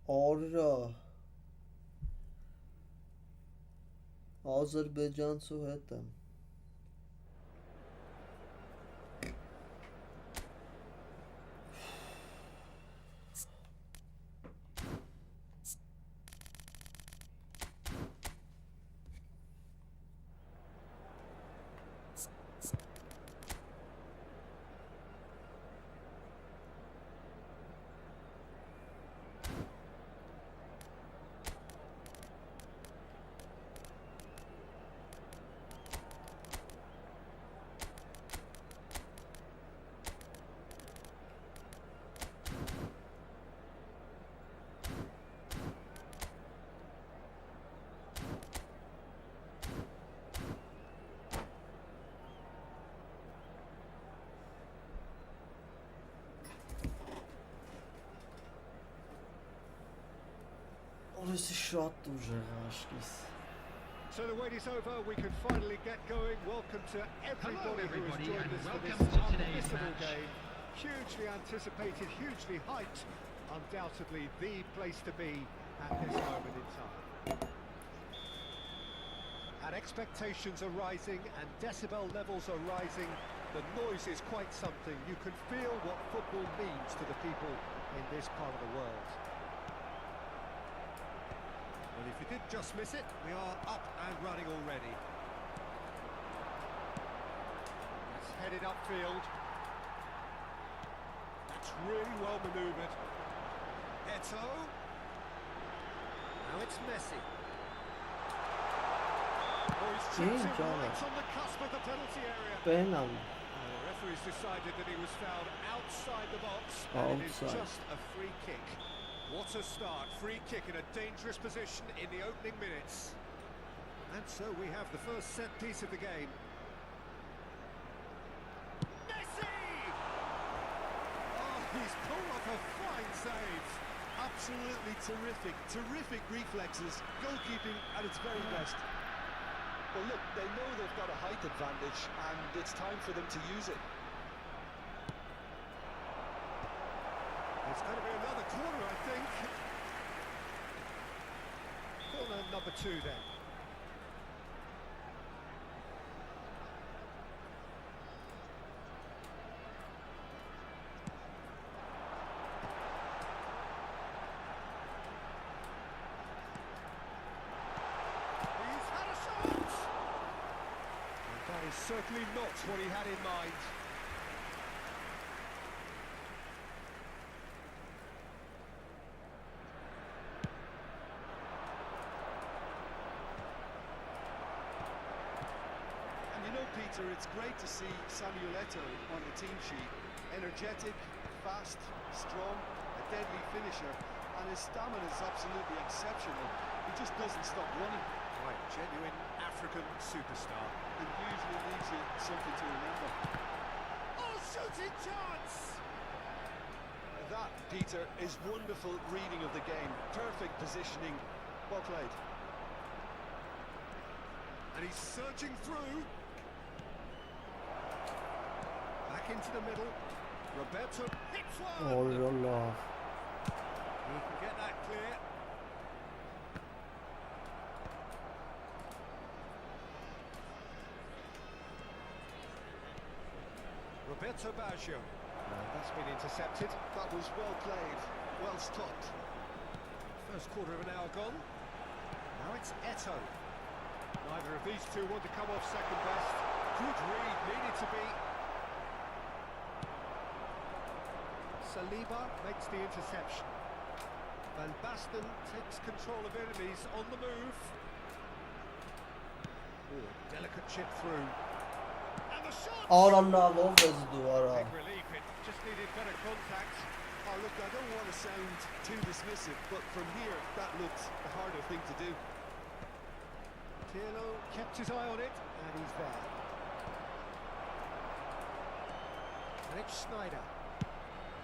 Ora Azərbaycançı hətta Orası şattı uğraşkis. So the wait is over, we can finally get going. Welcome to everybody who has joined us for this unmissable game. Hugely anticipated, hugely hyped. Undoubtedly the place to be at this moment in time. And expectations are rising and decibel levels are rising. The noise is quite something. You can feel what football means to the people in this part of the world. Well, if you did just miss it, we are up and running already. It's headed upfield. That's really well manoeuvred. Eto. Now it's Messi. Oh, he's chipped it right on the cusp of the penalty area. Penalty. The referee's decided that he was fouled outside the box, and it is just a free kick. What a start, free kick in a dangerous position in the opening minutes. And so we have the first set piece of the game. Messi! Oh, he's pulled off a fine save. Absolutely terrific, terrific reflexes, goalkeeping at its very best. Well look, they know they've got a height advantage and it's time for them to use it. It's going to be another corner, I think. Corner number 2 then. He's had a shot! And that is certainly not what he had in mind. Peter, it's great to see Samuel Eto'o on the team sheet. Energetic, fast, strong, a deadly finisher, and his stamina is absolutely exceptional. He just doesn't stop running. Right, genuine African superstar. It usually leaves you something to remember. Oh, shooting chance! That, Peter, is wonderful reading of the game. Perfect positioning. Well played. And he's surging through. Back into the middle. Roberto hits one. Oh la la. He can get that clear. Roberto Baggio. That's been intercepted. That was well played. Well stopped. First quarter of an hour gone. Now it's Eto'o. Neither of these two want to come off second best. Good read, needed to be. Saliba makes the interception. Van Basten takes control of enemies on the move. Oh, delicate chip through. And the shot! Oh la la, what was duvara? Big relief, it just needed better contact. Oh, look, I don't want to sound too dismissive, but from here, that looks the harder thing to do. Pirlo kept his eye on it, and he's there. And it's Schneider.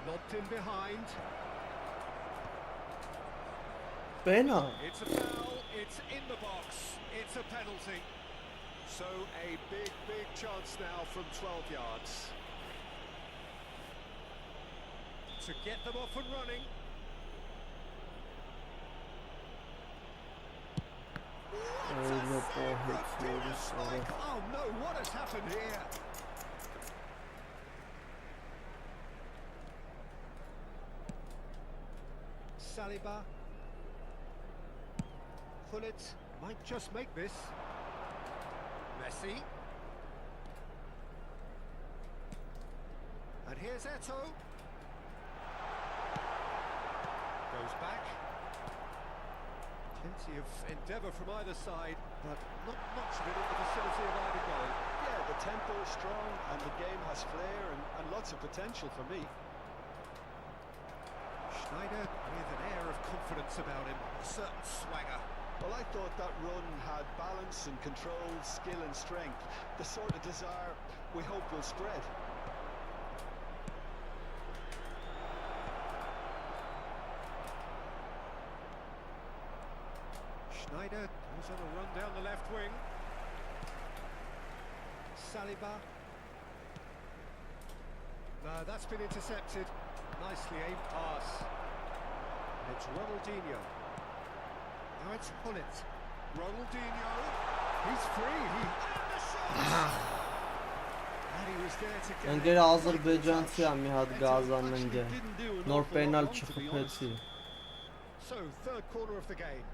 Lobbed in behind. Pena. It's a foul, it's in the box, it's a penalty. So a big, big chance now from 12 yards. To get them off and running. Oh no, what has happened here? Saliba. Pullet might just make this. Messi. And here's Eto'o. Goes back. Plenty of endeavour from either side, but not much of it in the vicinity of either goal. Yeah, the tempo is strong and the game has flair and lots of potential for me. Schneider with an air of confidence about him, a certain swagger. Well, I thought that run had balance and control, skill and strength. The sort of desire we hope will spread. Schneider goes on a run down the left wing. Saliba. No, that's been intercepted. Nicely aimed pass. It's Ronaldinho. Now it's Pullet. Ronaldinho. He's free. And he was there to get it. Ընկեր Ադրբեջանցի ա մի հատ գազան ընկե։ Նոր պենալ չխփեցի։ So, third corner of the game.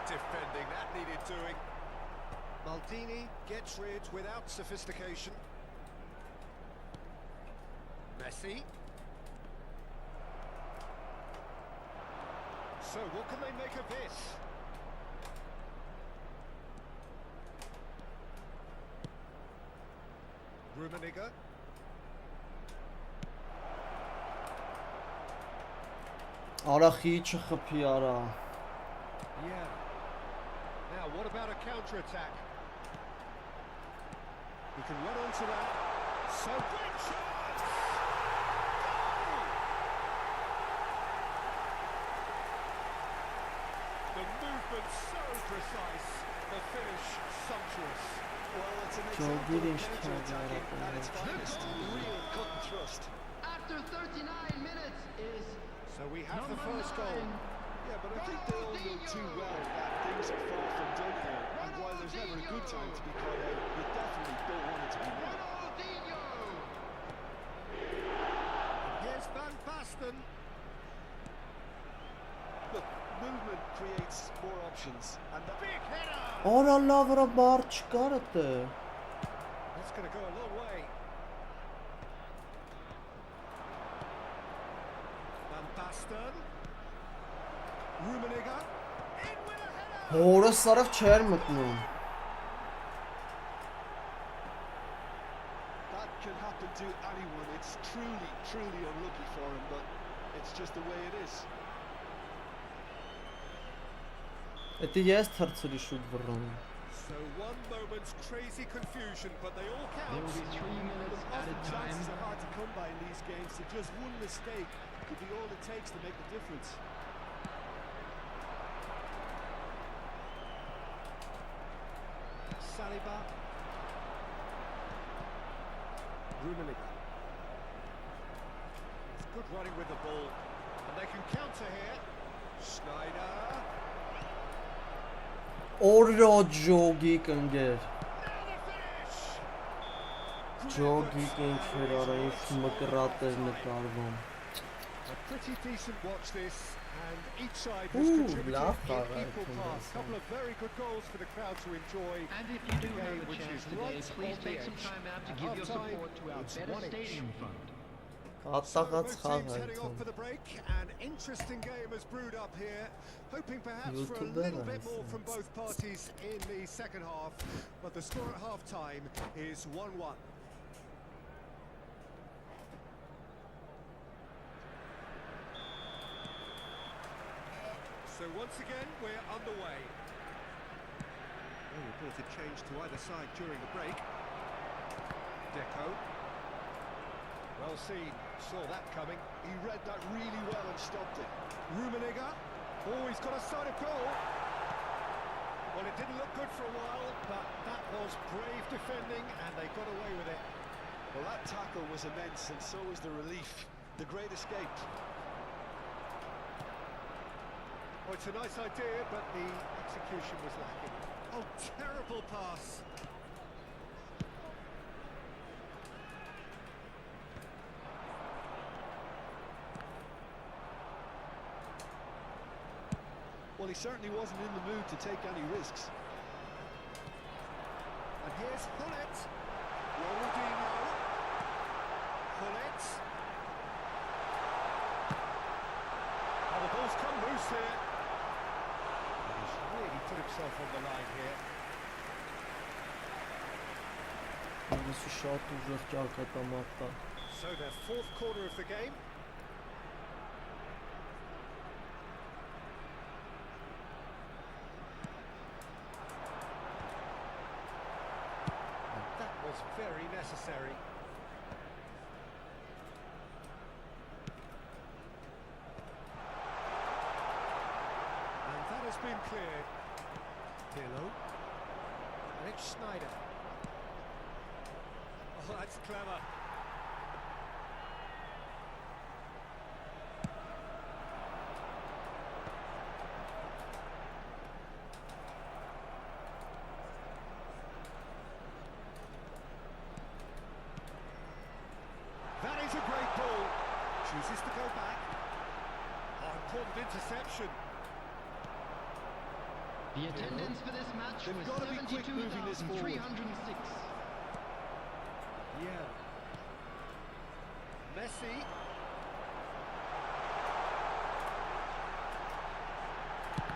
Defending, that needed doing. Maldini gets rid without sophistication. Messi. So what can they make of this? Rummenigge. Արախի չխփի արա։ Yeah. Now, what about a counter-attack? He can run onto that. So great chance! Goal! The movement so precise, the finish sumptuous. Well, it's an example of counter-attacking at its finest. Real cut and thrust. After 39 minutes is So we have the first goal. Yeah, but I think they all know too well that things are far from done here. And while there's never a good time to be caught out, you definitely don't want it to be now. And here's Van Basten. Look, movement creates more options. And that Big header! Օրա լավ վրա բար չկար դե։ That's going to go a long way. Van Basten. Rummenigge. In with a header! Հորը սարավ չեր մտնում։ that can happen to anyone. It's truly, truly unlucky for him, but it's just the way it is. Էդի ես թրցրի շուտ վռան։ So one moment's crazy confusion, but they all There will count. be 3 minutes Often added time. chances are hard to come by in these games, so just one mistake could be all it takes to make the difference. Saliba. Rummenigge. It's good running with the ball, and they can counter here. Schneider. Օրո ջոգի կնգեր։ Now the finish. Ջոգի կնգեր արա ինչ մկրատեր նկարվում։ A pretty decent watch this, and each side has Ooh, contributed laugh in at equal it, parts. yes. Couple of very good goals for the crowd to enjoy. And if you do Okay, have a which chance is today, right please on the take some edge. time out to At give your half-time, support to our it's Better 1-1. Stadium Fund. So Կատաղած both խաղ teams է heading off for այդտեղ։ the break. An interesting game has brewed up here. Hoping perhaps for a YouTuber little bit is, more from both parties in the second half. But the score at half-time is 1-1. So once again, we're underway. Oh, reported change to either side during the break. Deco. Well seen, saw that coming. He read that really well and stopped it. Rummenigge. Oh, he's got a side of goal. Well, it didn't look good for a while, but that was brave defending, and they got away with it. Well, that tackle was immense, and so was the relief. The great escape. Oh, it's a nice idea, but the execution was lacking. Oh, terrible pass. Well, he certainly wasn't in the mood to take any risks. And here's Hullet. Ronaldinho. Hullet. Oh, the ball's come loose here. He's really put himself on the line here. Ինձ շատ ուժեղ ճակատամարտա։ So their fourth quarter of the game. And that was very necessary. And that has been cleared. Pirlo. And it's Schneider. Oh, that's clever. That is a great ball. Chooses to go back. Oh, important interception. The attendance for this match They've was got to be quick moving this forward. 72,306. Yeah. Messi.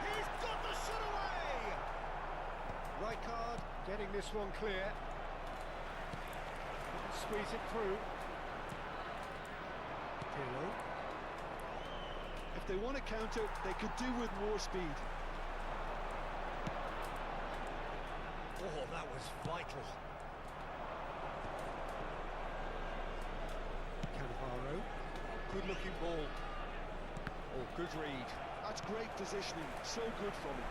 He's got the shot away! Right card, getting this one clear. Couldn't squeeze it through. Pirlo. If they want to counter, they could do with more speed. Oh, that was vital. Cannavaro. Good looking ball. Oh, good read. That's great positioning. So good from him.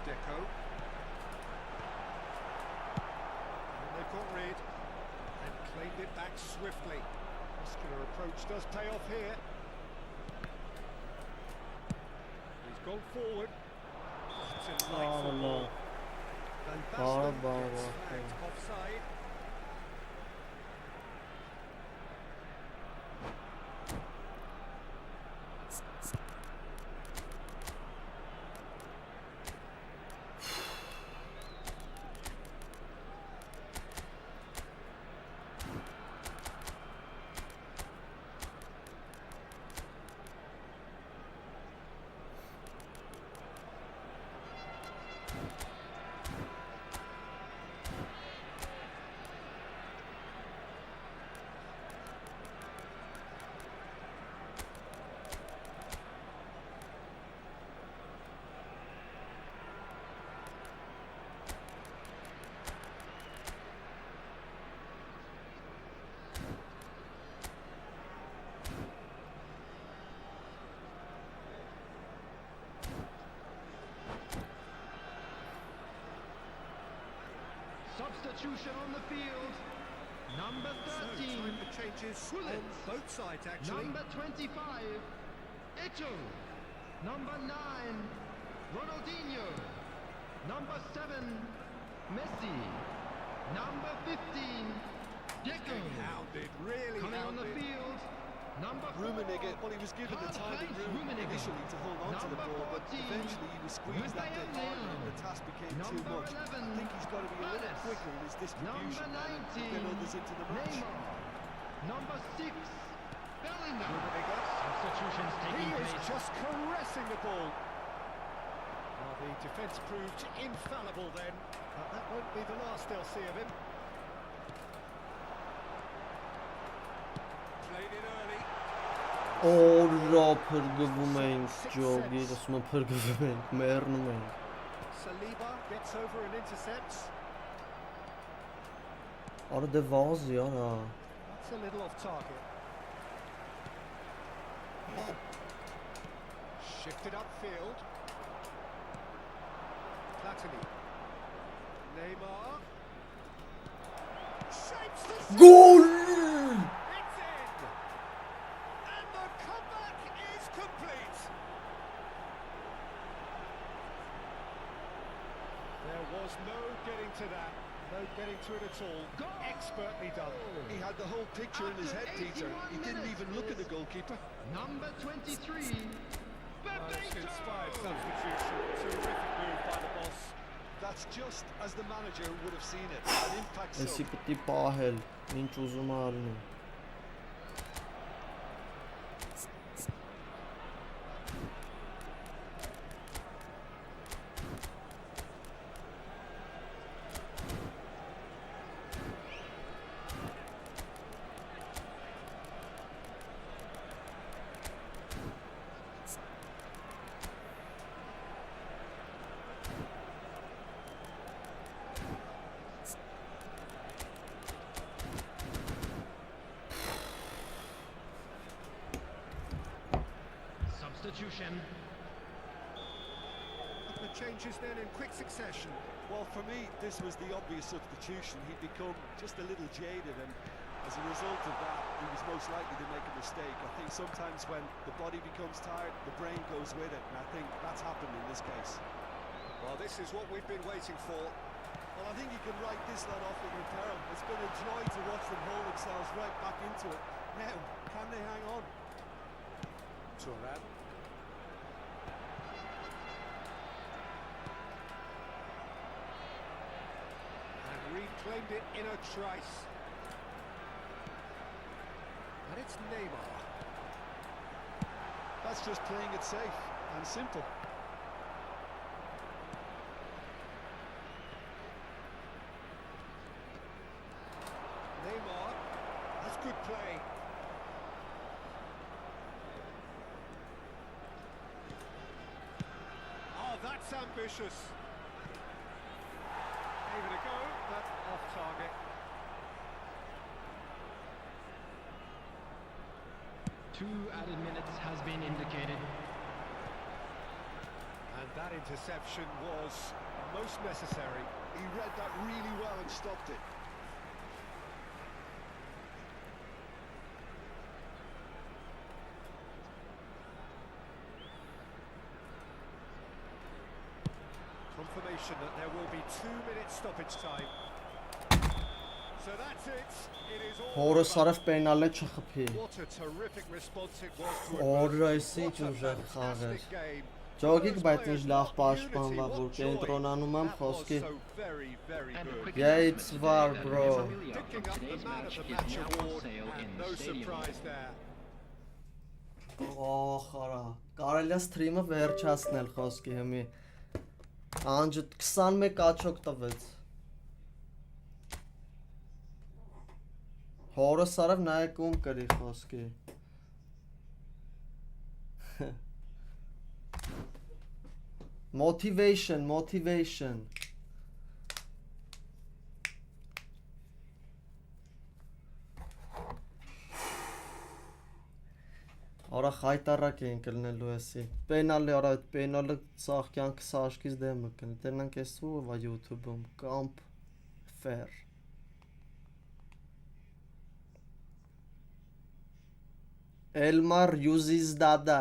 Deco. And they've got rid. And claimed it back swiftly. Muscular approach does pay off here. He's gone forward. Oh, it's a delightful no. ball. Van Ball, Basten ball, gets ball, flagged offside. Substitution on the field. Number 13. Time for changes on Bullets. both sides, actually. Number 25. Eto. Number 9. Ronaldinho. Number 7. Messi. Number 15. Deco. Hounded, really Coming on the hounded. field. Number 4. Rummenigge, well, he was given the time and room initially to hold on to the ball, but eventually he was squeezed that bit harder and the task became too Number much. 11. I think he's got to be a little quicker in his distribution Number and 19. get others into the match. Neymar. Number 6. Bellingham. Rummenigge. Substitutions He taking is place. just caressing the ball. Well, the defence proved infallible then, but that won't be the last they'll see of him. Played it early. Օրա փրկվում ենք ջոգի, ասում եմ փրկվում ենք, մեռնում ենք։ Saliba gets over and intercepts. Արա դե վազի, արա։ That's a little off target. Shifted upfield. Platini. Neymar. Shapes the Գոլ! It's in! And the comeback is complete! There was no getting to that. No getting to it at all. Expertly done. He had the whole picture in his head, Peter. He didn't even look at the goalkeeper. Number 23. Most inspired substitution. Terrific move by the boss. That's just as the manager would have seen it. An impact Էսի sub. պիտի պահել, ինչ ուզում է ալնում։ Substitution. The changes then in quick succession. Well, for me, this was the obvious substitution. He'd become just a little jaded, and as a result of that, he was most likely to make a mistake. I think sometimes when the body becomes tired, the brain goes with it, and I think that's happened in this case. Well, this is what we've been waiting for. Well, I think you can write this lot off with peril. It's been a joy to watch them haul themselves right back into it. Now, can they hang on? Turan. And reclaimed it in a trice. And it's Neymar. That's just playing it safe and simple. Neymar. That's good play. Oh, that's ambitious. Gave it a go, but off target. Two added minutes has been indicated. And that interception was most necessary. He read that really well and stopped it. Confirmation that there will be 2 minutes stoppage time. So that's it. It is all Հորս over. արավ պենալ է չխփի։ What a terrific response it was to Օրը adversity. էսի What a ուժեղ խաղեր։ fantastic game. Ջոգիկ, բայց ինչ Those լավ players, պաշտպանվա, what որ joy. կենտրոնանում եմ That was խոսքի։ so very, very And a good. quick Yeah, announcement it's today VAR, that bro. memorabilia Picking from up the today's man match of the is match now on award, sale in and the no stadium. surprise there. Օ, խարա։ Կարելի է սթրիմը վերջացնել խոսքի հիմի։ Անջը 21 աչոք տվեց։ Հորս արավ նայեք ում կրի խոսքի։ Motivation. Արա խայտարակ ենք լնելու էսի։ Պենալի արա այդ պենալը ցախ կյանքը սաշկից դեմը կնի։ Տենանք էս ու վա YouTube-ում կամփ fair։ Elmar Yuzizdada.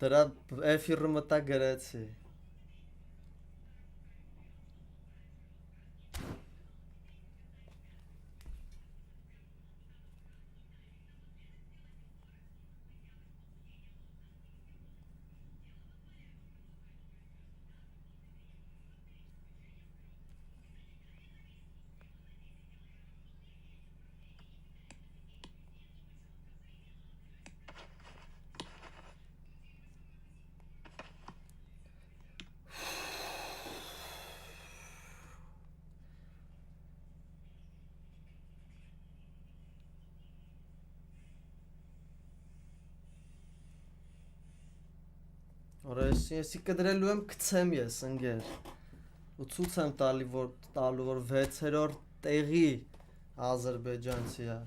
Դրա էֆիրը մտա գրեցի։ Օրես եսի կդրելու եմ գցեմ ես ընկեր ու ցույց եմ տալու որ 6-րդ տեղի ադրբեջանցի է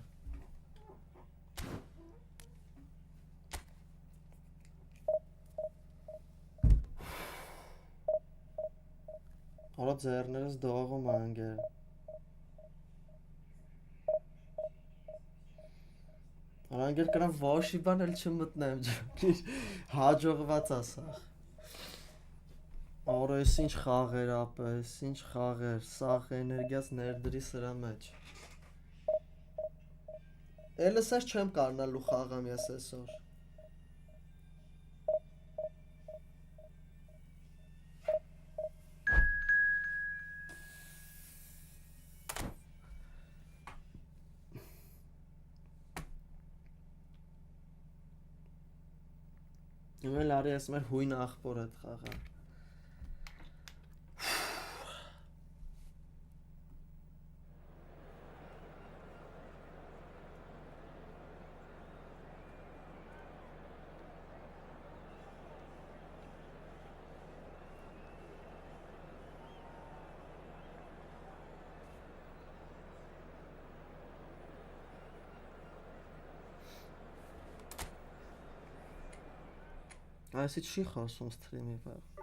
Արա ձեռներս դողում է ընկեր Անգեր կրամ ոչի բան էլ չմտնեմ ջոկիր հաջողված ասախ Արա ես ինչ խաղեր ապա ես ինչ խաղեր սախ էներգիաս ներդրի սրա մեջ Էլս ես չեմ կարնալու խաղամ ես այսօր Իմել արի ես մեր հույն աղբոր էդ խաղա Այսի չի խոսում սթրիմի վեր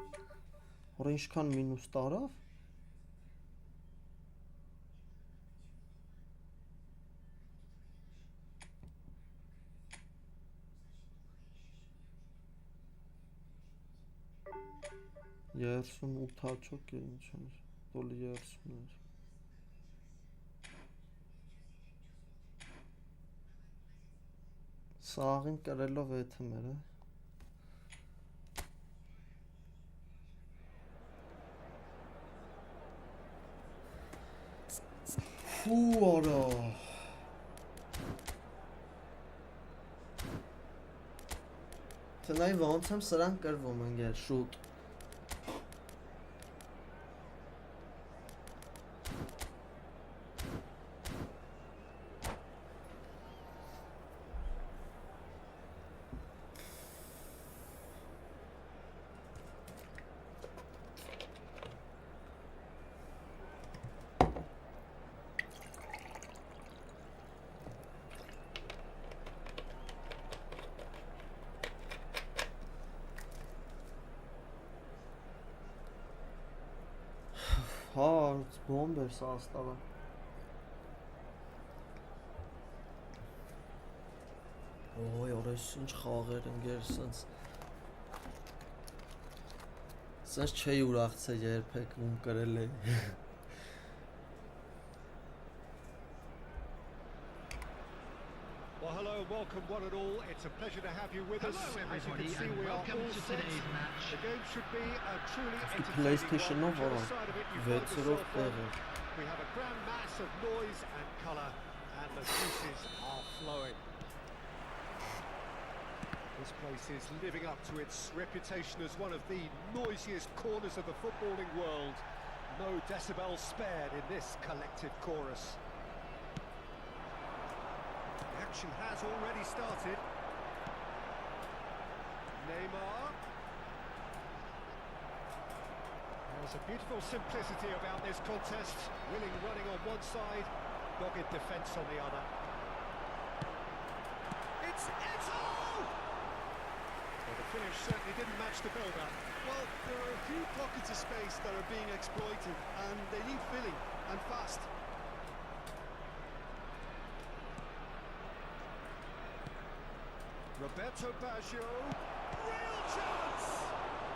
Հորա ինչքան մինուս տարավ Երսուն ութ հաչոք է ինչ էր Դոլի երսուն էր Սաղին կրելով եթում էր Fuu ara. Տնայի ոնց եմ սրան կրվում ընկեր շուտ Հա, բոմբ էր սա աստավը Ոյ, օրես ինչ խաղեր ընկեր սենց Սենց չէի ուրախցել երբեք ում կրել էի Well, hello and welcome one and all. It's a pleasure to have you with us. Hello everybody As you can see, and we are welcome all to set. today's match. The game should be a truly PlayStation entertaining one. of Whichever side of it you find Vetser of yourself on, Terror we have a grand mass of noise and colour, and the juices are flowing. This place is living up to its reputation as one of the noisiest corners of the footballing world. No decibels spared in this collective chorus. The action has already started. Neymar. There's a beautiful simplicity about this contest. Willing running on one side, dogged defence on the other. It's all! match the build-up. Well, there are a few pockets of space that are being exploited, and they need filling, and fast. Roberto Baggio, real chance!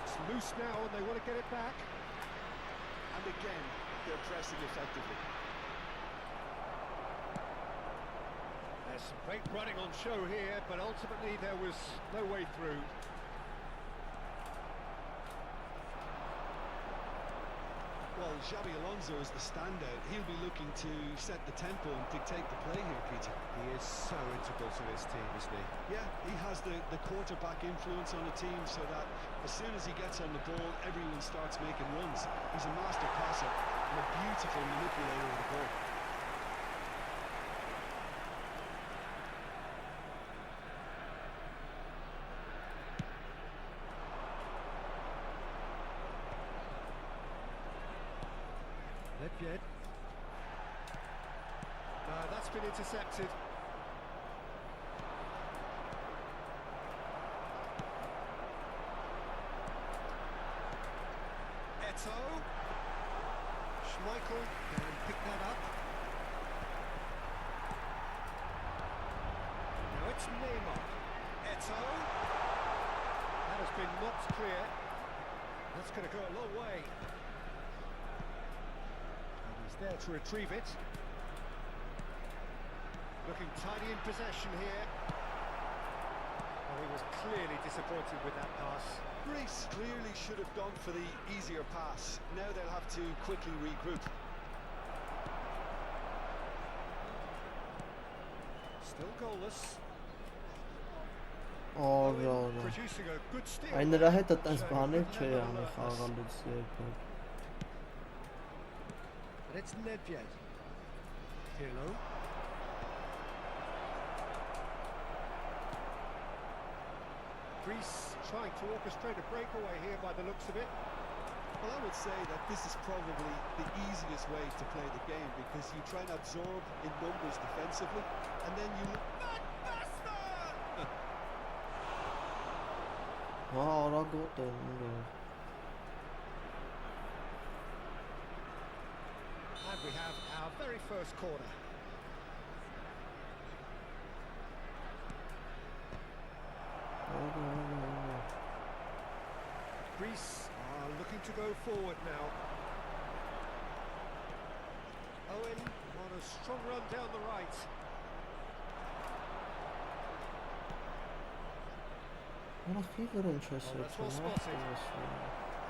It's loose now and they want to get it back. And again, they're pressing effectively. There's some great running on show here, but ultimately there was no way through. Well, Xabi Alonso is the standout. He'll be looking to set the tempo and dictate the play here, Peter. He is so integral to this team, isn't he? Yeah, he has the quarterback influence on the team so that as soon as he gets on the ball, everyone starts making runs. He's a master passer and a beautiful manipulator of the ball. Nedved. No, that's been intercepted. Eto. Schmeichel can pick that up. Now it's Neymar. Eto. That has been knocked clear. That's going to go a long way. There to retrieve it. Looking tidy in possession here. Oh, he was clearly disappointed with that pass. Greece clearly should have gone for the easier pass. Now they'll have to quickly regroup. Still goalless. Ora. Producing a good steal. Այն նրա հետ այդպես բաներ չէ անի խաղալուց երբեք։ And it's Nedved. Pirlo. Greece trying to orchestrate a breakaway here by the looks of it. Well, I would say that this is probably the easiest way to play the game because you try and absorb in numbers defensively and then you... Ora գոտեն։ And we have our very first corner. Greece are looking to go forward now. Owen on a strong run down the right. Ora խիղր ինչ է that's well spotted.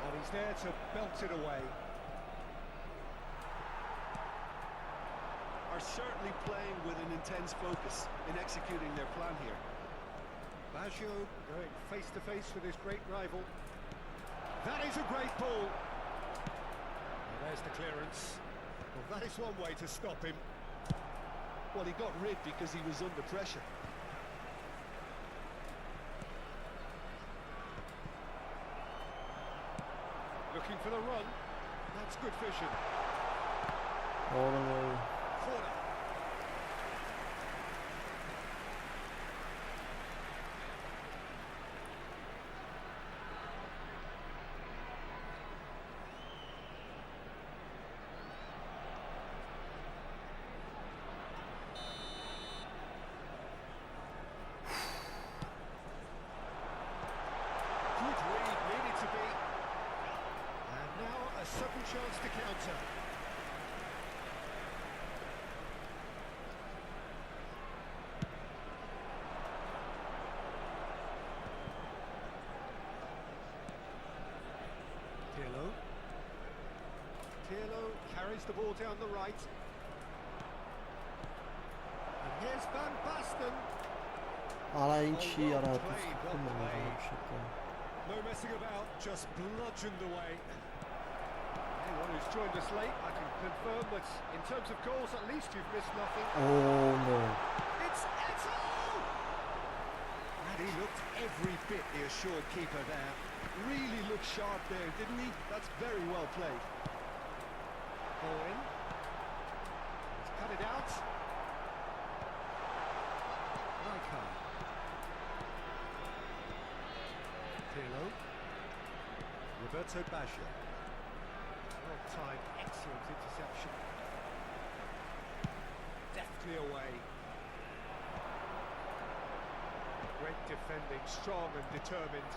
And he's there to belt it away. Are certainly playing with an intense focus in executing their plan here. Baggio going face to face with his great rival. That is a great ball. And there's the clearance. Well, that is one way to stop him. Well, he got rid because he was under pressure. Looking for the run. That's good vision. Ora Corner. Good read, needed to be. And now a sudden chance to counter. Pirlo carries the ball down the right. And here's Van Basten. Արա ինչի արա Well դու played. շփում No messing about, just bludgeoned away. Anyone who's joined us late, I can confirm that in terms of goals, at least you've missed nothing. Oh no. It's Eto! And he looked every bit the assured keeper there. Really looked sharp there, didn't he? That's very well played. Owen. He's cut it out. Rijkaard. Pirlo. Roberto Baggio. Well-timed, excellent interception. Deftly away. Great defending, strong and determined.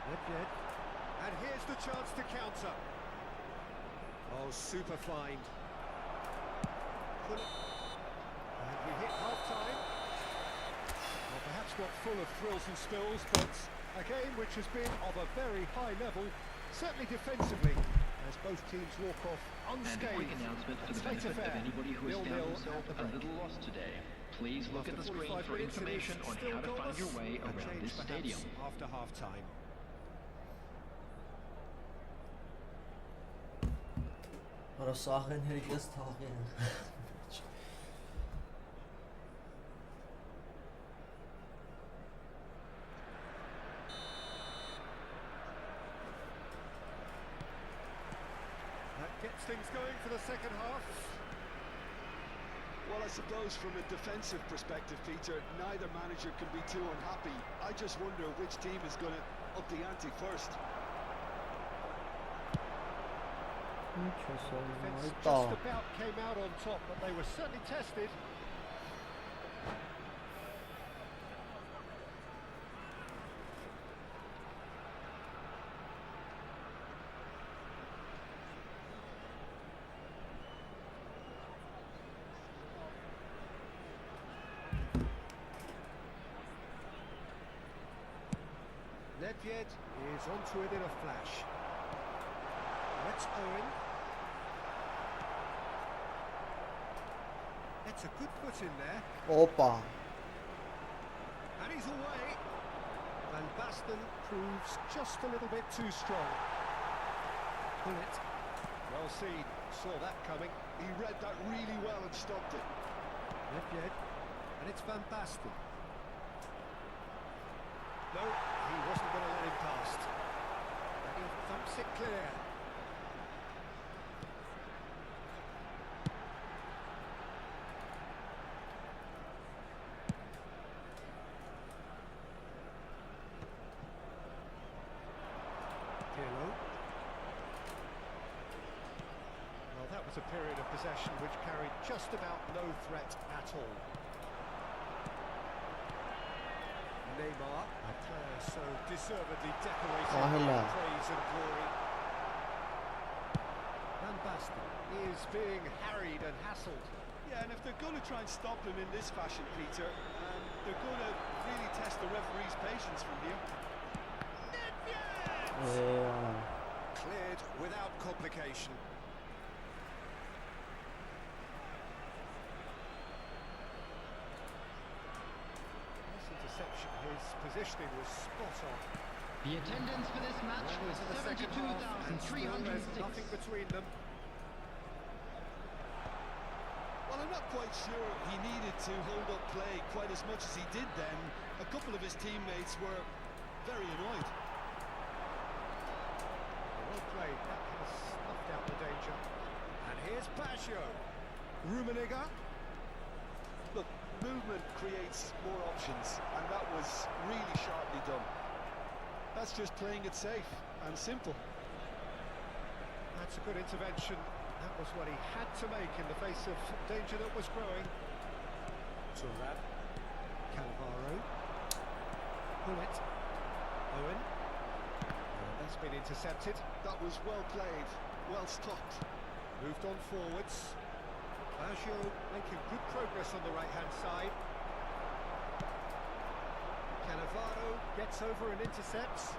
And here's the chance to counter. Oh, super find. And we hit half-time. Well, perhaps not full of thrills and spills, but a game which has been of a very high level, certainly defensively, as both teams walk off unscathed. And a quick announcement for the benefit of anybody who has found himself a little lost today. Please look at the screen for information on how to find your way around this stadium. After half-time. Para sahne herkes tahmin. That gets things going for the second half. Well, I suppose from a defensive perspective, Peter, neither manager can be too unhappy. I just wonder which team is going to up the ante first. Defence just about came out on top, but they were certainly tested. Nedved is onto it in a flash. That's Owen. That's a good foot in there. Opa. And he's away. Van Basten proves just a little bit too strong. Pull it. Well seen. Saw that coming. He read that really well and stopped it. Nedved. And it's Van Basten. No, he wasn't going to let him past. And he thumps it clear. Well, that was a period of possession which carried just about no threat at all. Neymar, a player so deservedly decorated with praise and glory. Van Basten is being harried and hassled. Yeah, and if they're going to try and stop him in this fashion, Peter, they're going to really test the referee's patience from here. Yeah. Cleared without complication. This interception, his positioning was spot on. The attendance for this match was Into the second half, and still there's 72,306. nothing between them. Well, I'm not quite sure he needed to hold up play quite as much as he did then. A couple of his teammates were very annoyed. Well played, that has snuffed out the danger. And here's Baggio. Rummenigge. Look, movement creates more options, and that was really sharply done. That's just playing it safe and simple. That's a good intervention. That was what he had to make in the face of danger that was growing. Thuram. Cannavaro. Bullet. Owen. That's been intercepted. That was well played, well stopped. Moved on forwards. Baggio making good progress on the right-hand side. Cannavaro gets over and intercepts.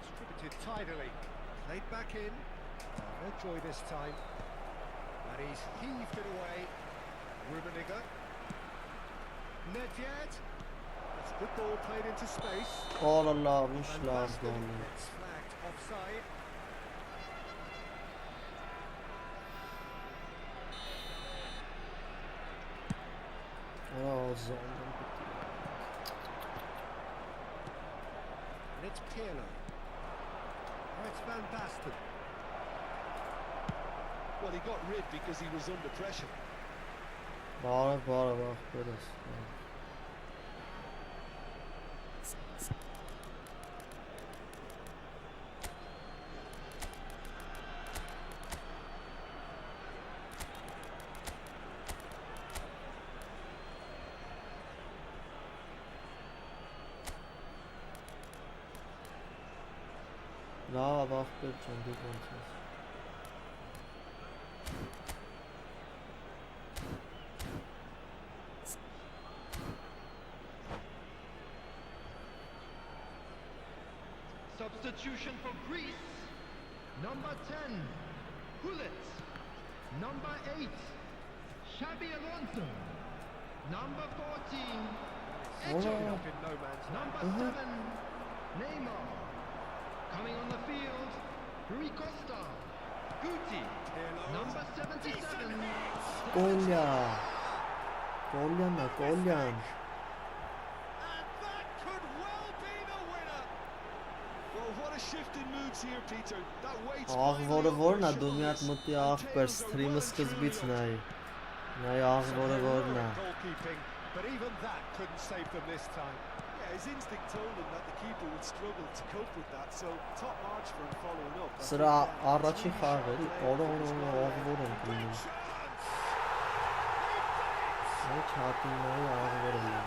Distributed tidily. Played back in. No joy this time. And he's heaved it away. Rummenigge. Nedved. That's a good ball played into space. Oh la la, Van mش Basten لازم. gets flagged offside. Oh, zone. And it's Pirlo. Oh, it's Van Basten. Well, he got rid because he was under pressure. Bara bak biraz. ախպեր ջան, դու ոնց ես։ Substitution for Greece. Number 10, Hullet. Number 8, Xabi Alonso. Number 14, Eto. Up in no man's land. Number 7, Neymar. Coming on the field, Rui Costa. Guti. Number 77. Կոլյա։ Կոլյանա, Կոլյան։ And that could well be the winner. Well, what a shift in moods here, Peter. That waits Աղվորը որն է, դու մի հատ մտի աղբեր, սթրիմը սկզբից նայ։ Նայ աղվորը որն է։ Goalkeeping, but even that couldn't save them this time. Yeah, his instinct told him that the keeper would struggle to cope with that, so top marks for him following up. Սրա առաջին խաղը էլի, աղվոր են կլինում։ Ոչ հատին նայ աղվորը լի։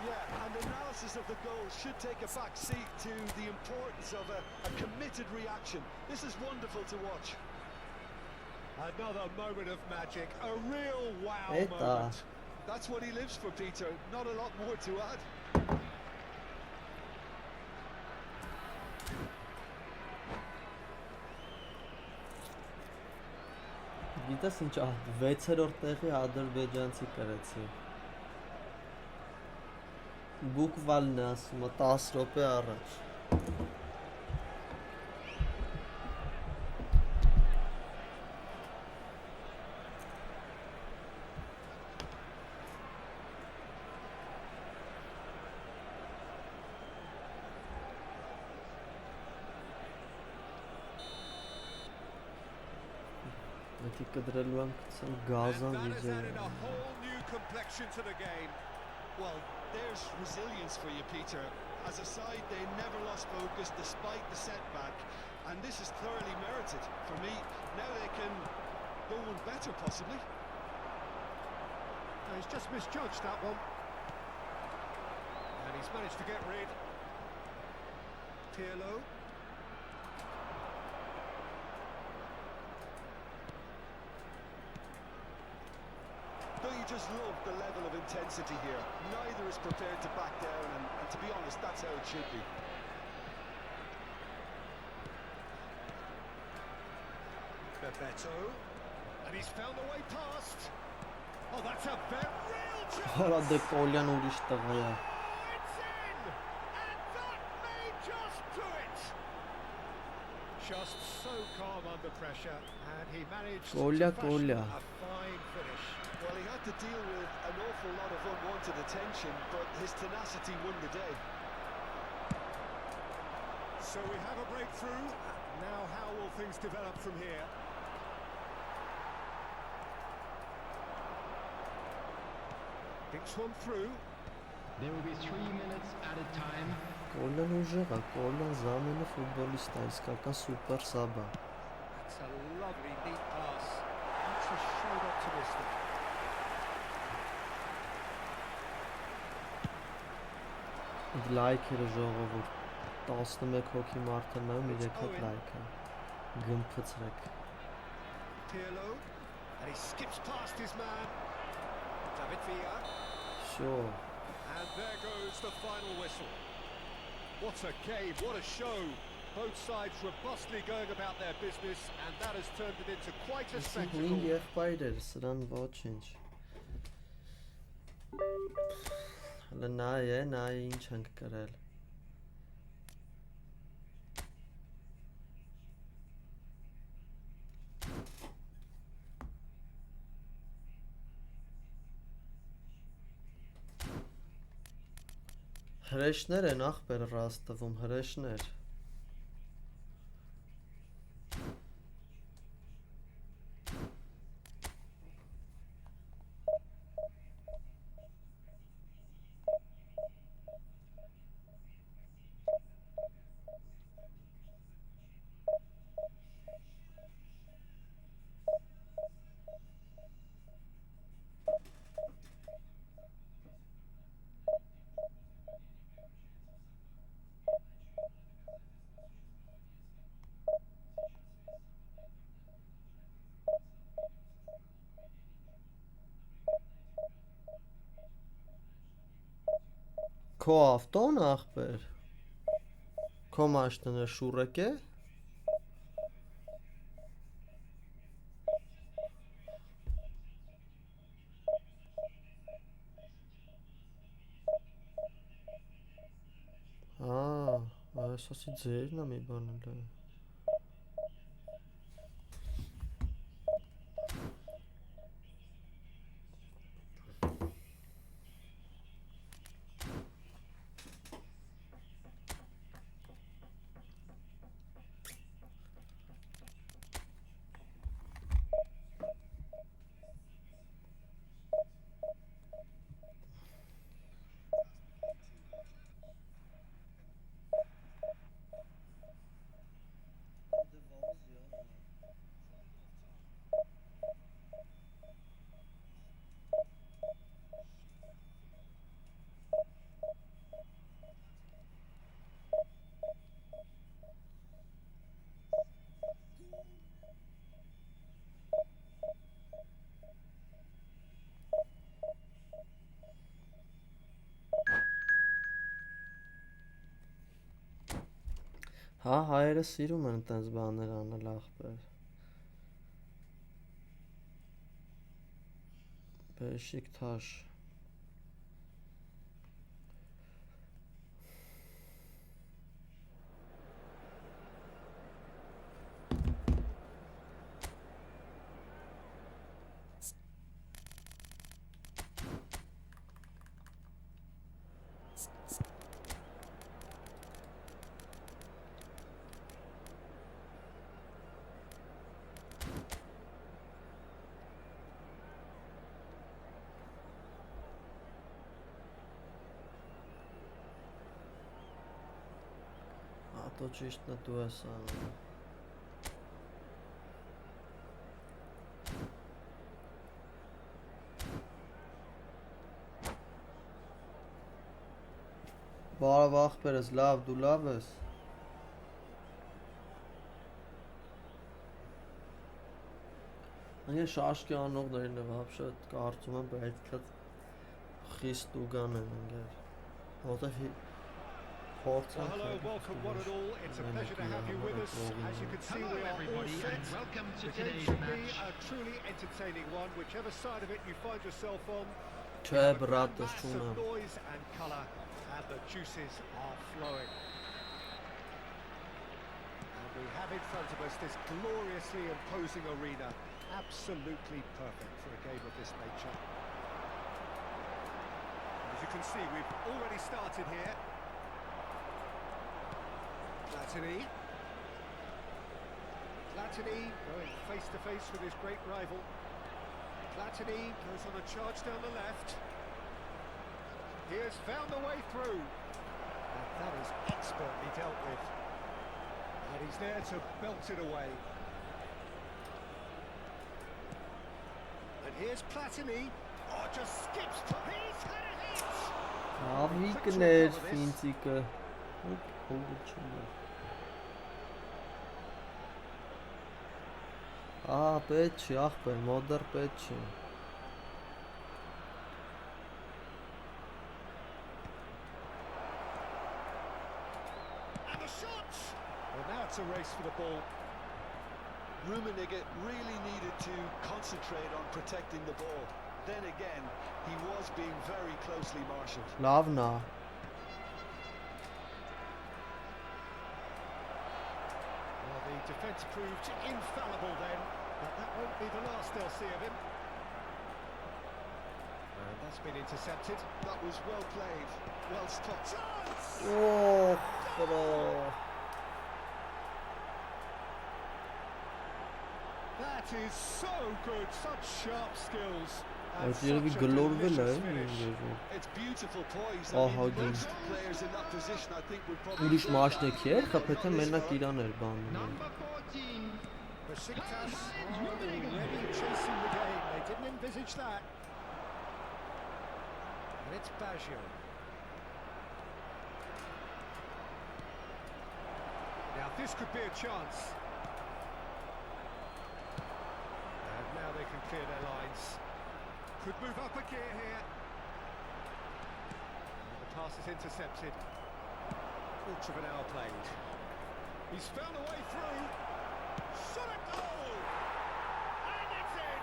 Yeah, and analysis of the goal should take a back seat to the importance of a committed reaction. This is wonderful to watch. Another moment of magic, a real wow Eta. moment. That's what he lives for, Peter. Not a lot more to add. Գիտես ինչ, 6-րդ տեղի ադրբեջանցի կրեցի։ Բուկվալն է ասում, 10 րոպե առաջ։ Դի կդրելու եմ կցեմ գազան And that has added վիդեո։ a whole new complexion to the game. Well, there's resilience for you, Peter. As a side, they never lost focus despite the setback, and this is thoroughly merited. For me, now they can go one better, possibly. No, he's just misjudged that one. And he's managed to get rid. Pirlo. Don't you just love the level of intensity here? Neither is prepared to back down, and to be honest, that's how it should be. Bebeto. And he's found the way past. Oh, that's a very real chance. Հորա դե Կոլյան ուրիշ տղա է։ Oh, it's in! And that may just do it. Just so calm under pressure, and he managed Kolya, to fashion Kolya. a fine finish. Well, he had to deal with an awful lot of unwanted attention, but his tenacity won the day. So we have a breakthrough. Now how will things develop from here? Thinks one through. There will be 3 minutes at a time. Կոլյան ուժեղ է, Կոլյան զամենը ֆուտբոլիստ է, իսկական սուպեր սաբ է։ That's a lovely neat pass. Just showed optimistic. Լայքերը ժողովուրդ 11 հոգի մարդը նայում, 3 հատ լայք է։ Գմփցրեք։ Pirlo. And he skips past his man. David Villa. Sure. And there goes the final whistle. What a game, what a show. Both sides robustly going about their business, and that has turned it into quite a Հին spectacle. եղբայր էր, սրան ոչինչ։ Հələ նայ ինչ ենք կրել։ Հրեշներ են ախպեր ռաստվում, հրեշներ։ Քո ավտոն ախպեր։ Քո մաշտոնը շուրակ է։ Այս ասի ձերն է մի բան էլ։ Հա, հայերը սիրում են տենց բաներ անել ախպեր։ Beşiktaş to češtna tu je sám. Բարև ախպերս, լավ, դու լավ ես։ Անգե շաշկի անողներն է վաբշը կարծում եմ պետք է խիստ ուգան են անգեր։ Որտեվ Well, hello, welcome one and all. It's a pleasure to have you with us. As you can see, we are all set. Welcome to The game today's should be match. a truly entertaining one, whichever side of it you find yourself on. Չէ, բրատս Mass of չունեմ։ noise and colour, and the juices are flowing. And we have in front of us this gloriously imposing arena, absolutely perfect for a game of this nature. As you can see, we've already started here. Platini going face to face with his great rival. Platini goes on a charge down the left. He has found a way through. And that is expertly dealt with. And he's there to belt it away. And here's Platini. Oh, just skips. He's had a hit. Ավիկներ, ֆինցիկը։ Պետք չի, ախպեր, մոդեր պետք չի։ And the shot! Well, now it's a race for the ball. Rummenigge really needed to concentrate on protecting the ball. Then again, he was being very closely marshalled. Լավն է։ Well, the defence proved infallible then, but that won't be the last they'll see of him. And that's been intercepted. That was well played, well stopped. That is so good, such sharp skills. And Այդ երևի such a գլորվել է, delicious finish. It's beautiful poise. Ահա I mean, գին։ most players in that position, I think, would probably. Ուրիշ մաշնեք էր, խփեթե մենակ իրան էր բանում։ Number 14. Besiktas are already chasing the game. They didn't envisage that. And it's Baggio. Now this could be a chance. And now they can clear their lines. Could move up a gear here. And the pass is intercepted. Quarter of an hour played. He's found a way through. Shot at goal! And it's in!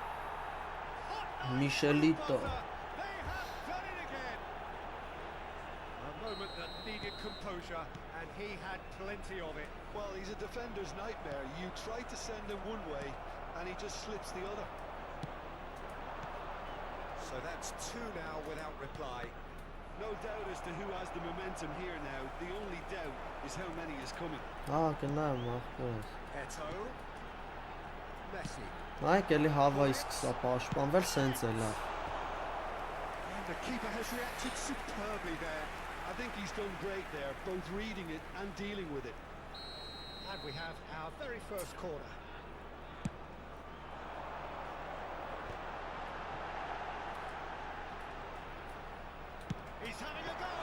Hot night Michelito. buzzer. They have done it again. A moment that needed composure, and he had plenty of it. Well, he's a defender's nightmare. You try to send him one way, and he just slips the other. So that's two now without reply. No doubt as to who has the momentum here now. The only doubt is how many is coming. Գնամ ախպերս։ Eto. Messi. Նայեք էլի հավայի սկսա պաշտպանվել սենց է լավ։ And the keeper has reacted superbly there. I think he's done great there, both reading it and dealing with it. And we have our very first corner. He's having a go!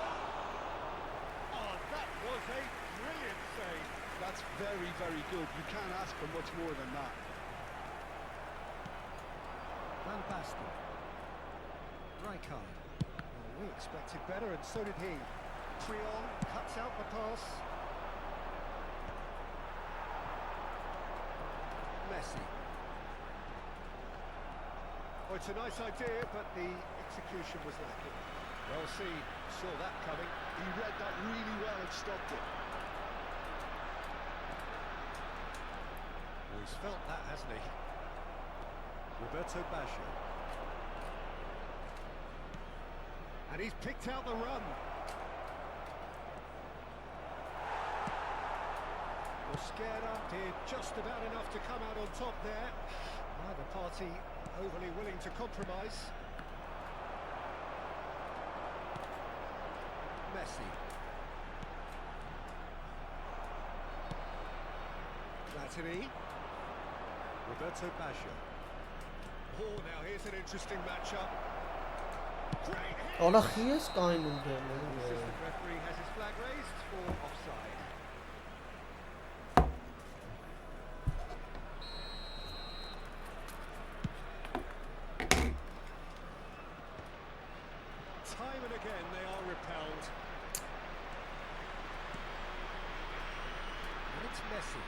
Oh, that was a brilliant save. That's very, very good. You can't ask for much more than that. Van Basten. Rijkaard. Well, we expected better, and so did he. Trion cuts out the pass. Messi. Oh, it's a nice idea, but the execution was lacking. Well, see, saw that coming. He read that really well and stopped it. Well, he's felt that, hasn't he? Roberto Baggio. And he's picked out the run. Mosquera did just about enough to come out on top there. Neither party overly willing to compromise. Messi. Platini. Roberto Baggio. Oh, now here's an interesting matchup. Great hit! Օրախի ես կայնում The դեմ։ assistant referee has his flag raised for offside. Time and again they are repelled. And it's Messi.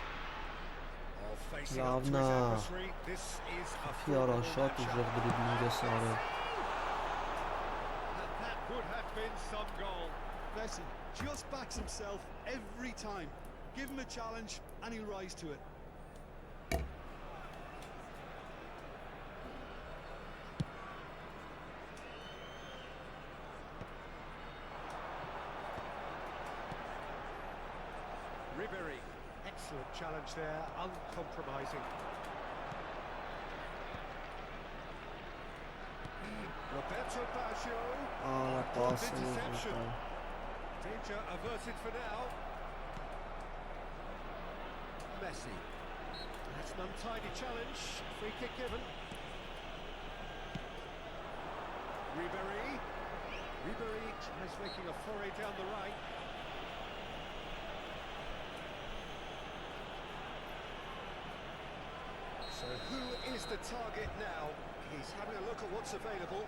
Oh, facing up to his Lavna. adversary. This is a Ֆիարա formidable շատ matchup. ուժեղ դրիբլինգ է սարել։ And that would have been some goal. Messi just backs himself every time. Give him a challenge and he'll rise to it. Ribéry, excellent challenge there, uncompromising. Roberto Baggio. Արա Good պասը interception. ուժեղ։ Danger averted for now. Messi. That's an untidy challenge. Free kick given. Ribéry. Ribéry tries making a foray down the right. So who is the target now? He's having a look at what's available.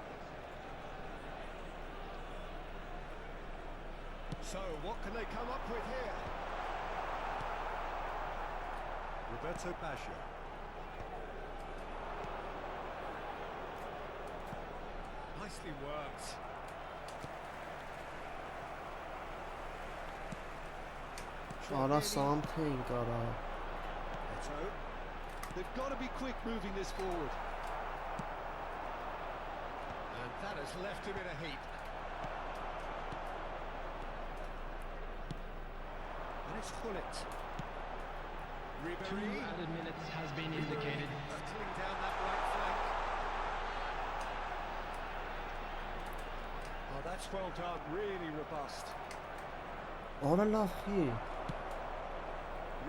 So what can they come up with here? Roberto Baggio. Nicely worked. Արա something կարա։ Eto. They've got to be quick moving this forward. And that has left him in a heap. And it's Hullet. 2 Ribéry. added minutes has been indicated. Battling down that right flank. Oh, that's well done. Really robust. Արա լավ խի։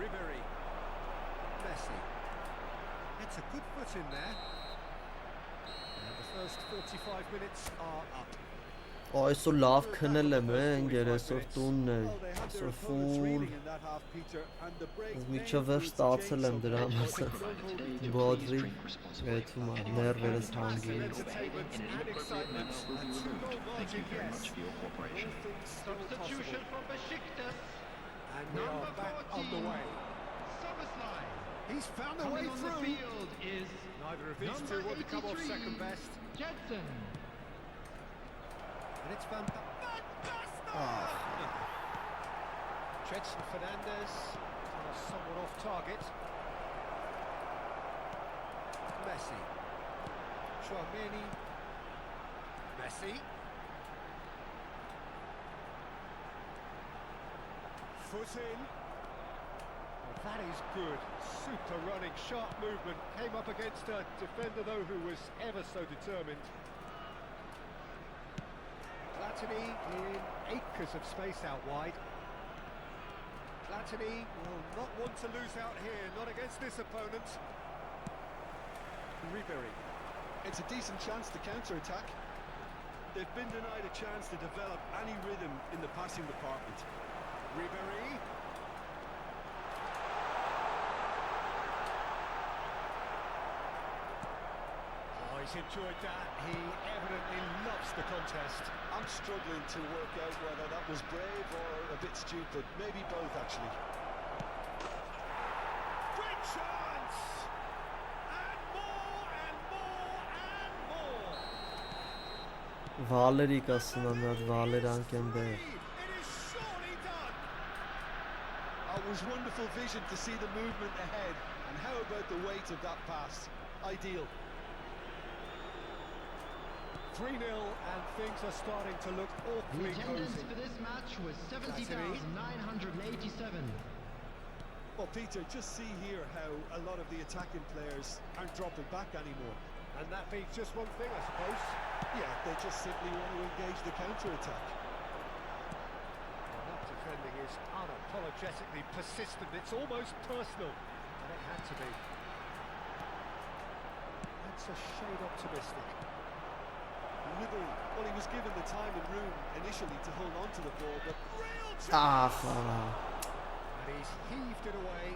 Ribéry. Messi. It's a good foot in there. And the first 45 minutes are up. Այսօր լավ քնել եմ, ընկեր, այսօր տունն է, Oh, they had their այսօր opponents ֆուլ reeling in that half, Peter, and the break միջը made վերջ was ստացել եմ Jason. դրա համար բոդրի այդում ներվերս հանգի Entertainment and excitement. A 2-goal margin, yes. All things still possible. from Besiktas. And we are back on the way. He's found a way through. field is Neither of these two want to come off second best. Jensen. And it's Van Jetson Fernandez, kind of somewhat off target. Messi. Chouameni. Messi. Foot in. Well, that is good. Super running, sharp movement. Came up against a defender, though, who was ever so determined. Platini in acres of space out wide. Platini will not want to lose out here, not against this opponent. Ribery. It's a decent chance to counter-attack. They've been denied a chance to develop any rhythm in the passing department. Ribery. Oh, he's enjoyed that. He evidently loves the contest. I'm struggling to work out whether that was brave or a bit stupid. Maybe both, actually. Great chance! And more and more and more! Վալերի կասնան այդ վալերանք են բեր It is surely done! It was wonderful vision to see the movement ahead. And how about the weight of that pass? Ideal. 3-0 and things are starting to look awfully cozy. for this match was 70,987. Well, Peter, just see here how a lot of the attacking players aren't dropping back anymore. And that means just one thing, I suppose. Yeah, they just simply want to engage the counter-attack. Well, that defending is unapologetically persistent. It's almost personal. And it had to be. That's a shade optimistic. Ribery, well, he was given the time and room initially to hold on to the ball, but Real chance! Ահա And he's heaved it away.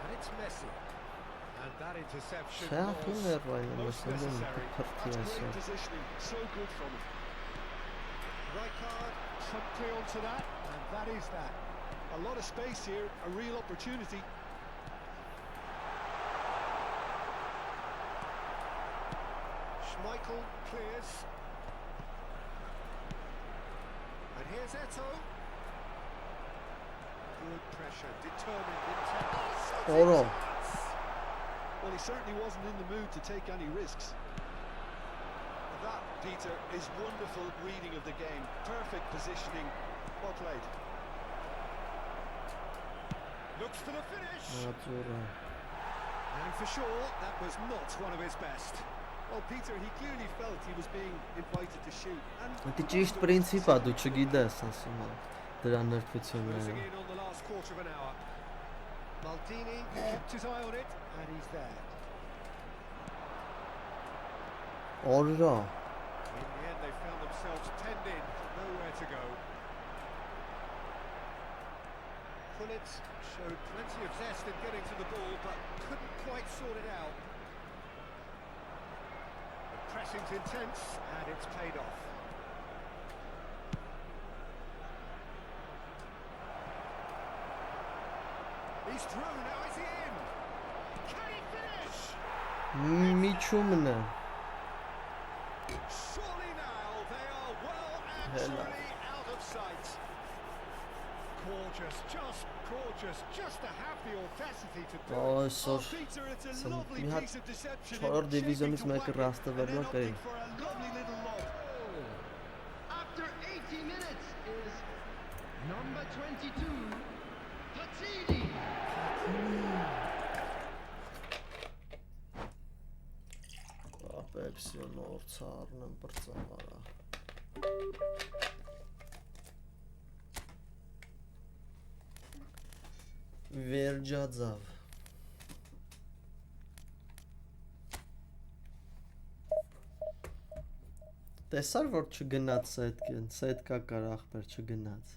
And it's Messi. And that interception Շահում was էր այն most ասում necessary. that's փրկի great այսօր positioning, so good from him. Rijkaard promptly onto that, and that is that. A lot of space here, a real opportunity. Schmeichel clears. And here's Eto'o. Good pressure, determined intent. Oro Well, he certainly wasn't in the mood to take any risks. That, Peter, is wonderful reading of the game. Perfect positioning. Well played. Looks for the finish. Ածուրը And for sure, that was not one of his best. Well, Peter, he clearly felt he was being invited to shoot. And Դա ճիշտ պրինցիպ է դու չգիտես ասում եմ դրա Closing նրբությունները in on the last quarter of an hour. Maldini kept his eye on it, and he's there. Օրրա In the end, they found themselves penned in, nowhere to go. Pullet showed plenty of zest in getting to the ball, but couldn't quite sort it out. The pressing's intense, and it's paid off. He's through, now is he in? Can he finish? Միչումն է Surely now they are well and Hello. truly out of sight. Gorgeous, just to have the audacity to do it. Oh, Այսօր Peter, it's a some- lovely մի հատ piece of deception. չորրորդ Shaping դիվիզիոնից to մեկը whack it, ռաստվելու and then կրի opting for a lovely little lob. After 80 minutes is number 22, Platini. Պեպսի նոր ցառնեմ բրծավարա Վերջաձավ Տեսար որ չգնաց սետկա կար ախպեր չգնաց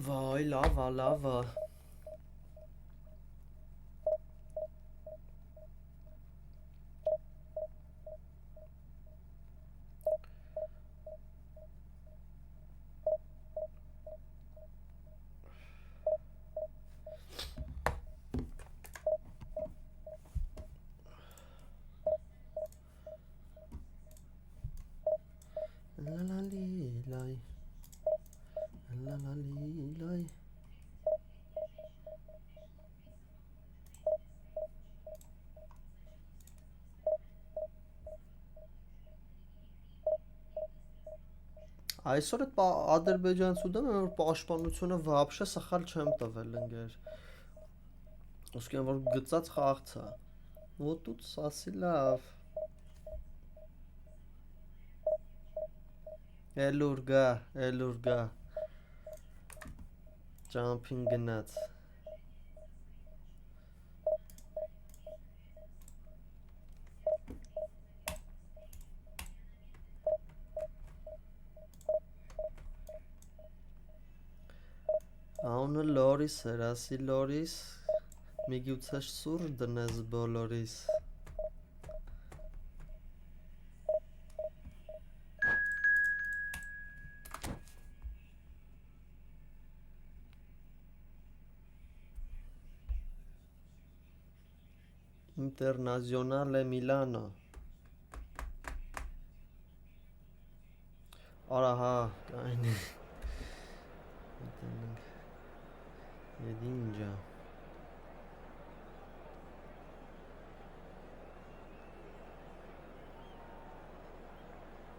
Վայ լավա լայ Այսօր այդ ադրբեջանցու դեմ որ պաշտպանությունը вообще սխալ չեմ տվել ընկեր Ոսկե որ գծած խաղցա ու тут սասի լավ Էլուր գա Jumping գնաց Անունը Լորիս էր, ասի Լորիս, միգուցե սուր դնես բոլորիս Internazionale Milano Արա հա, կային Edinca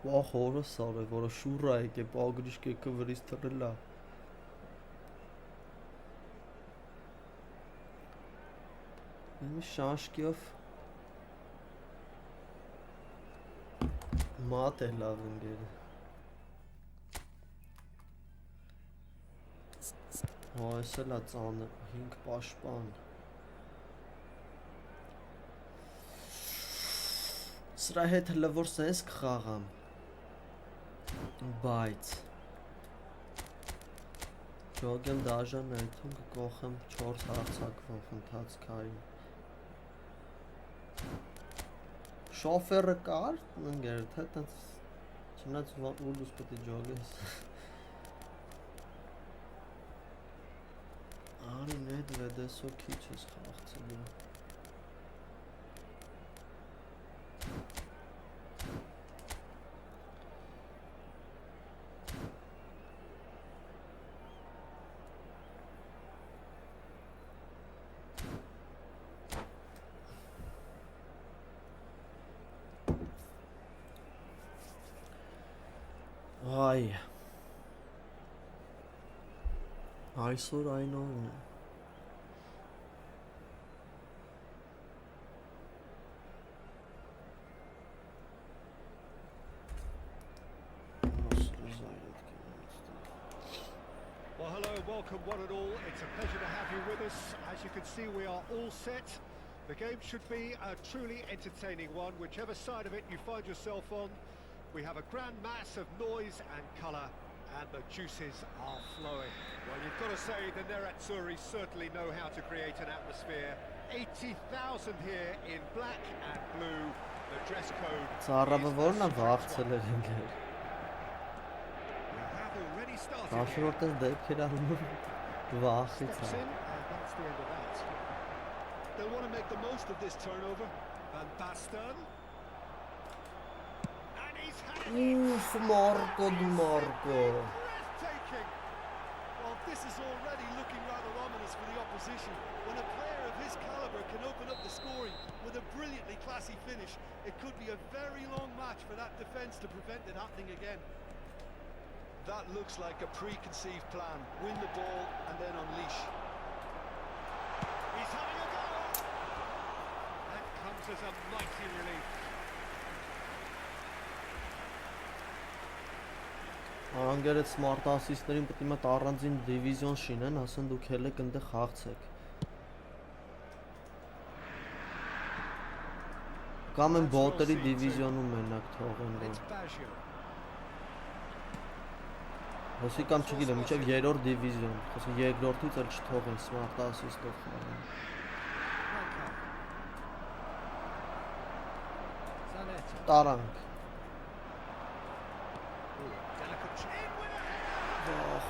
Vah hora sare, vara şura eke, bagriške kıvırız tırla Benim şaşkiyov Mat elavın geri Այս էլ է ծանր 5 պաշտպան Սրա հետ հլը որ սենց կխաղամ Բայց Ջոգեմ դաժան այդում կկողեմ 4 հարցակվող ընթացքային Շոֆերը կար ընգեր թե տենց Չնաց ուլուս պետի ջոգես Ani nedvede so քիչ ես խաղացել Ay Այսօր այն օրն է Well, hello, welcome one and all. It's a pleasure to have you with us. As you can see, we are all set. The game should be a truly entertaining one, whichever side of it you find yourself on. We have a grand mass of noise and colour, and the juices are flowing. Well, you've got to say the Nerazzurri certainly know how to create an atmosphere. 80,000 here in black and blue. The dress code Ծառավը որն է վաղցել էր ընկեր have already started. Հաշվորդես դեպքեր անում վախից Steps in, and that's the end of that. They'll want to make the most of this turnover. Van Basten. And he's had it. Ուֆ Մարկո դու Մարկո Breathtaking. Well, this is already looking rather ominous for the opposition. When a player of his calibre can open up the scoring with a brilliantly classy finish, it could be a very long match for that defence to prevent it happening again. That looks like a preconceived plan. Win the ball and then unleash. He's having a go. That comes as a mighty relief. Անգերից smart assist-ներին պետք է մտ առանձին դիվիզիոն շինեն, ասեն դուք հենց այնտեղ խաղցեք Կամ են բոտերի դիվիզիոնում մենակ թողեն որ։ Հոսի կամ չգիտեմ, մինչև 3-րդ դիվիզիոն, խոսքի երկրորդից էլ չթողեն Smart ասիստով խաղան։ Տարանք։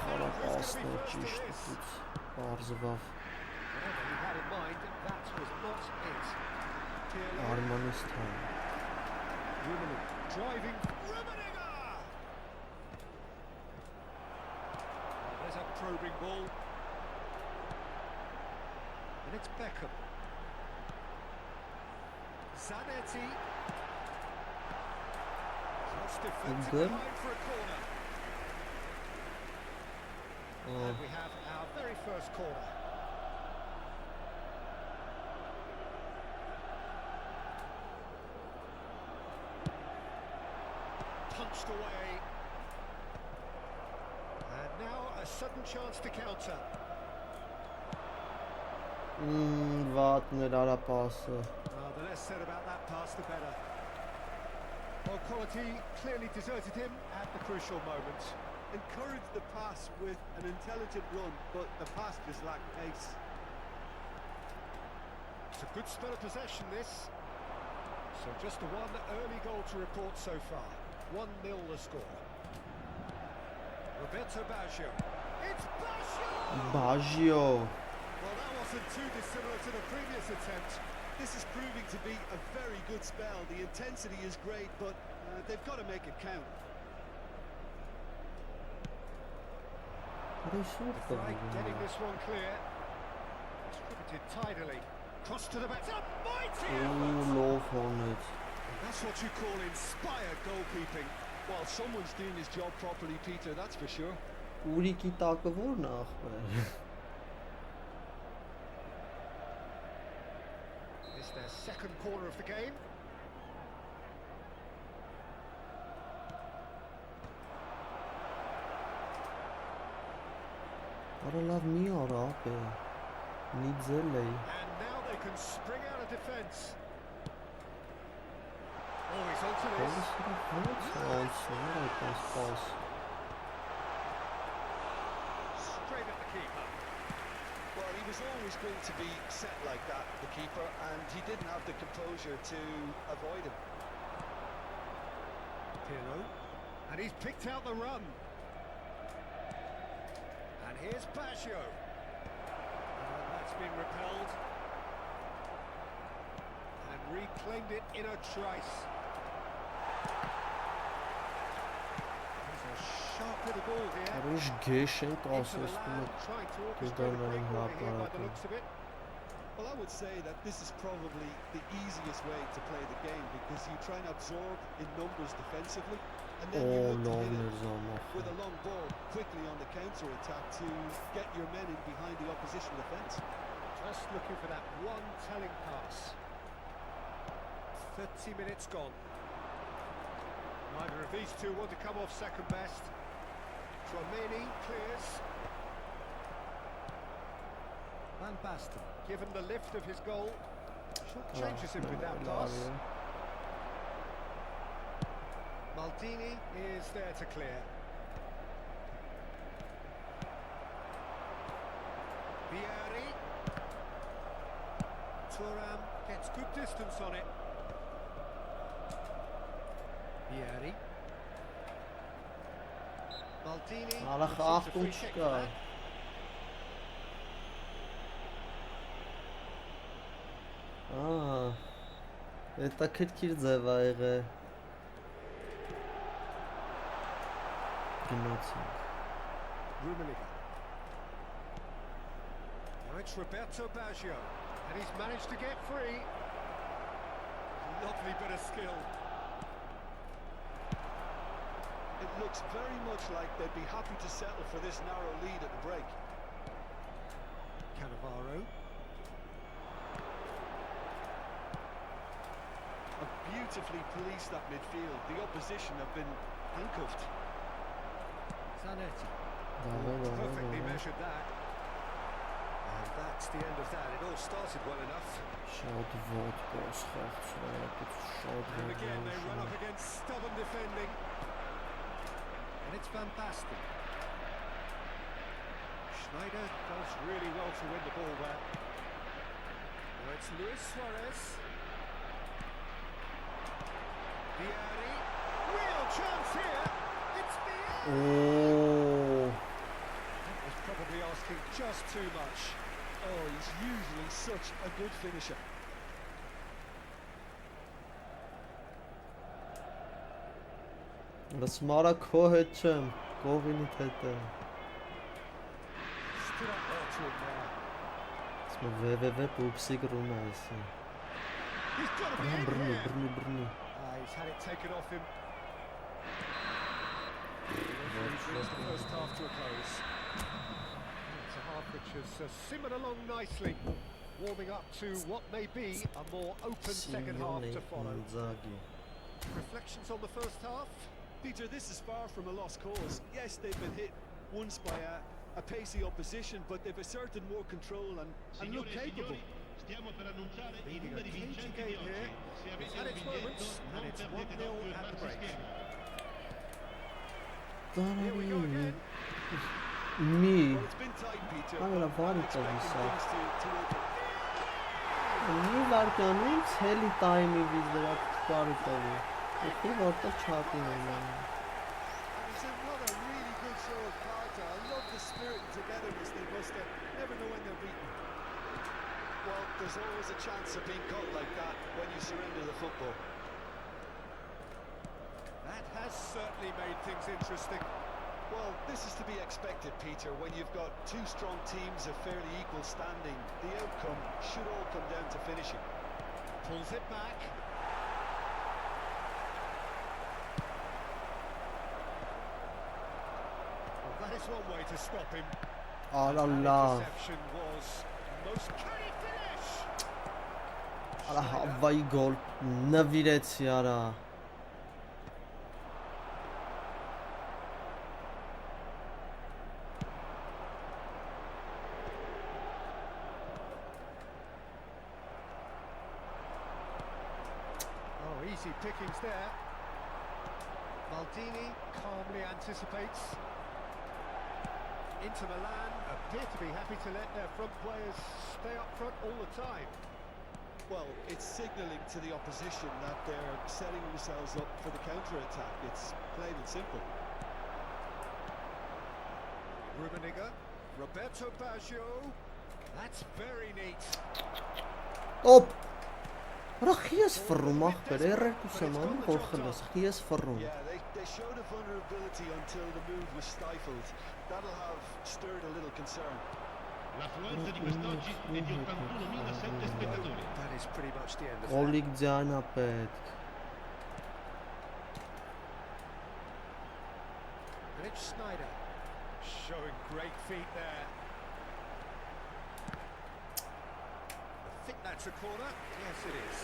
Խարապասն է ճիշտ ուտուց, պարզվավ։ Արմանից թան։ There's a probing ball. And it's Beckham. Zanetti. Just defending behind for a corner. And we have our very first corner. Punched away. And now a sudden chance to counter. Վատներ արա պասը։ The less said about that pass, the better. Well, quality clearly deserted him at the crucial moment. Encouraged the pass with an intelligent run, but the pass just lacked pace. It's a good spell of possession, this. So just the one early goal to report so far. 1-0 the score. Roberto Baggio. It's Baggio! Baggio. Well, that wasn't too dissimilar to the previous attempt. This is proving to be a very good spell. The intensity is great, but they've got to make it count. Getting this one clear. Distributed tidily. Cross to the back. It's a mighty love on it. That's what you call inspired goalkeeping. Well, someone's doing his job properly, Peter, that's for sure. Ուրիկի տակը որն է ախպեր։ It's their second corner of the game. Արա լավ մի արա ապե։ Նիձել է։ And now they can spring out of defence. Oh, he's onto this. Straight at the keeper. Well, he was always going to be set like that, the keeper, and he didn't have the composure to avoid him. Pirlo. And he's picked out the run. And here's Baggio. And that's been repelled. And reclaimed it in a trice. There's a sharp little ball here. Արուշ գեշ են Into the ասում land, trying to orchestrate a դրանային breakaway here by the հապարակը։ looks of it. Well, I would say that this is probably the easiest way to play the game because you try and absorb in numbers defensively, and then you look to hit it with a long ball quickly on the counter-attack to get your men in behind the opposition defence. Just looking for that one telling pass. 30 minutes gone. Neither of these two want to come off second best. Tchouaméni clears. Van Basten, given the lift of his goal, changes him with that pass. Maldini is there to clear. Vieri. Thuram gets good distance on it. Vieri. Maldini. Արա խախտում չկա։ Հետաքրքիր ձև ա եղել։ Գնացինք։ Rummenigge. Now it's Roberto Baggio, and he's managed to get free. Lovely bit of skill. It looks very much like they'd be happy to settle for this narrow lead at the break. Cannavaro. Beautifully policed that midfield. The opposition have been handcuffed. Zanetti. Perfectly measured that. And That's the end of that. It all started well enough. Շատ ոտ փոխած, շատ And again they run up against stubborn defending. And it's Van Basten. Schneider does really well to win the ball there. Now it's Luis Suarez. Vieri. Real chance here. It's Vieri. Oh. That was probably asking just too much. Oh, he's usually such a good finisher. Լսմարա քո հետ չեմ, կողինիդ հետ եմ։ Stood up well to him there. Սմա վվվ պուպսիկ ռունայս։ He's got to be in Բռնի, here. բռնի։ He's had it taken off him. He brings the first half to a close. It's a half which has simmered along nicely, warming up to what may be a more open second half to follow. Reflections on the first half? Peter, this is far from a lost cause. Yes, they've been hit once by a pacey opposition, but they've asserted more control and look capable. Leading a cagey game here. It's had its moments, and it's 1-0 at the break. Here we go again. Մի Well, it's been tight, Peter. Ամենա but վարի I'm expecting տվիսա։ things to open. Մի վարկյանում ցելի տայմի վիզ դրա կարի տվի։ Եթե որտեղ չափին եմ։ And it's another really good show of character. I love the spirit and togetherness they muster. Never know when they're beaten. Well, there's always a chance of being caught like that when you surrender the football. That has certainly made things interesting. Well, this is to be expected, Peter. When you've got two strong teams of fairly equal standing, the outcome should all come down to finishing. Pulls it back. Well, that is one way to stop him. That interception was most. Can he finish? Արա հավայի գոլ նվիրեցի արա։ Oh, easy pickings there. Maldini calmly anticipates. Inter Milan appear to be happy to let their front players stay up front all the time. Well, it's signalling to the opposition that they're setting themselves up for the counter-attack. It's plain and simple. Rummenigge, Roberto Baggio. That's very neat. Օպ։ Արա խիես ֆռում ախպեր, երրորդուս եմ անում, որ խլես, խիես ֆռում։ Yeah, they showed a vulnerability until the move was stifled. That'll have stirred a little concern. L'affluenza di quest'oggi è di 81.007 spettatori. That is pretty much the end of that. Գոլիկ ձայնա պետք։ And it's Schneider showing great feet there. I think that's a corner. Yes, it is.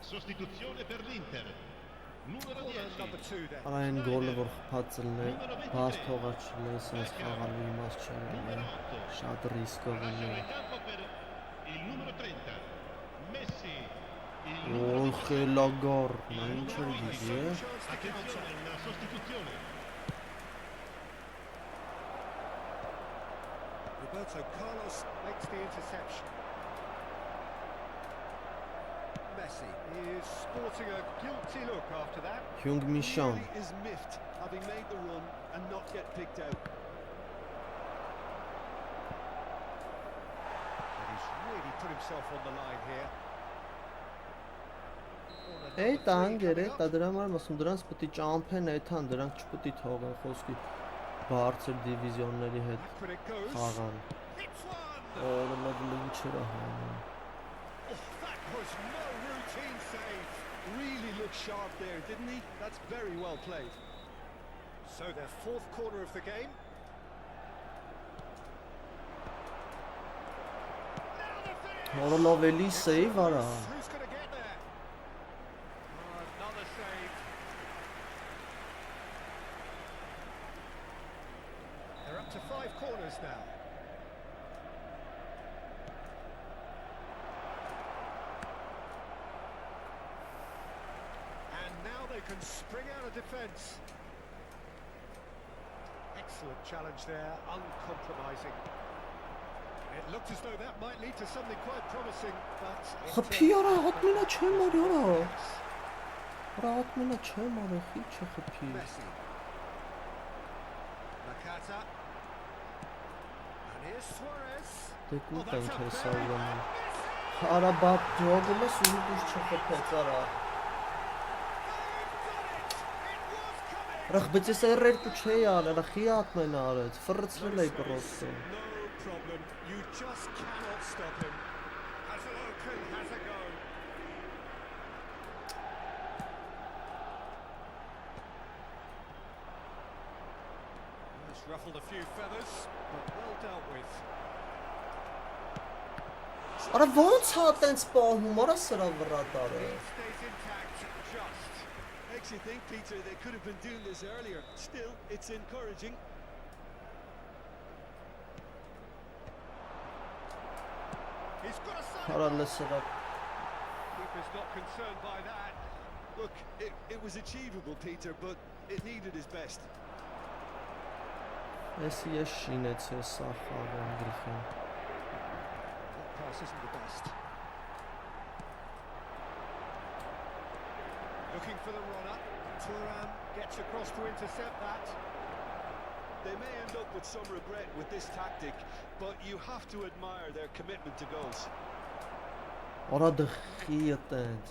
Sostituzione per l'Inter. Numero 10. Number 2 then. Արա այն գոլը որ խփածելն է, բաց թողած չլես, այս խաղալու իմաստ չեն, շատ ռիսկով Lascia է։ il campo per il numero 30. Messi. Il Օ, numero 27. խելագար, նա ինչ էր գիտի, է։ Attenzione, una sostituzione. Roberto Carlos makes the interception. Messi. He is sporting a guilty look after that. Hyung Min Son. He is miffed, having made the run and not get picked out. And he's really put himself on the line here. Էй տանգեր է, դա դրա համար ասում դրանց պետք է ճամփեն այդան, դրանք չպետք է թողեն խոսքի բարձր դիվիզիոնների հետ խաղան։ Օրինակ ինչեր է հանում։ That was no routine save. Really looked sharp there, didn't he? That's very well played. So their fourth corner of the game. Օրինակ էլի սեյվ արա։ Who's going to get there? Another save. They're up to 5 corners now. And now they can spring out of defence. Excellent challenge there, uncompromising. It looked as though that might lead to something quite promising, but... Խփի արա, հատմենա չեմ արի արա։ Արա հատմենա չեմ արի, խիչ է խփի։ Messi. Nakata. And here's Suarez. Դեկուտ են քեսայում։ Արա բապ ջոգում ես ու դուր չխփեց արա։ Ռախ բայց ես երերկու չէի արել, խի հատմենա արեց, ֆռծրել էի պրոստը։ No problem. You just cannot stop him. Has a look and has a go. It's ruffled a few feathers, but well dealt with. Արա ոնց հա տենց պահում, արա սրա վրա տարը։ He stays intact, just. Makes you think, Peter, they could have been doing this earlier. Still, it's encouraging. He's got a side. Արա լսրա։ Keeper's not concerned by that. Look, it was achievable, Peter, but it needed his best. Ես ես շինեցի սա խաղում գրխին։ That pass isn't the best. Looking for the runner. Thuram gets across to intercept that. They may end up with some regret with this tactic, but you have to admire their commitment to goals. Արա դխի է տենց։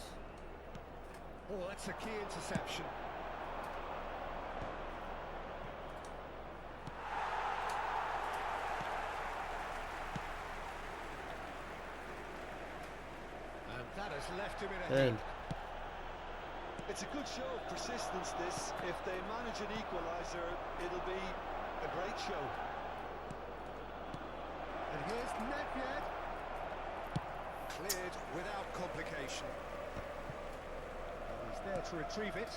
Oh, that's a key interception. And that has left him in a Էլ։ heap. It's a good show of persistence, this. If they manage an equaliser, it'll be a great show. And here's Nedved. Cleared without complication. And he's there to retrieve it.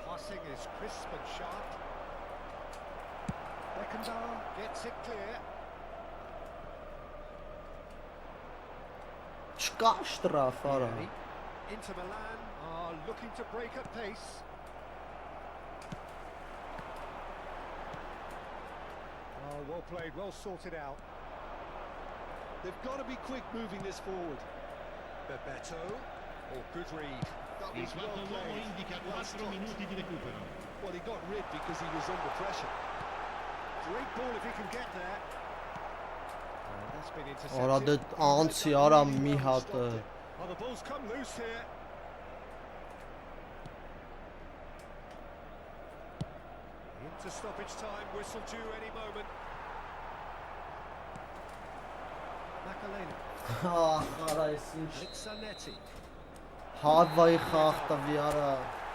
Passing is crisp and sharp. Beckenbauer gets it clear. Չկա շտրաֆ արա։ Inter Milan are looking to break at pace. Oh, well played, well sorted out. They've got to be quick moving this forward. Bebeto. Oh, good read. That Il was well quarto uomo played. indica Well 4 stopped. minuti di recupero. Well, he got rid because he was under pressure. Great ball if he can get there. And that's been Արա intercepted. դե անցի արա մի հատ։ Oh, the ball's come loose here. Into stoppage time, whistle due any moment. Makalena. Ահ, արա ես ինչ։ Zanetti. Հավայի խաղ տվի արա։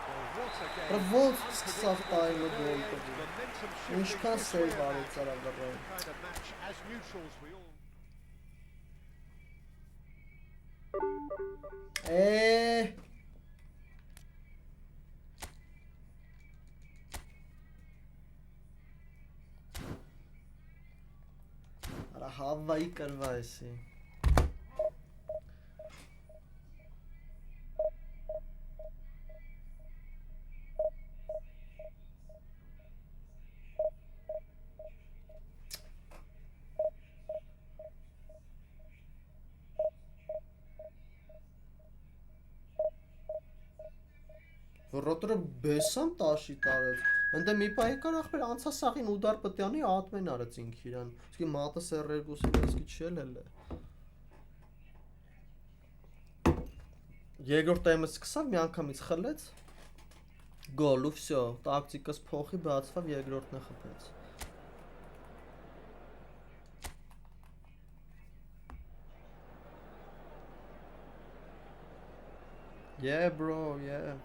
Well, what a game. Արա ոնց սկսավ տայմը գոլ տվի։ Momentum shifting Ինչքան this սեյվ way արեց արա վրա։ kind of match as neutrals we all Արա հավայի կրվա էսի։ Ռոտորը բեսամ տաշի տարեց։ Ընդ մի պահ եկար ախպեր անցա սաղին ուդար պտյանի ատմեն արեց ինք իրան։ Իսկի մատը սեռերգուսի դեսկի չել էլ է։ Երկրորդ տայմը սկսավ մի անգամից խլեց։ Գոլ ու վсё, տակտիկաս փոխի բացվավ երկրորդն է խփեց։ Yeah bro, yeah.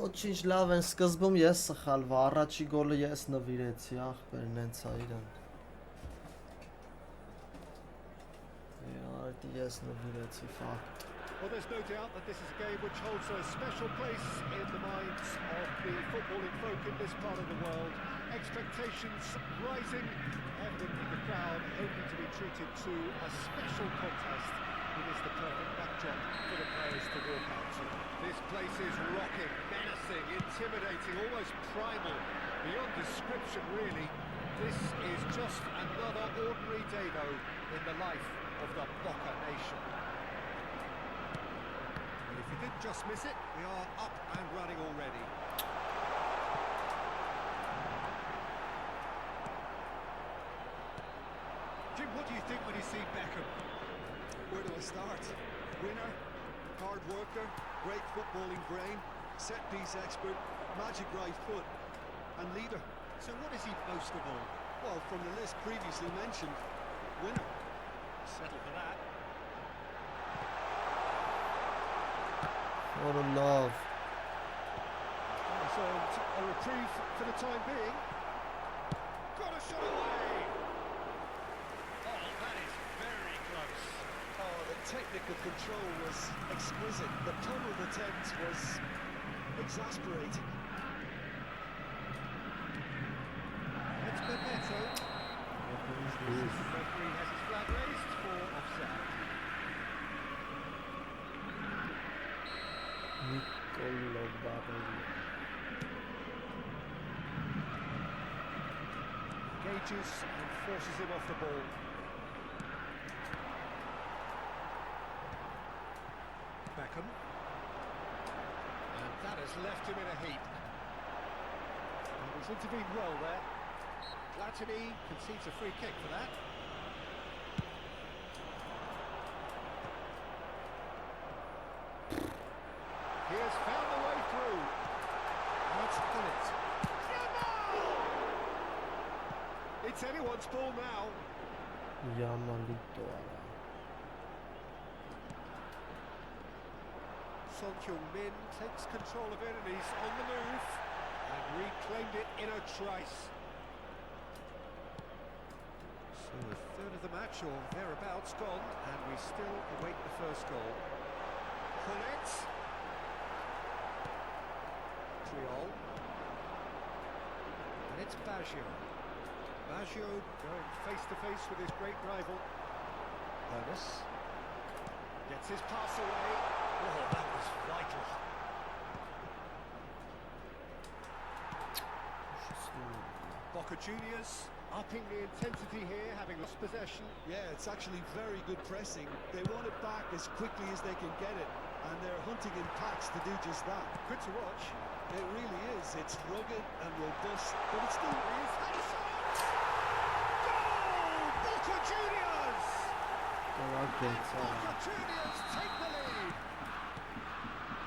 Ոչինչ լավ են սկզբում ես սխալվա, առաջի գոլը ես նվիրեցի, ախպեր նենց ա իրան։ Yes, նվիրեցի, ֆակտ։ Well, there's no doubt that this is a game which holds a special place in the minds of the footballing folk in this part of the world. Expectations rising, evidently the crowd hoping to be treated to a special contest. It is the perfect backdrop for the players to walk out to. This place is rocking, menacing, intimidating, almost primal, beyond description really. This is just another ordinary day though in the life of the Boca Nation. And if you did just miss it, we are up and running already. Jim, what do you think when you see Beckham? Where do I start? Winner, hard worker, great footballing brain, set-piece expert, magic right foot, and leader. So what is he most of all? Well, from the list previously mentioned, winner. Settle for that. What a love. So a reprieve for the time being. Got a shot away! Oh, that is very close. Oh, the technical control was exquisite. The pummeled attempt was exasperating. It's Bebeto. The referee has his flag raised for offside. Nicolo Barella. Engages and forces him off the ball. Beckham. And that has left him in a heap. And he's intervened well there. Platini concedes a free kick for that. He has found the way through. That's on it. It's anyone's ball now. Yamalito. So Son Heung-min takes control of it and he's on the move and reclaimed it in a trice. So a third of the match or thereabouts gone and we still await the first goal. Pullet. Triol. And it's Baggio. Baggio going face to face with his great rival. Ernest. Gets his pass away. Oh, that was vital. Boca Juniors upping the intensity here, having lost possession. Yeah, it's actually very good pressing. They want it back as quickly as they can get it, and they're hunting in packs to do just that. Good to watch. It really is. It's rugged and robust, but it's still... He's had a shot! Goal! Boca Juniors! Boca Juniors take the lead!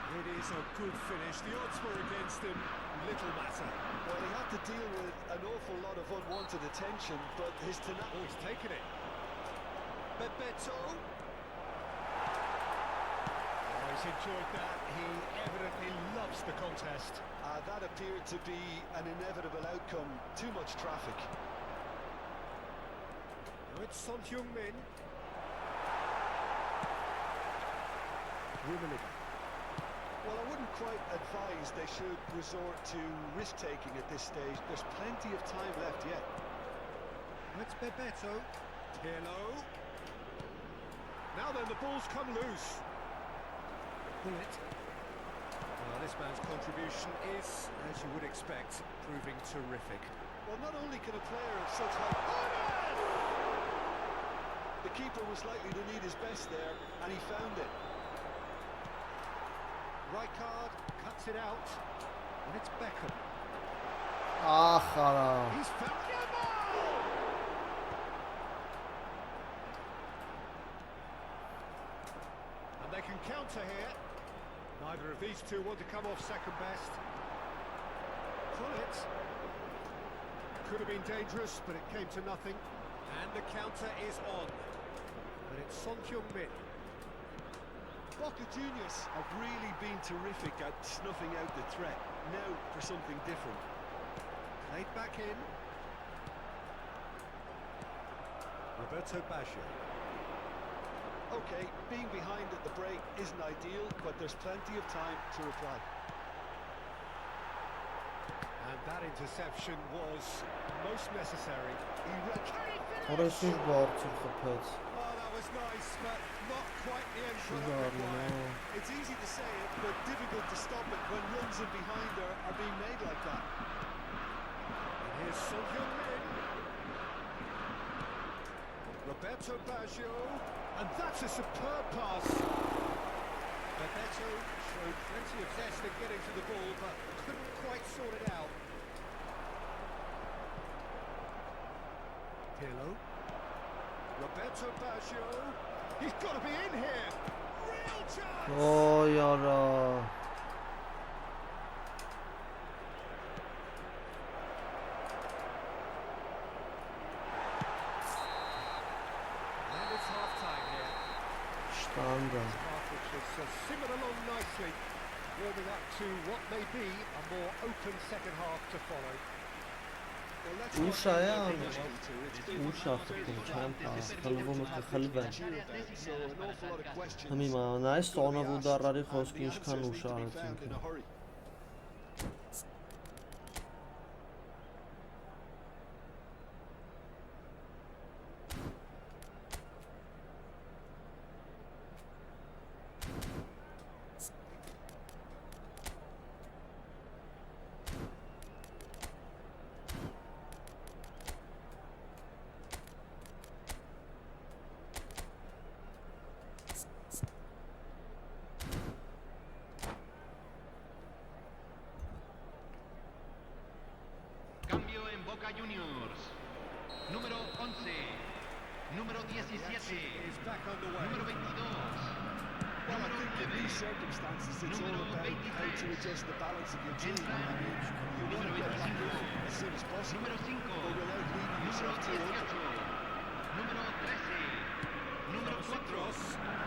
It is a good finish. The odds were against him. Little matter. Well, he had to deal with an awful lot of unwanted attention, but his tenacity... Oh, he's taken it. Bebeto. Oh, he's enjoyed that. He evidently loves the contest. That appeared to be an inevitable outcome. Too much traffic. Now it's Son Heung-min. Rummenigge. Well, I wouldn't quite advise they should resort to risk-taking at this stage. There's plenty of time left yet. It's Bebeto. Pirlo. Now then, the ball's come loose. Bullet. Well, this man's contribution is, as you would expect, proving terrific. Well, not only can a player of such high... The keeper was likely to need his best there, and he found it. Rijkaard cuts it out, and it's Beckham. He's found the ball! And they can counter here. Neither of these two want to come off second best. Pullet. Could have been dangerous, but it came to nothing. And the counter is on. But it's Son Heung-min. Boca Juniors have really been terrific at snuffing out the threat. Now for something different. Played back in. Roberto Baggio. Okay, being behind at the break isn't ideal, but there's plenty of time to reply. And that interception was most necessary. He read... Oh, that was nice, but not quite the end product required. It's easy to say it, but difficult to stop it when runs in behind are being made like that. And here's Son Heung-min. Roberto Baggio. And that's a superb pass. Bebeto showed plenty of zest in getting to the ball, but couldn't quite sort it out. Pirlo. Roberto Baggio. He's got to be in here. Real chance. Oh, yara. And it's half-time here. Standard. Which has simmered along nicely, warming up to what may be a more open second half to follow. Cambio en Boca Juniors. Número 11. Número 17. Número 22. Well, I think in these circumstances, it's all about how to adjust the balance of your team. I mean, you want to get back in as soon as possible, Número 5. but without leaving Número yourself too 18. open. Número 13. Número 4.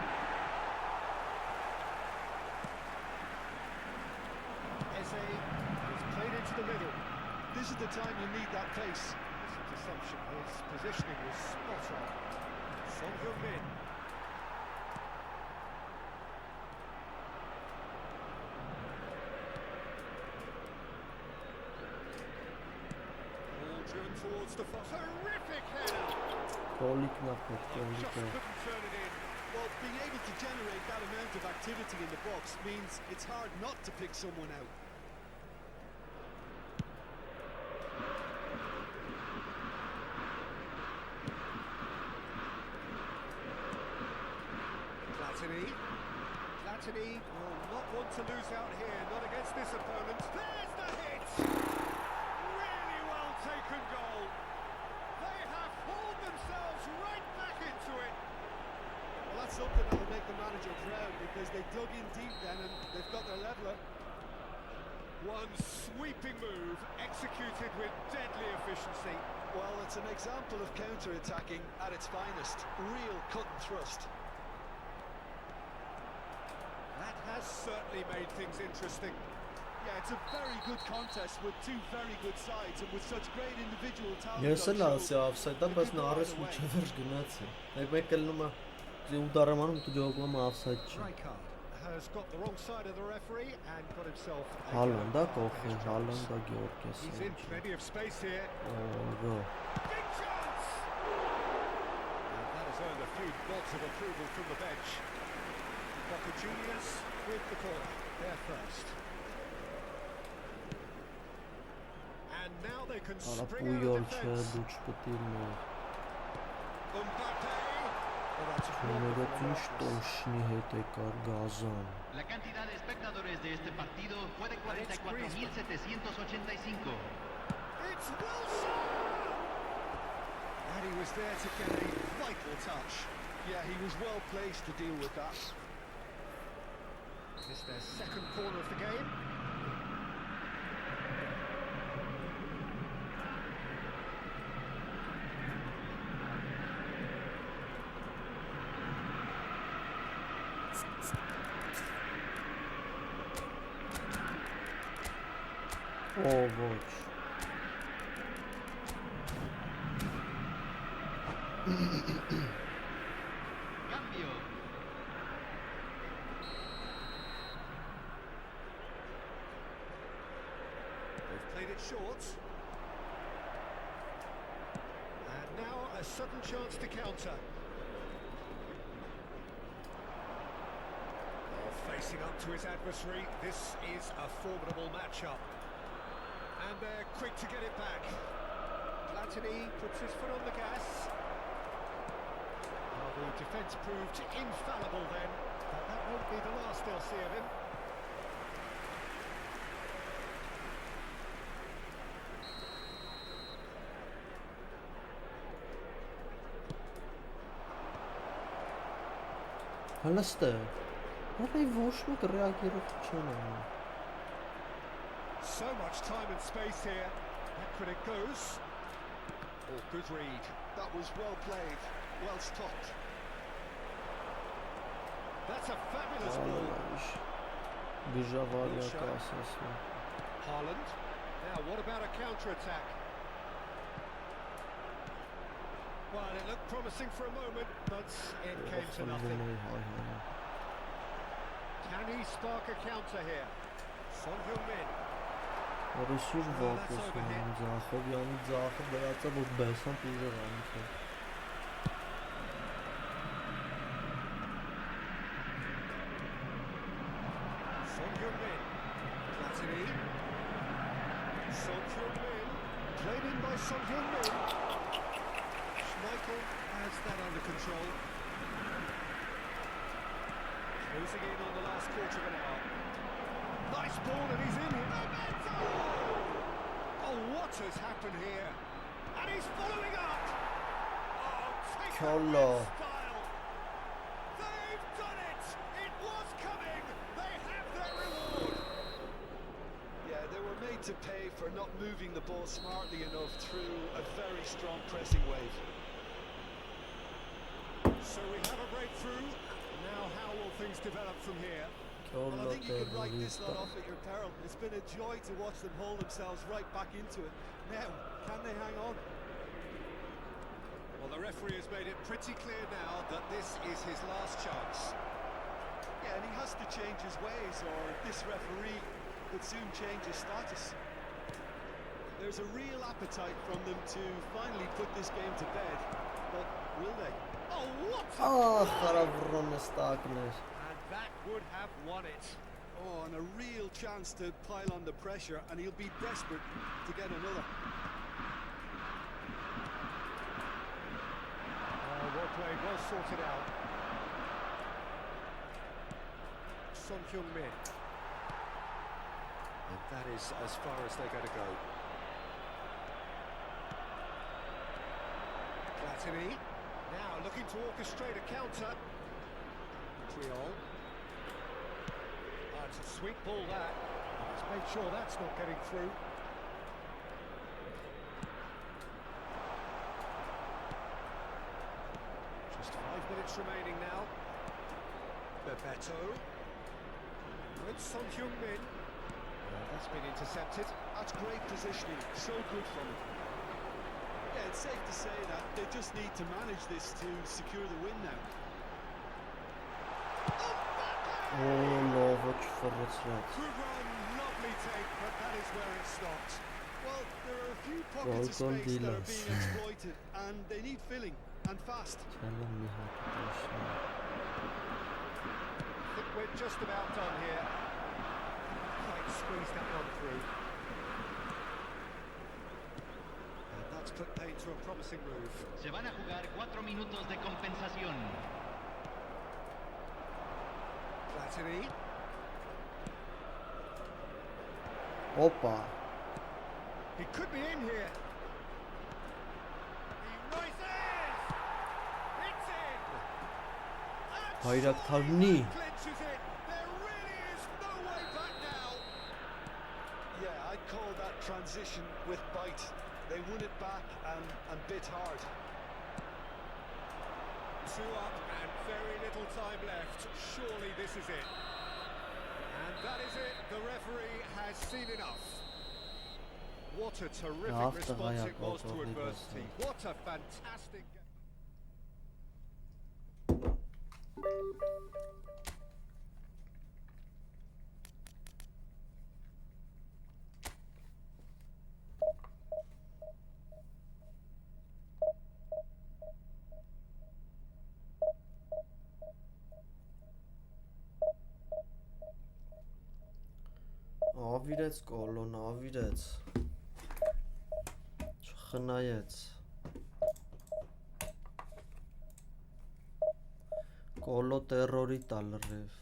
time you need that pace. This interception, his positioning was spot on. Son Heung-min. Ball driven towards the foot. Terrific header! Just couldn't turn it in. Well, being able to generate that amount of activity in the box means it's hard not to pick someone out. Platini will not want to lose out here, not against this opponent. There's the hit! Really well taken goal. They have hauled themselves right back into it. Well, that's something that will make the manager proud because they dug in deep then and they've got their leveller. One sweeping move executed with deadly efficiency. Well, it's an example of counter-attacking at its finest. Real cut and thrust. That has certainly made things interesting. Yeah, it's a very good contest with two very good sides and with such great individual talent. Ես էլ ասի offside-ը, բայց նա արես միջևեր գնաց է։ Մեկ էլ նոմա ուդարամանում դու գողում offside չի։ Rijkaard has got the wrong side of the referee and got himself a Haaland-ը կողքի, Haaland-ը Գեորգիես։ He's in plenty of space here. Օ, Big chance! And that has earned a few nods of approval from the bench. Boca Juniors with the corner, they're first. And now they can spring out of defence. Mbappé! Oh, that's a La cantidad de espectadores de este partido fue de 44.785. It's Wilson! And he was there to get a vital touch. Yeah, he was well placed to deal with that. This is their second corner of the game. Oh, watch. Cambio. They've played it short. And now a sudden chance to counter. Oh, facing up to his adversary, this is a formidable matchup. And they're quick to get it back. Platini puts his foot on the gas. Well, the defence proved infallible then, but that won't be the last they'll see of him. Հալաստ է, հատայ ոչ մեկ ռեագերով չեն անում։ So much time and space here. Back when it goes. Oh, good read. That was well played, well stopped. That's a fabulous ball. Գժավարյա կասասն։ Haaland. Now, what about a counter-attack? Well, it looked promising for a moment, but it came to nothing. Can he spark a counter here? Son Heung-min. Որոշիր վապոսն ձախով, յանի ձախով դրացա, որ բեսան ուժեղ անիքը։ Son Heung-min. Platini. Son Heung-min. Played in by Son Heung-min. Schmeichel has that under control. Closing in on the last quarter of an hour. Nice ball and he's in here. Oh, what has happened here? And he's following up. Oh, take a red style. They've done it. It was coming. They have their reward. Yeah, they were made to pay for not moving the ball smartly enough through a very strong pressing wave. So we have a breakthrough. Now how will things develop from here? Well, I think you can write this lot off at your peril. It's been a joy to watch them haul themselves right back into it. Now, can they hang on? Well, the referee has made it pretty clear now that this is his last chance. Yeah, and he has to change his ways, or this referee could soon change his status. There's a real appetite from them to finally put this game to bed, but will they? Oh, what a Խարավռոնը and that would have won it. Oh, and a real chance to pile on the pressure, and he'll be desperate to get another. Well played, well sorted out. Son Heung-min. And that is as far as they're going to go. Platini. Now looking to orchestrate a counter. Triol. It's a sweet ball that. He's made sure that's not getting through. Just 5 minutes remaining now. Bebeto. With Son Heung-min. That's been intercepted. That's great positioning, so good from him. Yeah, it's safe to say that they just need to manage this to secure the win now. Լովը չֆռցրած Good run, lovely take, but that is where it stopped. Well, there are a few pockets of Welcome, space that are Dylan. being exploited, and they need filling, and fast. Չելը մի հատ դաշնա I think we're just about done here. Quite squeezed that one through. And that's put paid to a promising move. Se van a jugar 4 minutos de compensación. Platini. Օպա He could be in here. He rises. It's in. And Հայրաքարնի clinches it. There really is no way back now. Yeah, I'd call that transition with bite. They won it back and bit hard. 2 up and very little time left. Surely this is it. And that is it. The referee has seen enough. What a terrific response it was to adversity. What a fantastic game. Ավիրեց կոլոն, ավիրեց Չխնայեց Կոլո տերորի տալ լրև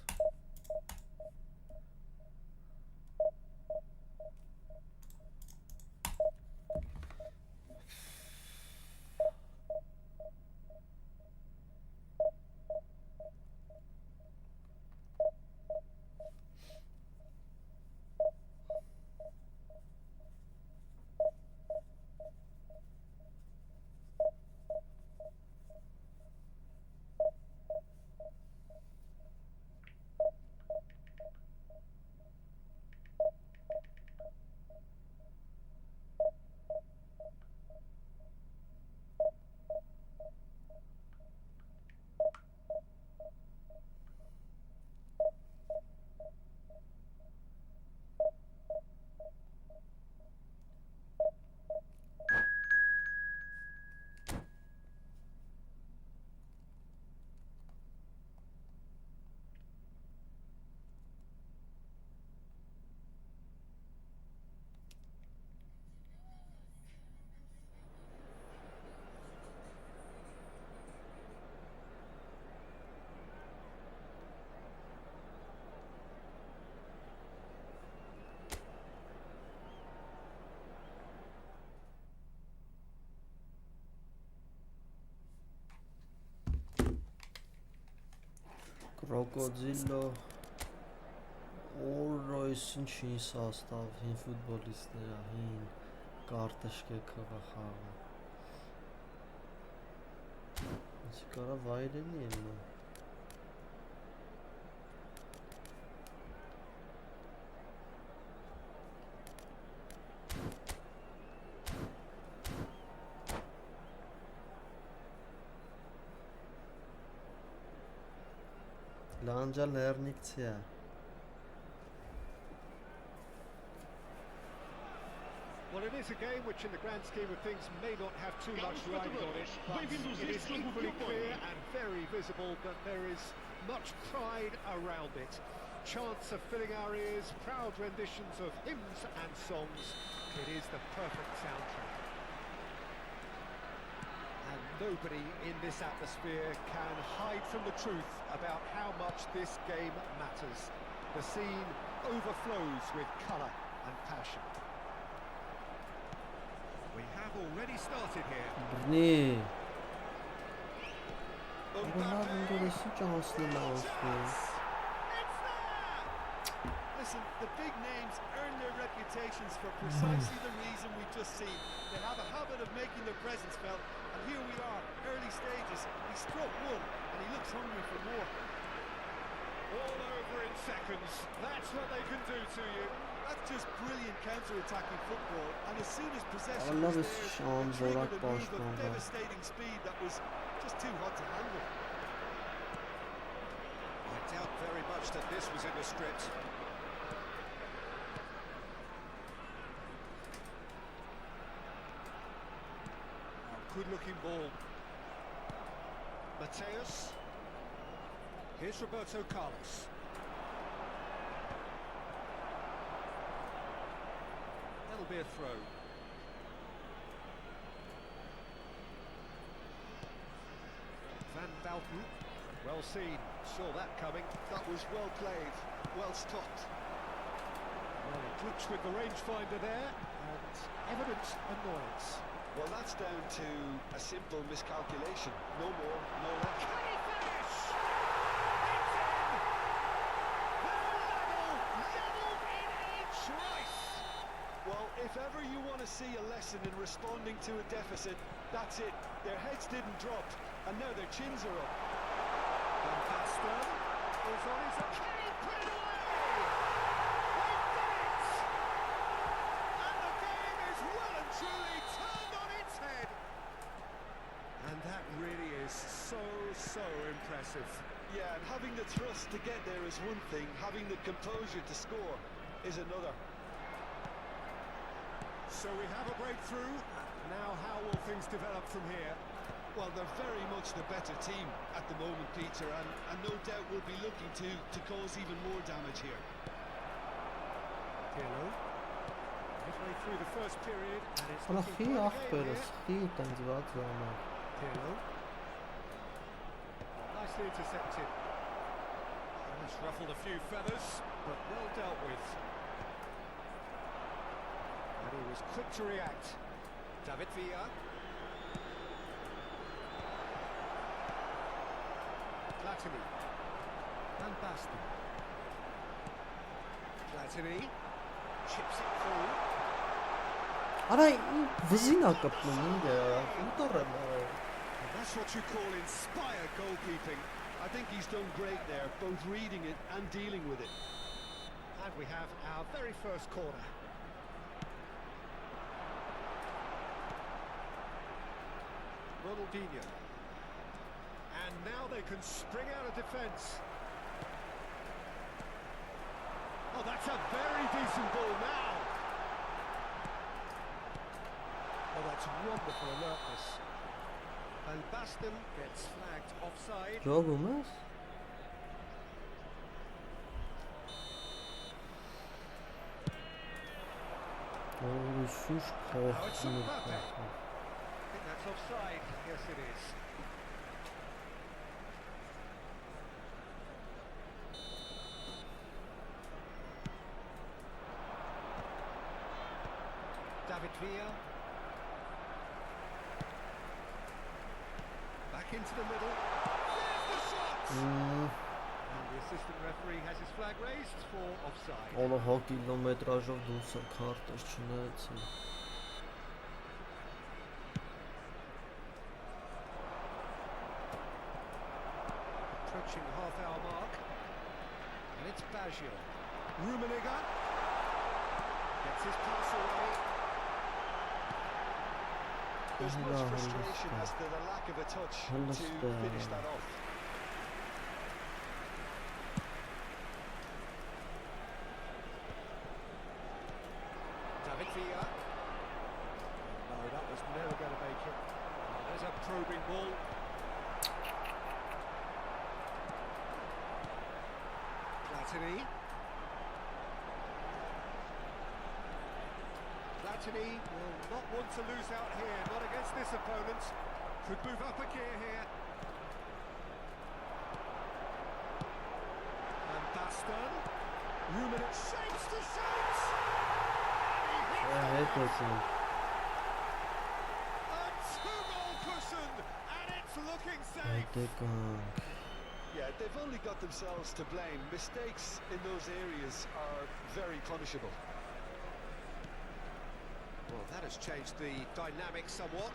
Կրոկոդիլո Օրոյս ինչի սաստավ հին ֆուտբոլիստները հին կարտշկե քվախաղը Իսկ կարա վայրենի եմ նո Լանջա լեռնիկցիա։ Well, it is a game which in the grand scheme of things may not have too much riding on it, but it is equally clear and very visible that there is much pride around it. Chants are filling our ears, proud renditions of hymns and songs. It is the perfect soundtrack. And nobody in this atmosphere can hide from the truth about how much this game matters. The scene overflows with colour and passion. We have already started here. Brni. Bunların canslı Listen, the big names earn their reputations for precisely the reason we've just seen. They have a habit of making their presence felt, and here we are, early stages. He struck one, and he looks hungry for more. All over in seconds. That's what they can do to you. That's just brilliant counter-attacking football, and as soon as possession Allah was biz theirs, şu an they triggered a zorak move of başlandı. devastating speed that was just too hot to handle. I doubt very much that this was in the script. Good-looking ball. Mateus. Here's Roberto Carlos. That'll be a throw. Van Bouten. Well seen. Saw that coming. That was well played, well stopped. Well, he clicks with the rangefinder there, and evident annoyance. Well, that's down to a simple miscalculation. No more, no less. Can he finish? It's in! They're level in each race. Well, if ever you want to see a lesson in responding to a deficit, that's it. Their heads didn't drop, and now their chins are up. Van Basten is on his own. Can he put it away? They've done it! And the game is well and truly turned on its head. And that really is so impressive. Yeah, and having the thrust to get there is one thing, having the composure to score is another. So we have a breakthrough. Now how will things develop from here? Well, they're very much the better team at the moment, Peter, and no doubt will be looking to cause even more damage here. Pirlo. Midway through the first period, and it's Ana looking xi quite a game ախպերս, here. խի տանձված զամա։ Pirlo. Nicely intercepted. Almost ruffled a few feathers, but well dealt with. And he was quick to react. David Villa. Platini. Van Basten. Platini. Chips it through. Արա վզինա կպնում ինձ, ինտորը։ And that's what you call inspired goalkeeping. I think he's done great there, both reading it and dealing with it. And we have our very first corner. Ronaldinho. And now they can spring out of defence. Oh, that's a very decent ball now. Oh, that's wonderful alertness. Van Basten gets flagged offside. Ջողում ես։ Ո՞ր շուշ փոխում I think that's offside. Yes, it is. David Villa. Back into the middle. There's the shot! And the assistant referee has his flag raised for offside. Օլը 100 կիլոմետրաժով դուրս է քարտը չնայեցի։ Approaching the half-hour mark. And it's Baggio. Rummenigge. Gets his pass away. There's much Allah, frustration Allah. as to the lack of a touch Allah, to Allah. finish that off. Platini. Platini will not want to lose out here, not against this opponent. Could move up a gear here. And Baston. Ruminant shapes to shapes! Evet olsun. A two-goal cushion, and it's looking safe. Haydi kank. Yeah, they've only got themselves to blame. Mistakes in those areas are very punishable. Well, that has changed the dynamic somewhat.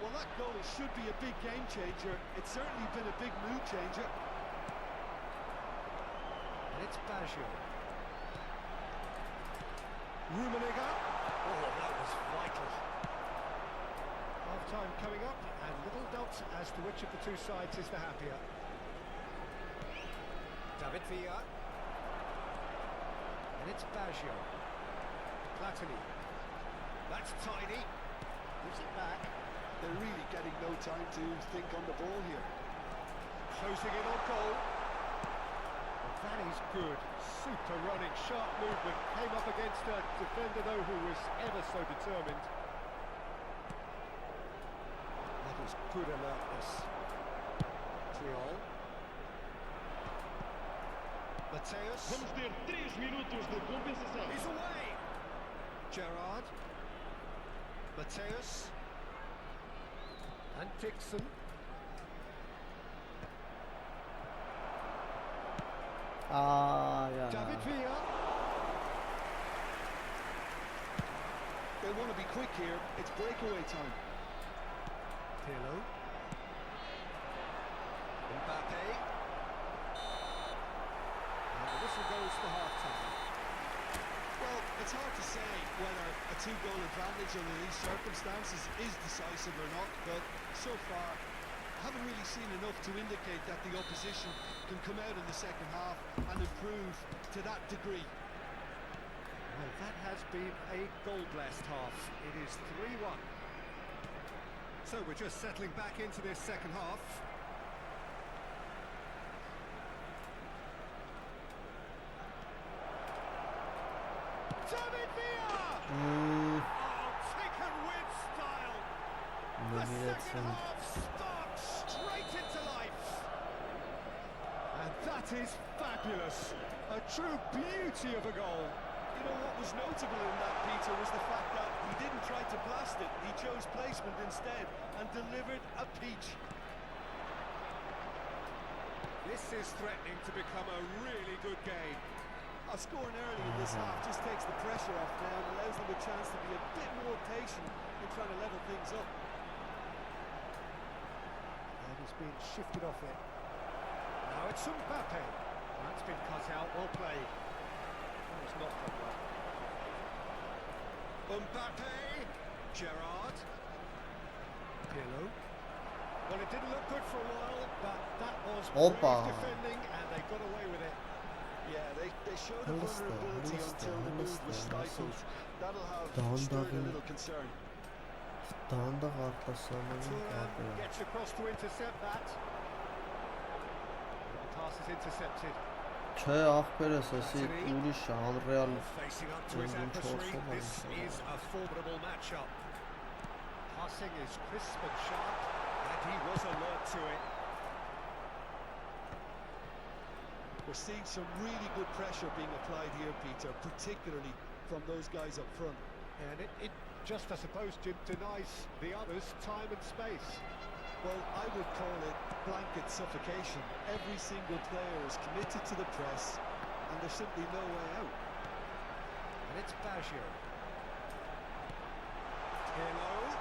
Well, that goal should be a big game changer. It's certainly been a big mood changer. And it's Baggio. Rummenigge. Oh, that was vital. Half-time coming up, and little doubt as to which of the two sides is the happier. David Villa. And it's Baggio. Platini. That's tiny. Gives it back. They're really getting no time to think on the ball here. Closing in on goal. Well, that is good. Super running, sharp movement. Came up against a defender, though, who was ever so determined. That is good alertness. Triol. Mateus. Vamos ter 3 minutos de compensação. He's away. Gerrard. Mateus. And Dixon. Ya. David Villa. They want to be quick here. It's breakaway time. Pirlo. Mbappe. And the whistle goes for half-time. Well, it's hard to say whether a two-goal advantage under these circumstances is decisive or not, but so far I haven't really seen enough to indicate that the opposition can come out in the second half and improve to that degree. Well, that has been a goal-blessed half. It is 3-1. So we're just settling back into this second half. David Villa! Oh, taken with style! The second half sparks straight into life! And that is fabulous! A true beauty of a goal! You know what was notable in that, Peter, was the fact that he didn't try to blast it. He chose placement instead and delivered a peach. This is threatening to become a really good game. Scoring early in this half just takes the pressure off now and allows them a chance to be a bit more patient in trying to level things up. And he's been shifted off it. Now it's Mbappe. That's been cut out, well played. That was not done well. Mbappe. Gerrard. Pirlo. Well, it didn't look good for a while, but that was brave defending and they got away with it. Yeah, they showed a vulnerability until the move was stifled. That'll have stirred a little concern. Turan gets across to intercept that. The pass is intercepted. Չէ, ախպերս, էսի ուրիշ է, անռեալ Facing up to his adversary, this is a formidable matchup. Passing is crisp and sharp, and he was alert to it. We're seeing some really good pressure being applied here, Peter, particularly from those guys up front. And it just, I suppose, Jim, denies the others time and space. Well, I would call it blanket suffocation. Every single player is committed to the press, and there's simply no way out. And it's Baggio. Pirlo.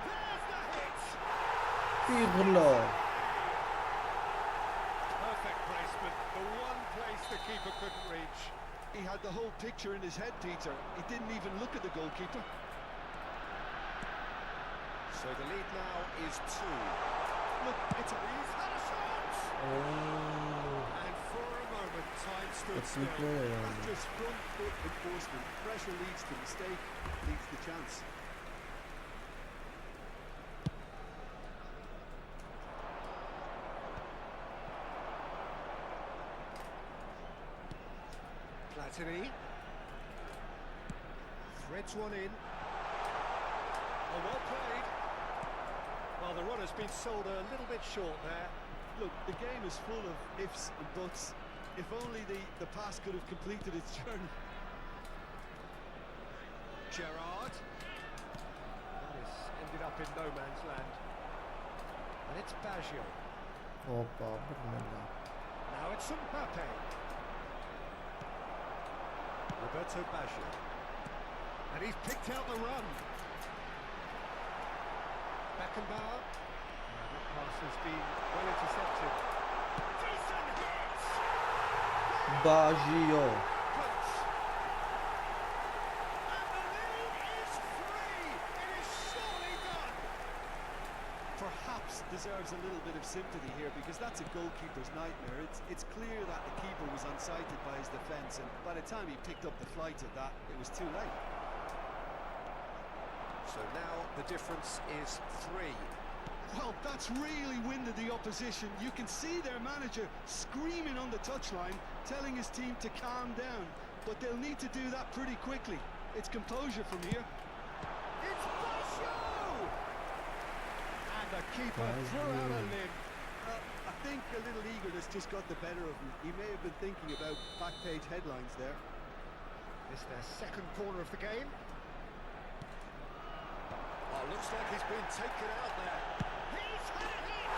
There's the hit! Pirlo. Perfect placement, the one place the keeper couldn't reach. He had the whole picture in his head, Peter. He didn't even look at the goalkeeper. So the lead now is 2. Look, he's had a shot! And for a moment, time stood still. That's just front foot enforcement. Pressure leads to mistake, leads to chance. Platini. Threads one in. Oh, well played. Well, the run has been sold a little bit short there. Look, the game is full of ifs and buts. If only the pass could have completed its journey. Gerrard. That has ended up in no man's land. And it's Baggio. Opa, Brunella. Now it's Mbappe. Roberto Baggio. And he's picked out the run. Beckenbauer. That pass has been well intercepted. Decent hit! Baggio. And the lead is free! It is surely done! Perhaps deserves a little bit of sympathy here because that's a goalkeeper's nightmare. It's clear that the keeper was unsighted by his defence, and by the time he picked up the flight of that, it was too late. So now the difference is 3. Well, that's really winded the opposition. You can see their manager screaming on the touchline, telling his team to calm down. But they'll need to do that pretty quickly. It's composure from here. It's Baggio! And the keeper threw out a limb. I think a little eagerness just got the better of him. He may have been thinking about back-page headlines there. It's their second corner of the game. Oh, looks like he's been taken out there. He's had a hit!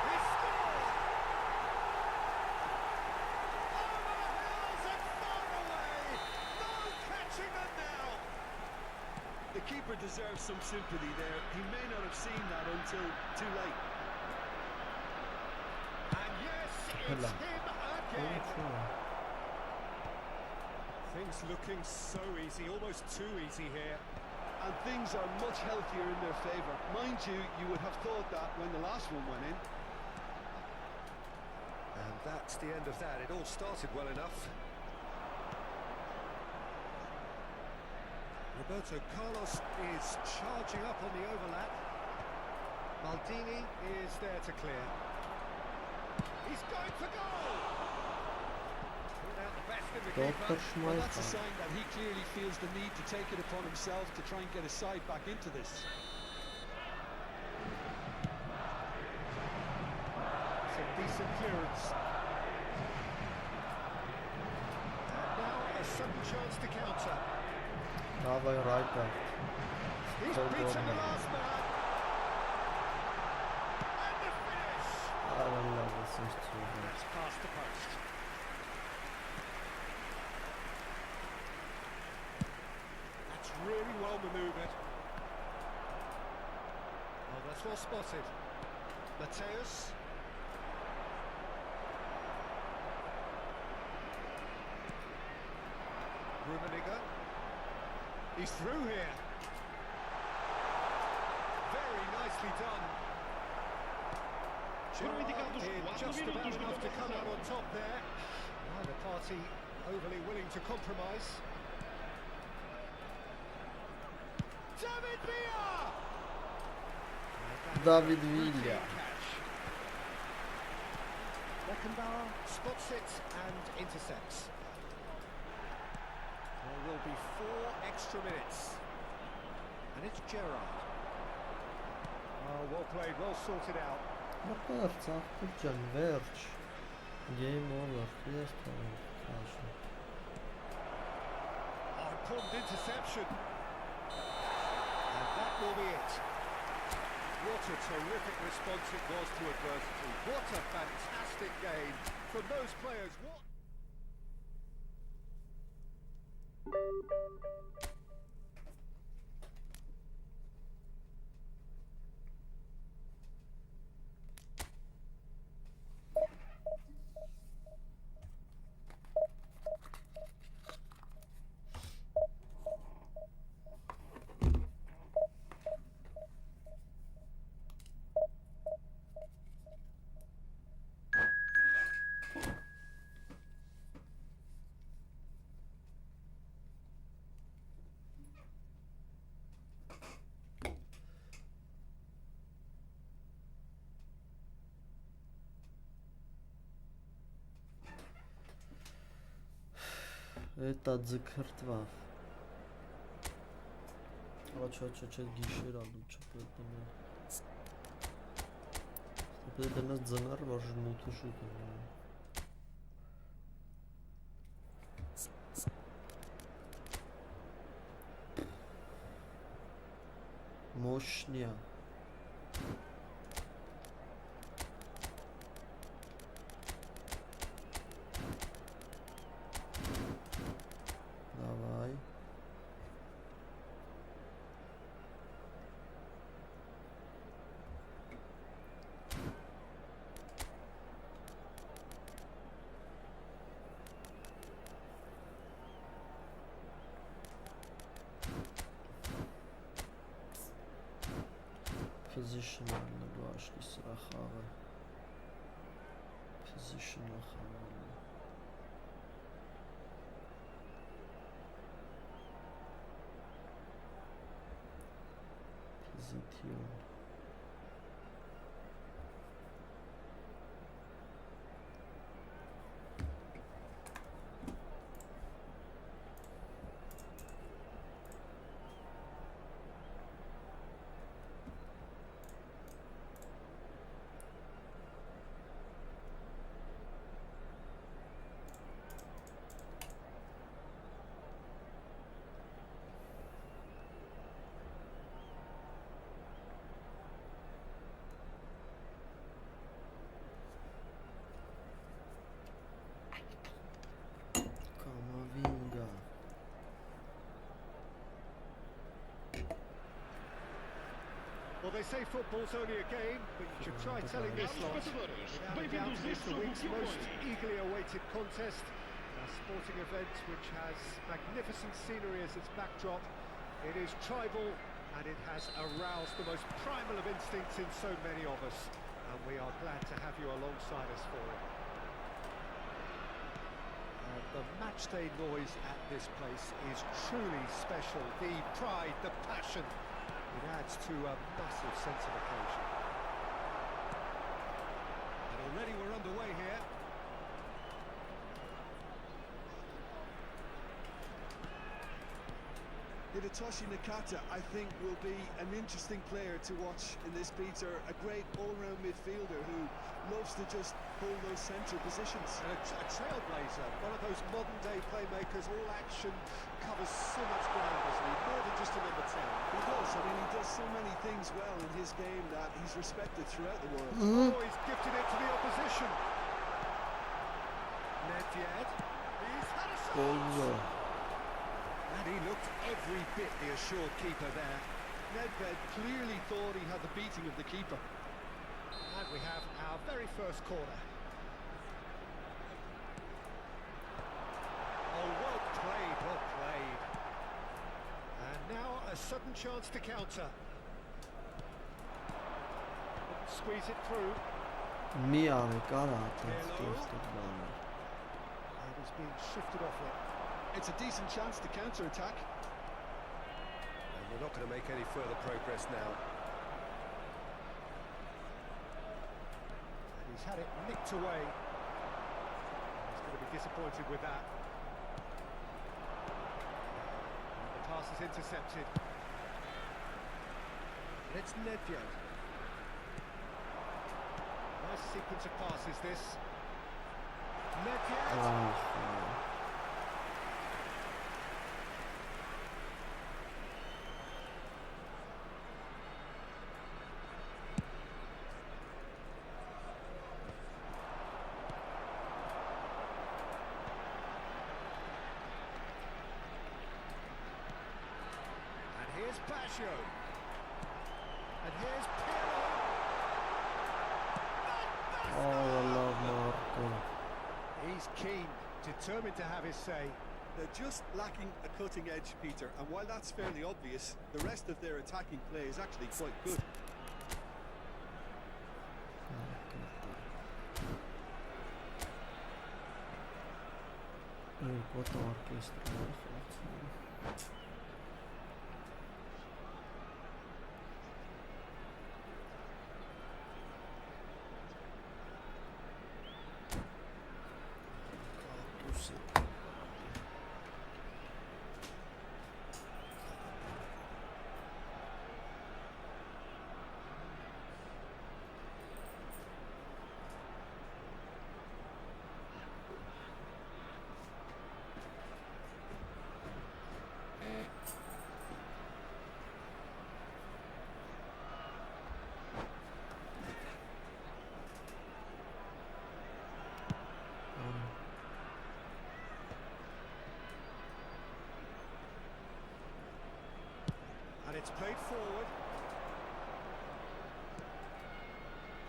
He scored! Over the hills and far away! No catching them now! The keeper deserves some sympathy there. He may not have seen that until too late. And yes, it's him again! Things looking so easy, almost too easy here. And things are much healthier in their favour. Mind you, you would have thought that when the last one went in. And that's the end of that. It all started well enough. Roberto Carlos is charging up on the overlap. Maldini is there to clear. He's going for goal! Pulled out the best in the keeper. Well, that's a sign that he clearly feels the need to take it upon himself to try and get his side back into this. It's a decent clearance. And now a sudden chance to counter. Dawaj, Rajka. He's beaten the last man. And the finish! Ale lewy, coś cudownego. That's past the post. That's really well manoeuvred. Oh, that's well spotted. Mateus. Rummenigge. He's through here. Very nicely done. Gerrard did just about enough to come out on top there. Neither party overly willing to compromise. David Villa! David Villa. Beckenbauer spots it and intercepts. There will be 4 extra minutes. And it's Gerrard. Oh, well played, well sorted out. Bakar, Can verge. Game over. Yes, Oh, important interception. And that will be it. What a terrific response it was to adversity. What a fantastic game from those players. What? Это закрытва. А что гишера лучше поэтому. Это нас занар важен мутушу. Мощня. Давай. Positional başlı sıra xağı. Positional xağı. Position. Kamavinga. Well, they say football's only a game, but you should try telling this lot. Without a doubt, it is the week's most eagerly awaited contest. A sporting event which has magnificent scenery as its backdrop. It is tribal and it has aroused the most primal of instincts in so many of us. And we are glad to have you alongside us for it. The matchday noise at this place is truly special. The pride, the passion. It adds to a massive sense of occasion. And already we're underway here. Hidetoshi Nakata, I think, will be an interesting player to watch in this, Peter. A great all-round midfielder who loves to just hold those central positions. And a trailblazer, one of those modern-day playmakers, all action, covers so much ground, doesn't he? More than just a number 10. He does. I mean, he does so many things well in his game that he's respected throughout the world. Oh, he's gifted it to the opposition. Nedved. He's had a shot. And he looked every bit the assured keeper there. Nedved clearly thought he had the beating of the keeper. And we have our very first corner. Oh, well played, well played. And now a sudden chance to counter. Squeeze it through. Miami karate. And he's being shifted off it. It's a decent chance to counter-attack. And we're not going to make any further progress now. And he's had it nicked away. He's going to be disappointed with that. And the pass is intercepted. And it's Nedved. Nice sequence of passes this. Nedved. Here's Basho. And here's Pirlo. Oh, I love Marco. He's keen, determined to have his say. They're just lacking a cutting edge, Peter, and while that's fairly obvious, the rest of their attacking play is actually quite good. What orchestra? It's played forward.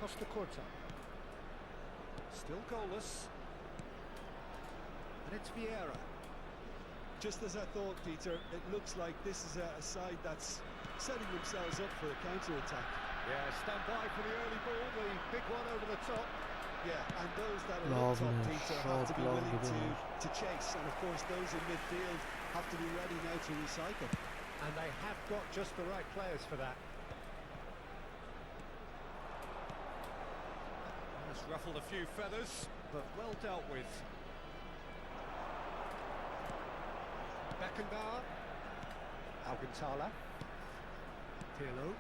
Costa Curta. Still goalless. And it's Vieira. Just as I thought, Peter, it looks like this is a side that's setting themselves up for a counter-attack. Yeah, stand by for the early ball, the big one over the top. Yeah, and those that are up top, Peter, have to be willing to chase. And of course, those in midfield have to be ready now to recycle. And they have got just the right players for that. Has ruffled a few feathers, but well dealt with. Beckenbauer. Alcantara. Pirlo.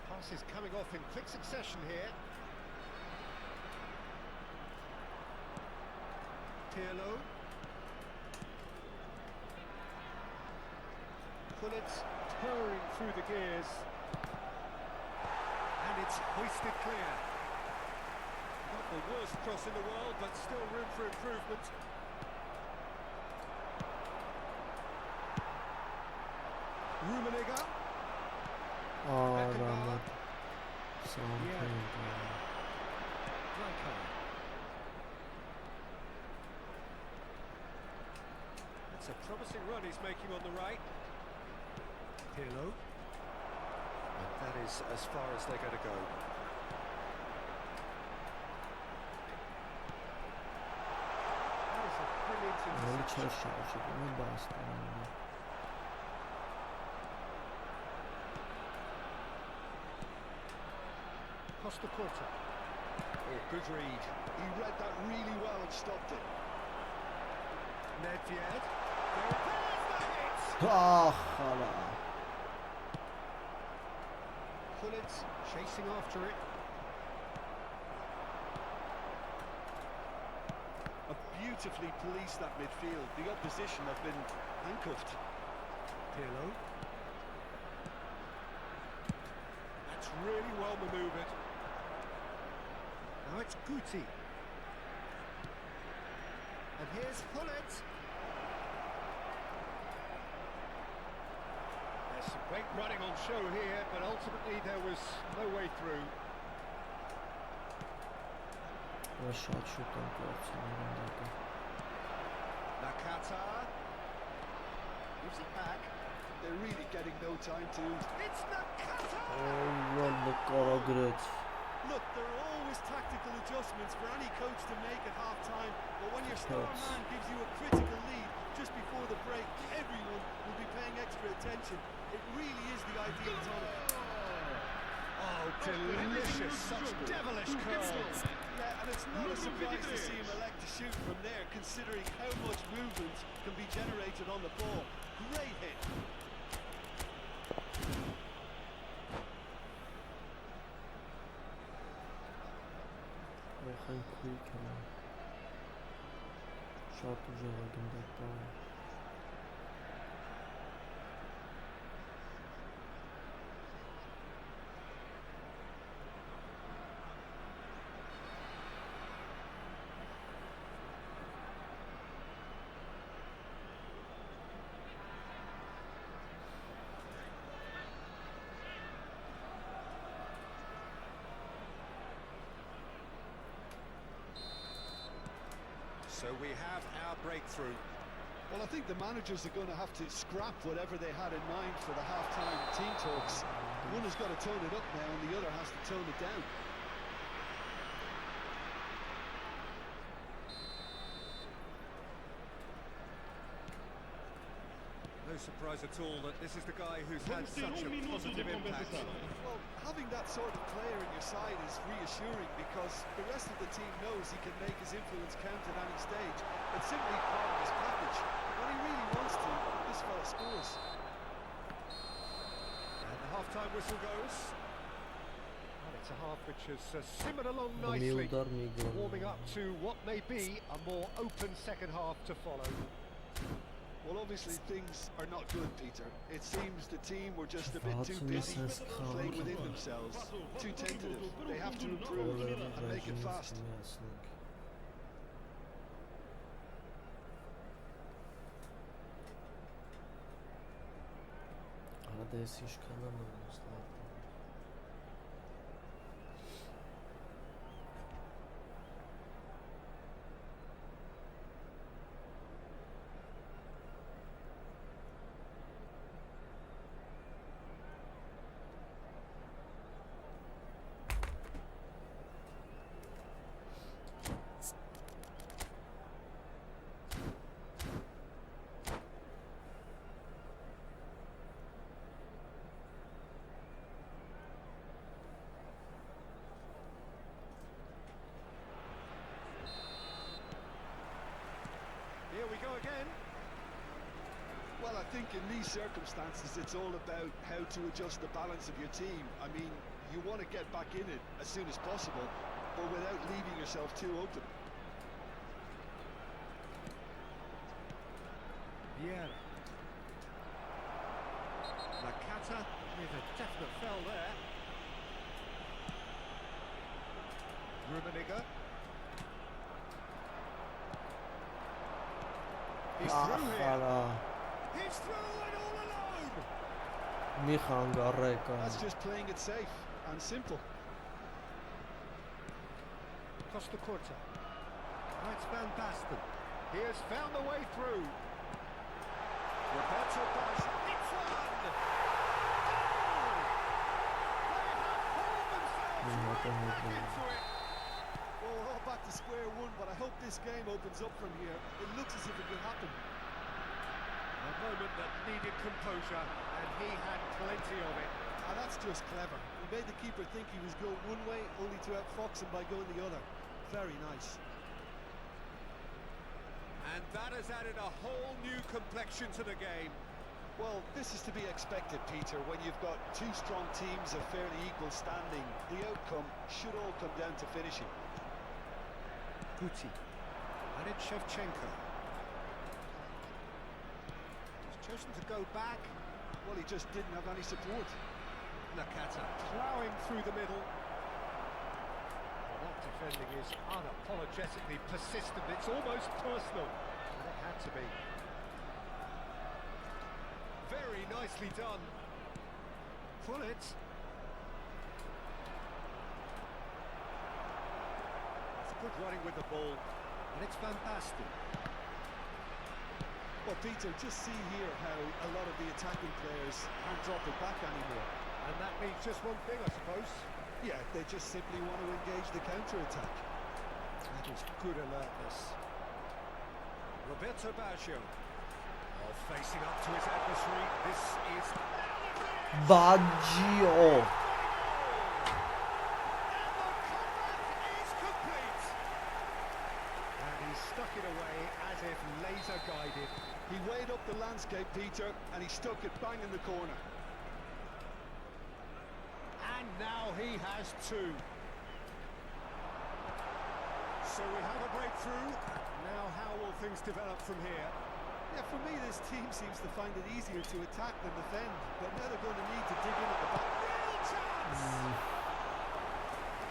Passes coming off in quick succession here. Pirlo. Pullet purring through the gears. And it's hoisted clear. Not the worst cross in the world, but still room for improvement. Rummenigge. Beckenbauer. Blanco. It's a promising run he's making on the right. Pirlo. And that is as far as they're going to go. That is a brilliant interception. Costa Curta. Oh, good read. He read that really well and stopped it. Nedved. There it is, Pullet chasing after it. Beautifully policed that midfield. The opposition have been handcuffed. Pirlo. That's really well manoeuvred. Now it's Guti. And here's Pullet. There's some great running on show here, but ultimately there was no way through. Nakata gives it back. They're really getting no time to. It's Nakata! Look, there are always tactical adjustments for any coach to make at half-time, but when your star man gives you a critical lead just before the break, everyone will be paying extra attention. It really is the ideal time. Oh, delicious, such devilish curls. Yeah, and it's not a surprise to see him elect to shoot from there, considering how much movement can be generated on the ball. Great hit. So we have our breakthrough. Well, I think the managers are going to have to scrap whatever they had in mind for the half-time team talks. One has got to tone it up now and the other has to tone it down. No surprise at all that this is the guy who's had such a positive impact. Well, having that sort of player in your side is reassuring because the rest of the team knows he can make his influence count at any stage. It's simply part of his package. When he really wants to, this fella scores. And the half-time whistle goes. And it's a half which has simmered along nicely, warming up to what may be a more open second half to follow. Well, obviously things are not good, Peter. It seems the team were just a bit too busy playing within themselves, too tentative. They have to improve and make it fast. Ադես ինչքան է նստել։ Here we go again. Well, I think in these circumstances, it's all about how to adjust the balance of your team. I mean, you want to get back in it as soon as possible, but without leaving yourself too open. Vieira. Nakata with a definite fell there. Rummenigge. He's through here. He's through and all alone. Մի խանգարեք That's just playing it safe and simple. Costa Curta. That's Van Basten. He has found the way through. Roberto Baggio. It's one! Goal! They have pulled themselves right back into it. Well, we're all back to square one, but I hope this game opens up from here. It looks as if it will happen. A moment that needed composure, and he had plenty of it. And that's just clever. He made the keeper think he was going one way, only to outfox him by going the other. Very nice. And that has added a whole new complexion to the game. Well, this is to be expected, Peter. When you've got two strong teams of fairly equal standing, the outcome should all come down to finishing. Guti. And it's Shevchenko. He's chosen to go back. Well, he just didn't have any support. Nakata ploughing through the middle. That defending is unapologetically persistent. It's almost personal. And it had to be. Very nicely done. Pull it. It's good running with the ball. And it's Van Basten. Well, Peter, just see here how a lot of the attacking players aren't dropping back anymore. And that means just one thing, I suppose. Yeah, they just simply want to engage the counter-attack. That is good alertness. Roberto Baggio. Oh, facing up to his adversary. This is... Baggio. Stuck it away as if laser guided. He weighed up the landscape, Peter, and he stuck it bang in the corner. And now he has two. So we have a breakthrough. Now how will things develop from here? Yeah, for me this team seems to find it easier to attack than defend, but now they're going to need to dig in at the back. Real chance!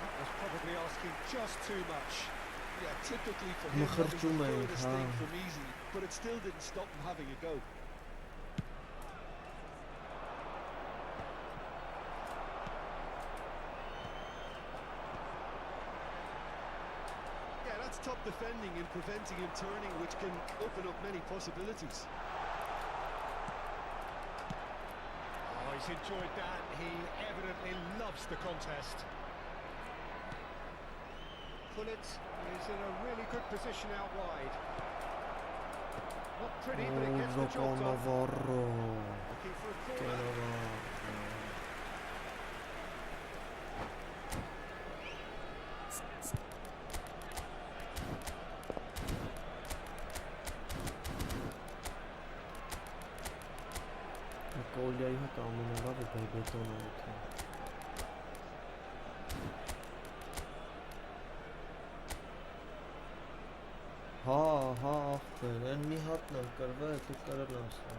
That was probably asking just too much. Yeah, typically for him, that was the furthest thing from easy, but it still didn't stop him having a go. Yeah, that's top defending and preventing him turning, which can open up many possibilities. Oh, he's enjoyed that. He evidently loves the contest. Pullet is in a really good position out wide. Not pretty, but it gets the job done. Looking for a corner. Կոլիայի հետ ամենալավը բեբետոնը է։ Հա, ախպեր, են մի հատն եմ կրվել, դու կրել եմ սա։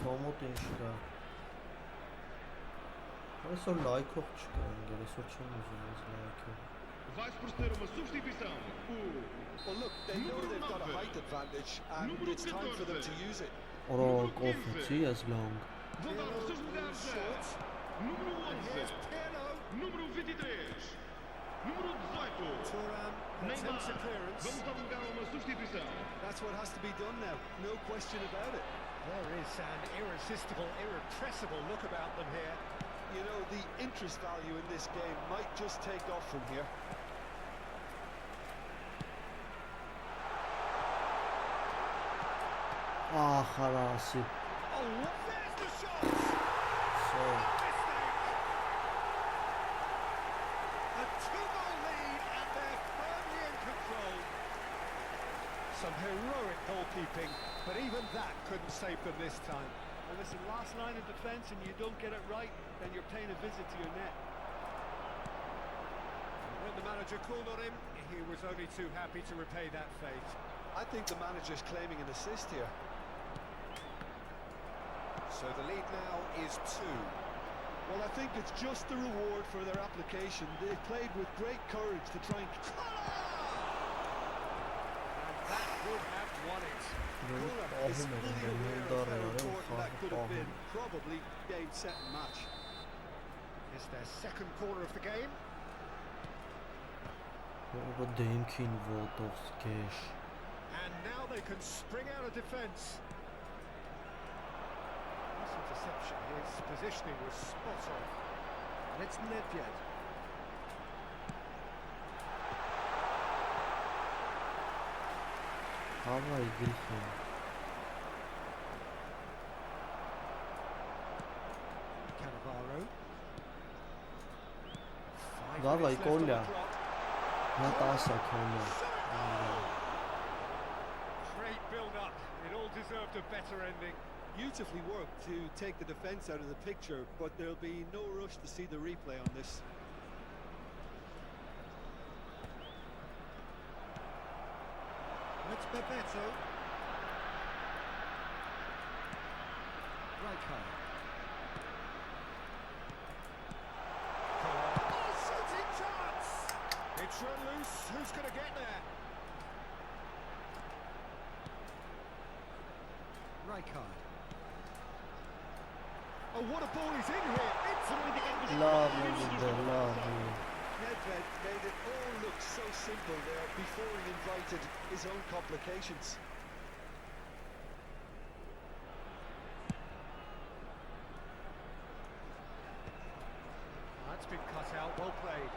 Կոմոտ ինչ կա։ Այսօր լայքող չկա, ինգեր, այսօր չեմ ուզում ես լայքով։ Vai-se proceder a uma substituição. Well, look, they know they've got a height advantage, and it's time for them to use it. Ora կոֆեցի ես լոնգ։ Vão dar os seus lugares a número 11, número 23, número 18. Thuram attempts a clearance. Vamos dar lugar a uma substituição. That's what has to be done now, no question about it. There is an irresistible, irrepressible look about them here. You know, the interest value in this game might just take off from here. Խարասի։ Oh, there's the shot! So, Mistake! A two-goal lead, and they're firmly in control. Some heroic goalkeeping, but even that couldn't save them this time. Well, listen, last line of defence, and you don't get it right, then you're paying a visit to your net. When the manager called on him, he was only too happy to repay that fate. I think the manager's claiming an assist here. So the lead now is 2. Well, I think it's just the reward for their application. They played with great courage to try and... And that would have won it. Cooler is fully aware of how important that could have been. Probably game, set and match. It's their second corner of the game. ora դեմքին ոտով կեշ։ And now they can spring out of defence. This interception, his positioning was spot on. And it's Nedved. Հավայ գլխին։ Cannavaro. Давай, Коля. Նա 10-ը քոնը։ Great build-up. It all deserved a better ending. Beautifully worked to take the defence out of the picture, but there'll be no rush to see the replay on this. It's Bebeto. Rijkaard. Oh, shooting chance! It's run loose. Who's going to get there? Rijkaard. Oh, what a ball he's in here! Lovely, lovely. Nedved made it all look so simple there before he invited his own complications. That's been cut out, well played.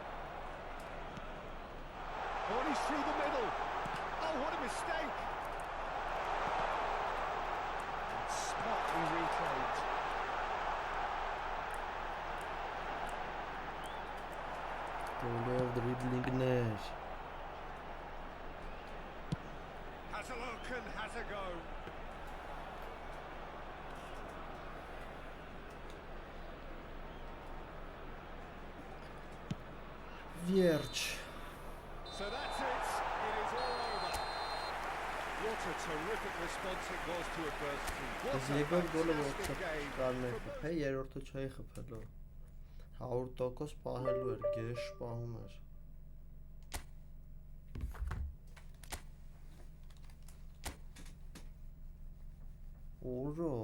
Oh, and he's through the middle. Oh, what a mistake! And spotly reclaimed. Գոլով դրիբլինգներ։ Has a look and has a go. Վերջ։ So that's it. It is all over. What a terrific response it was to adversity. What Ես a երկրորդ գոլը ողջ fantastic game. կարներ խփե, երրորդը չէի խփելու։ 100% պահելու էր, գեշ պահում էր։ Ուրո։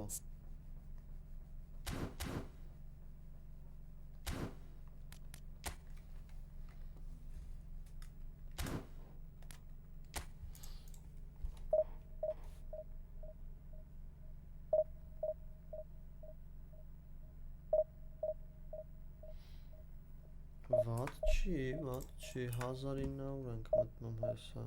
Ված չի, 1900 ենք մտնում հեսա։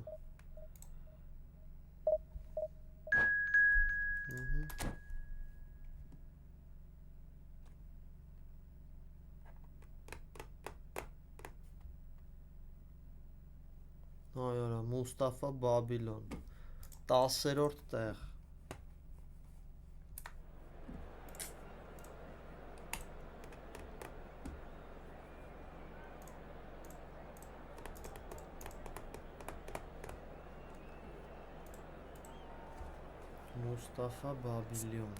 Այո, Մուստաֆա Բաբիլոն 10-րդ տեղ։ Մուստաֆա Բաբիլոն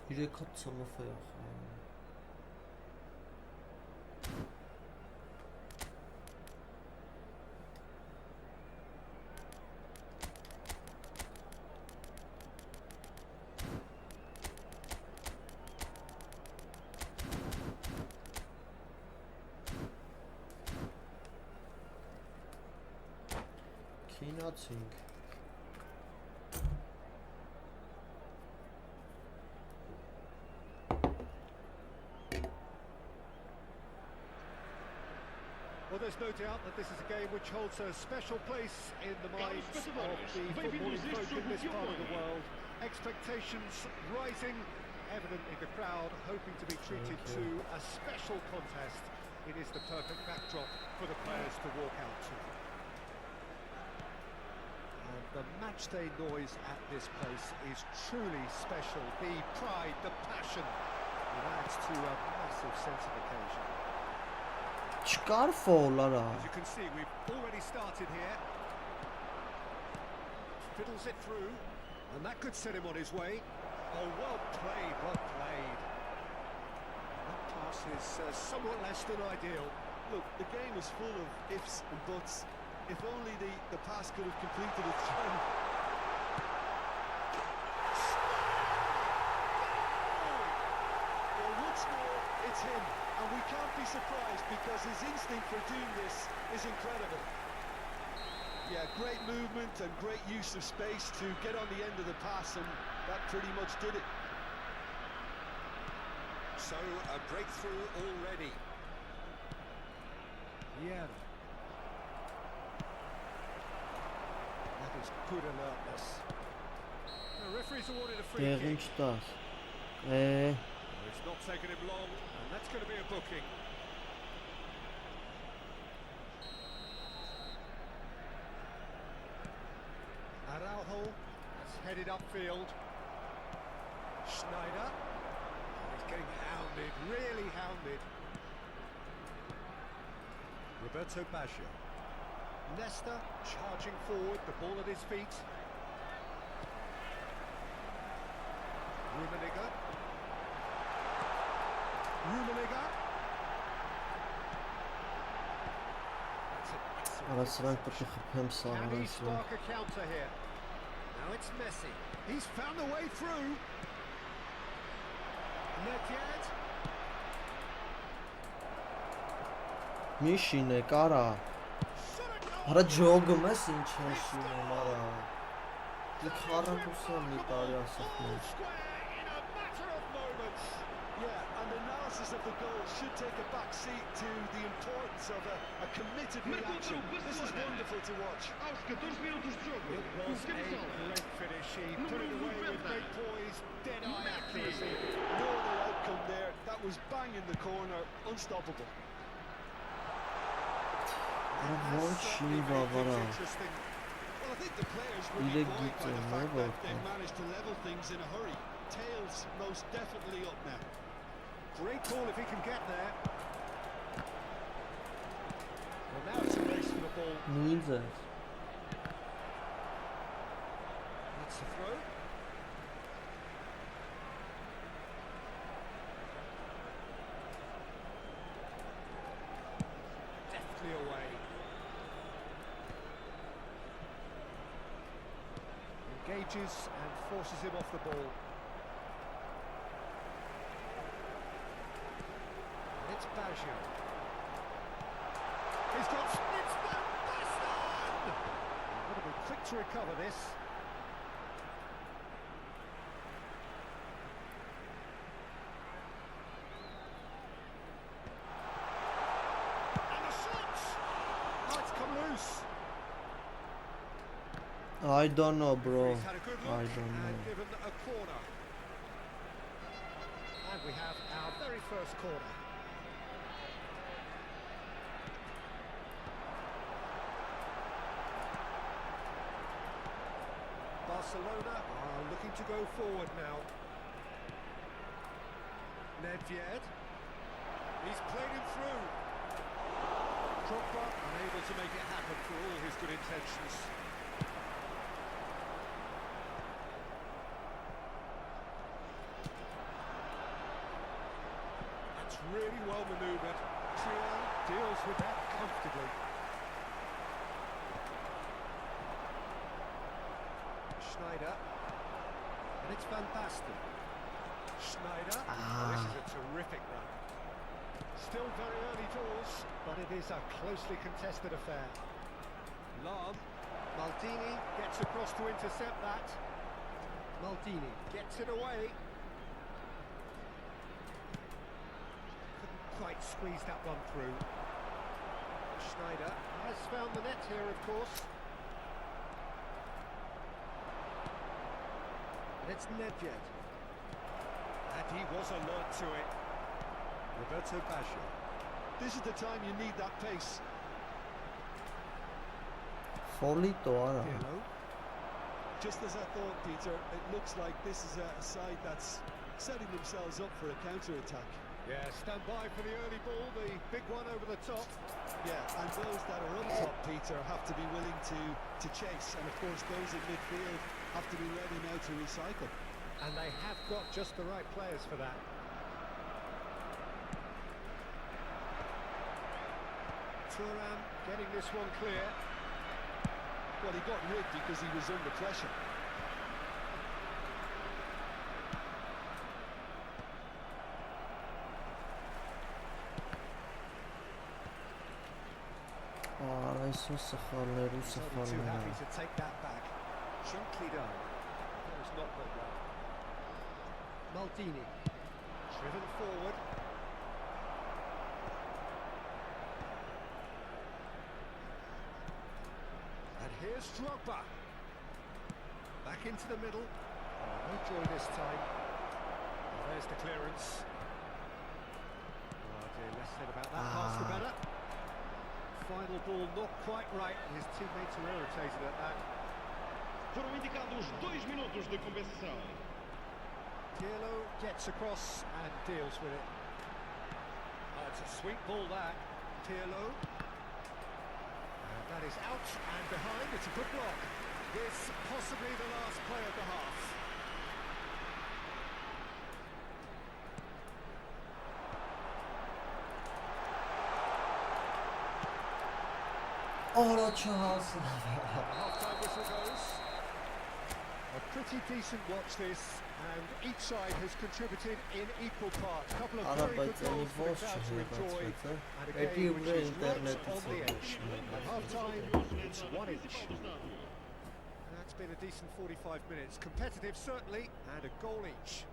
3 հատ ցմֆ է ախր։ Քինացինք։ Well, there's no doubt that this is a game which holds a special place in the minds of the footballing folk in this part of the world. Expectations rising, evident in the crowd, hoping to be treated to a special contest. It is the perfect backdrop for the players to walk out to. And the matchday noise at this place is truly special. The pride, the passion, it adds to a massive sense of occasion. Չկար ֆոլ արա։ As you can see, we've already started here. Fiddles it through, and that could set him on his way. Oh, well played, well played. That pass is somewhat less than ideal. Look, the game is full of ifs and buts. If only the pass could have completed its journey. Well, once more, it's him. And we can't be surprised because his instinct for doing this is incredible. Yeah, great movement and great use of space to get on the end of the pass, and that pretty much did it. So, a breakthrough already. Yeah. That is good alertness. The referee's awarded a free Դեղին kick. չտաս։ It's not taken him long, and that's going to be a booking. Araujo has headed upfield. Schneider. He's getting hounded, really hounded. Roberto Baggio. Nesta charging forward, the ball at his feet. Rummenigge. Արա սրանք պետք է խփեմ Can he սաղարան spark a counter here? Now it's Messi. He's found a way through. Not yet. Միշին է կարա։ Արա ջոգում ես ինչ ես ունում արա։ Դի քարակուսան մի տարի ասախներ։ In a matter of moments. Yeah, and the analysis of the goal should take a back seat to the importance of a committed reaction. This is wonderful to watch. Aos 14 minutos de jogo, It o was a camisola great finish. He put it away with great poise, dead-eye accuracy. No other outcome there. That was bang in the corner, unstoppable. Ո՞նց չի վավարա։ Interesting. Well, I think the players were Իրեք buoyed by the գիտեն, fact ո՞վ that է։ they managed to level things in a hurry. Tails most definitely up now. Great ball if he can get there. Well, now it's a race for the ball. Նույն ձեր։ That's the throw. Deftly away. Engages and forces him off the ball. And it's Baggio. He's got... It's the Bastard! Got to be quick to recover this. And the shot! Oh, it's come loose. I don't know, bro. He's had a good look I don't and know. given a corner. And we have our very first corner. Barcelona are looking to go forward now. Nedved. He's played him through. Drogba unable to make it happen for all his good intentions. It's really well manoeuvred. Trio deals with that comfortably. Schneider. And it's Van Basten. Schneider. This is a terrific run. Still very early doors, but it is a closely contested affair. Lahm. Maldini gets across to intercept that. Maldini gets it away. Couldn't quite squeeze that one through. Schneider has found the net here, of course. And it's Nedved. And he was alert to it. Roberto Baggio. This is the time you need that pace. Pirlo. Just as I thought, Peter, it looks like this is a side that's setting themselves up for a counter-attack. Yeah, stand by for the early ball, the big one over the top. Yeah, and those that are up top, Peter, have to be willing to chase. And of course, those in midfield have to be ready now to recycle. And they have got just the right players for that. Thuram getting this one clear. Well, he got rid because he was under pressure. Too happy to take that back. Gently done. That was not good well. Maldini driven forward. And here's Drogba. Back into the middle. Oh, no joy this time. Oh, there's the clearance. Oh dear, less said about that pass the better. Final ball not quite right. His teammates are irritated at that. Foram indicados 2 minutos de compensação. Pirlo gets across and deals with it. Oh, it's a sweet ball that. Pirlo. And that is out and behind. It's a good block. This possibly the last play of the half. Half-time whistle goes. A pretty decent watch this, and each side has contributed in equal parts. A couple of very good goals for the crowd to enjoy, and a game which is right on the edge. At half-time, it's 1 each. That's been a decent 45 minutes. Competitive, certainly, and a goal each.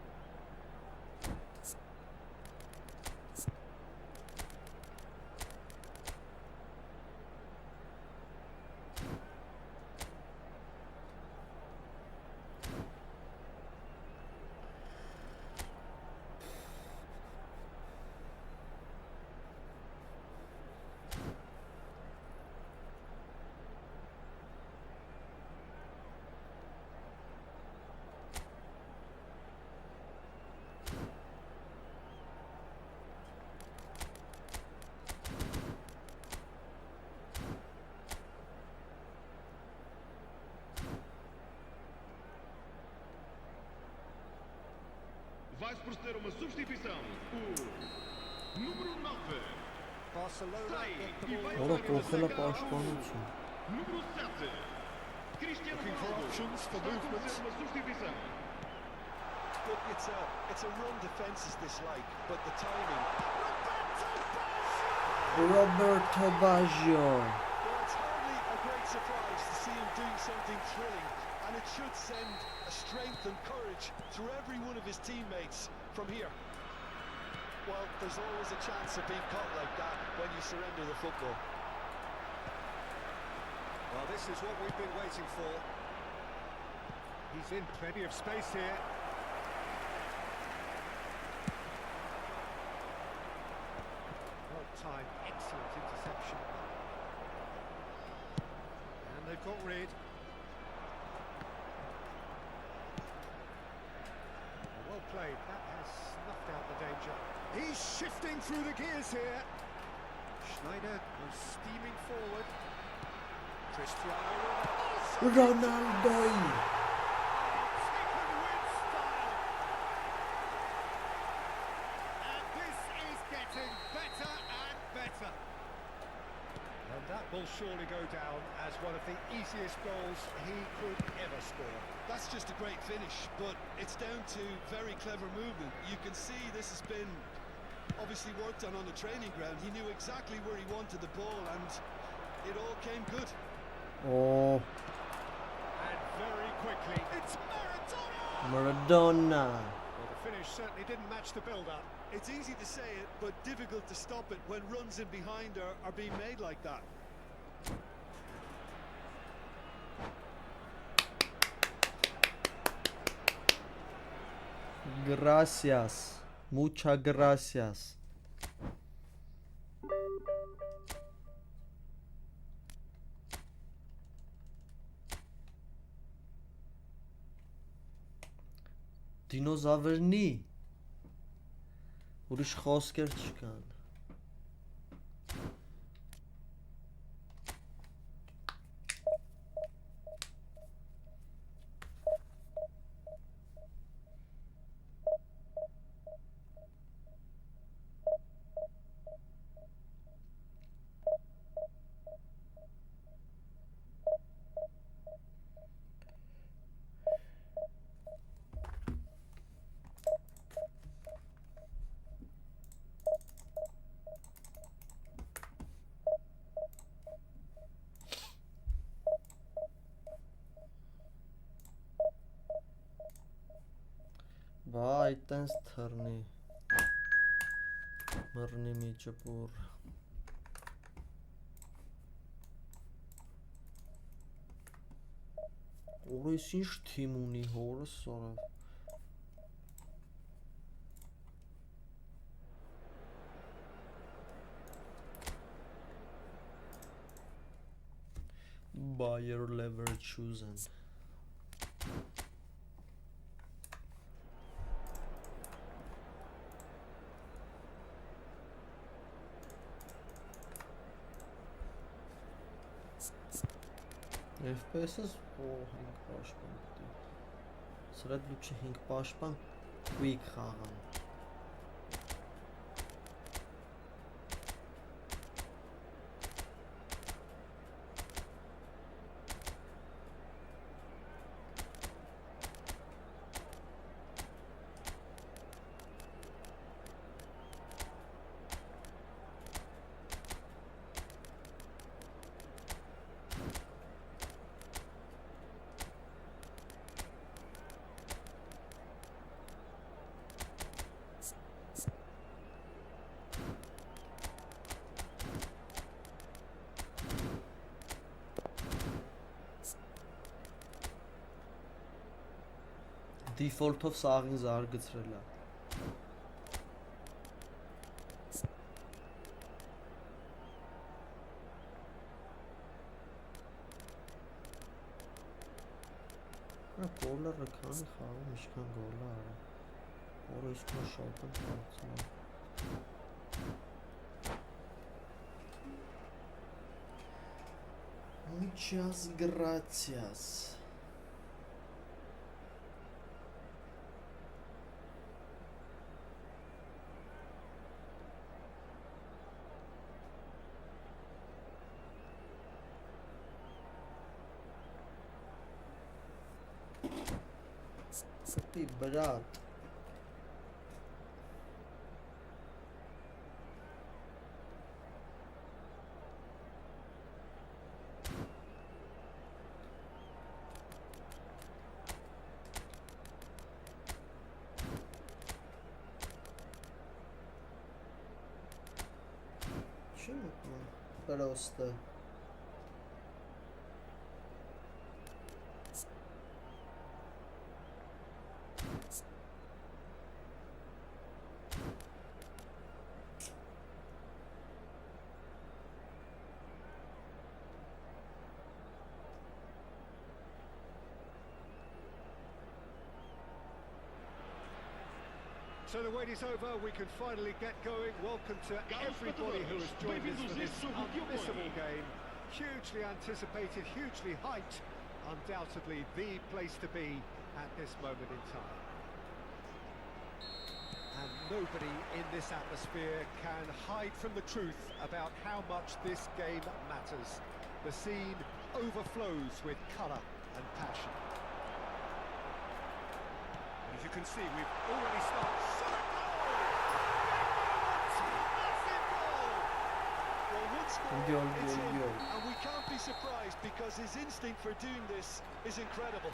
Vai-se proceder uma substituição. O número 9. Barcelona Sai get the e ball. vai Ora, jogar porra, na para saída. os Número 7. Cristiano Looking for Ronaldo. options for Está a movement. acontecer uma substituição. Look, it's a run defence is dislike, but the timing. Roberto Baggio. Well, it's hardly a great surprise to see him doing something thrilling, and it should send a strength and courage through every one of his teammates from here. Well, there's always a chance of being caught like that when you surrender the football. Well, this is what we've been waiting for. He's in plenty of space here. Well timed, excellent interception. And they've got rid. Well played, that has snuffed out the danger. He's shifting through the gears here. Schneider goes steaming forward. Cristiano Ronaldo. And this is getting better and better. And that will surely go down as one of the easiest goals he could ever score. That's just a great finish, but it's down to very clever movement. You can see this has been obviously worked on the training ground. He knew exactly where he wanted the ball and it all came good. Oh, And very quickly, it's Maradona! Maradona. Well, the finish certainly didn't match the build-up. It's easy to say it, but difficult to stop it when runs in behind are being made like that. Gracias. Muchas gracias. Դինոզավրնի ուրիշ խոսքեր չկան։ Բա այտենց թռնի մռնի մի ճպուր Օրես ինչ թիմ ունի հորս սորավ Bayer Leverkusen FPS-ս օ 5 պաշտպան պետք է Սրա լուչի 5 պաշտպան quick խաղան Default-ով սաղին զարգացրել է Գոլը քանի խաղում ինչքան գոլ է արա Որը իսկն շոտ եմ խաղացնում Muchas gracias Ты, брат. Чему? Просто. So the wait is over, we can finally get going. Welcome to everybody who has joined us for this unmissable game. Hugely anticipated, hugely hyped. Undoubtedly the place to be at this moment in time. And nobody in this atmosphere can hide from the truth about how much this game matters. The scene overflows with colour and passion. As you can see, we've already started. Shot a goal! Massive goal! Well, once more, Goal, it's goal, him, goal. and we can't be surprised because his instinct for doing this is incredible.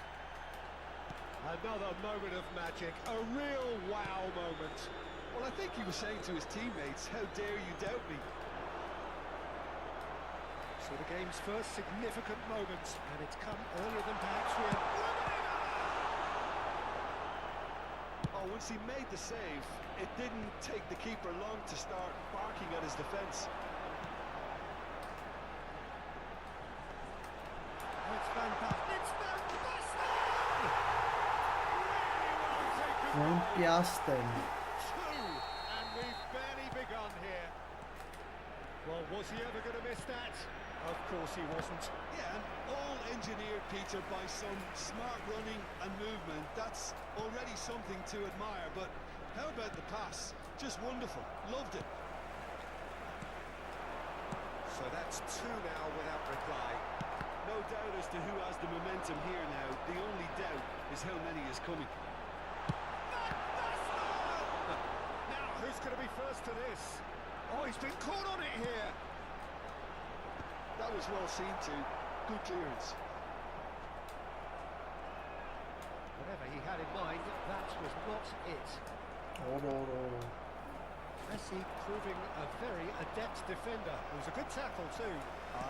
Another moment of magic, a real wow moment. Well, I think he was saying to his teammates, how dare you doubt me? So the game's first significant moment, and it's come earlier than perhaps we had. Oh, once he made the save, it didn't take the keeper long to start barking at his defence. It's fantastic. It's fantastic! Van Piasten. Two, and we've barely begun here. Well, was he ever going to miss that? Of course he wasn't. Yeah, and all engineered, Peter, by some smart running and movement. That's already something to admire, but how about the pass? Just wonderful. Loved it. So that's two now without reply. No doubt as to who has the momentum here now. The only doubt is how many is coming. Now, who's going to be first to this? Oh, he's been caught on it here. That was well seen too. Good clearance. Whatever he had in mind, that was not it. Oh. Messi proving a very adept defender. It was a good tackle too.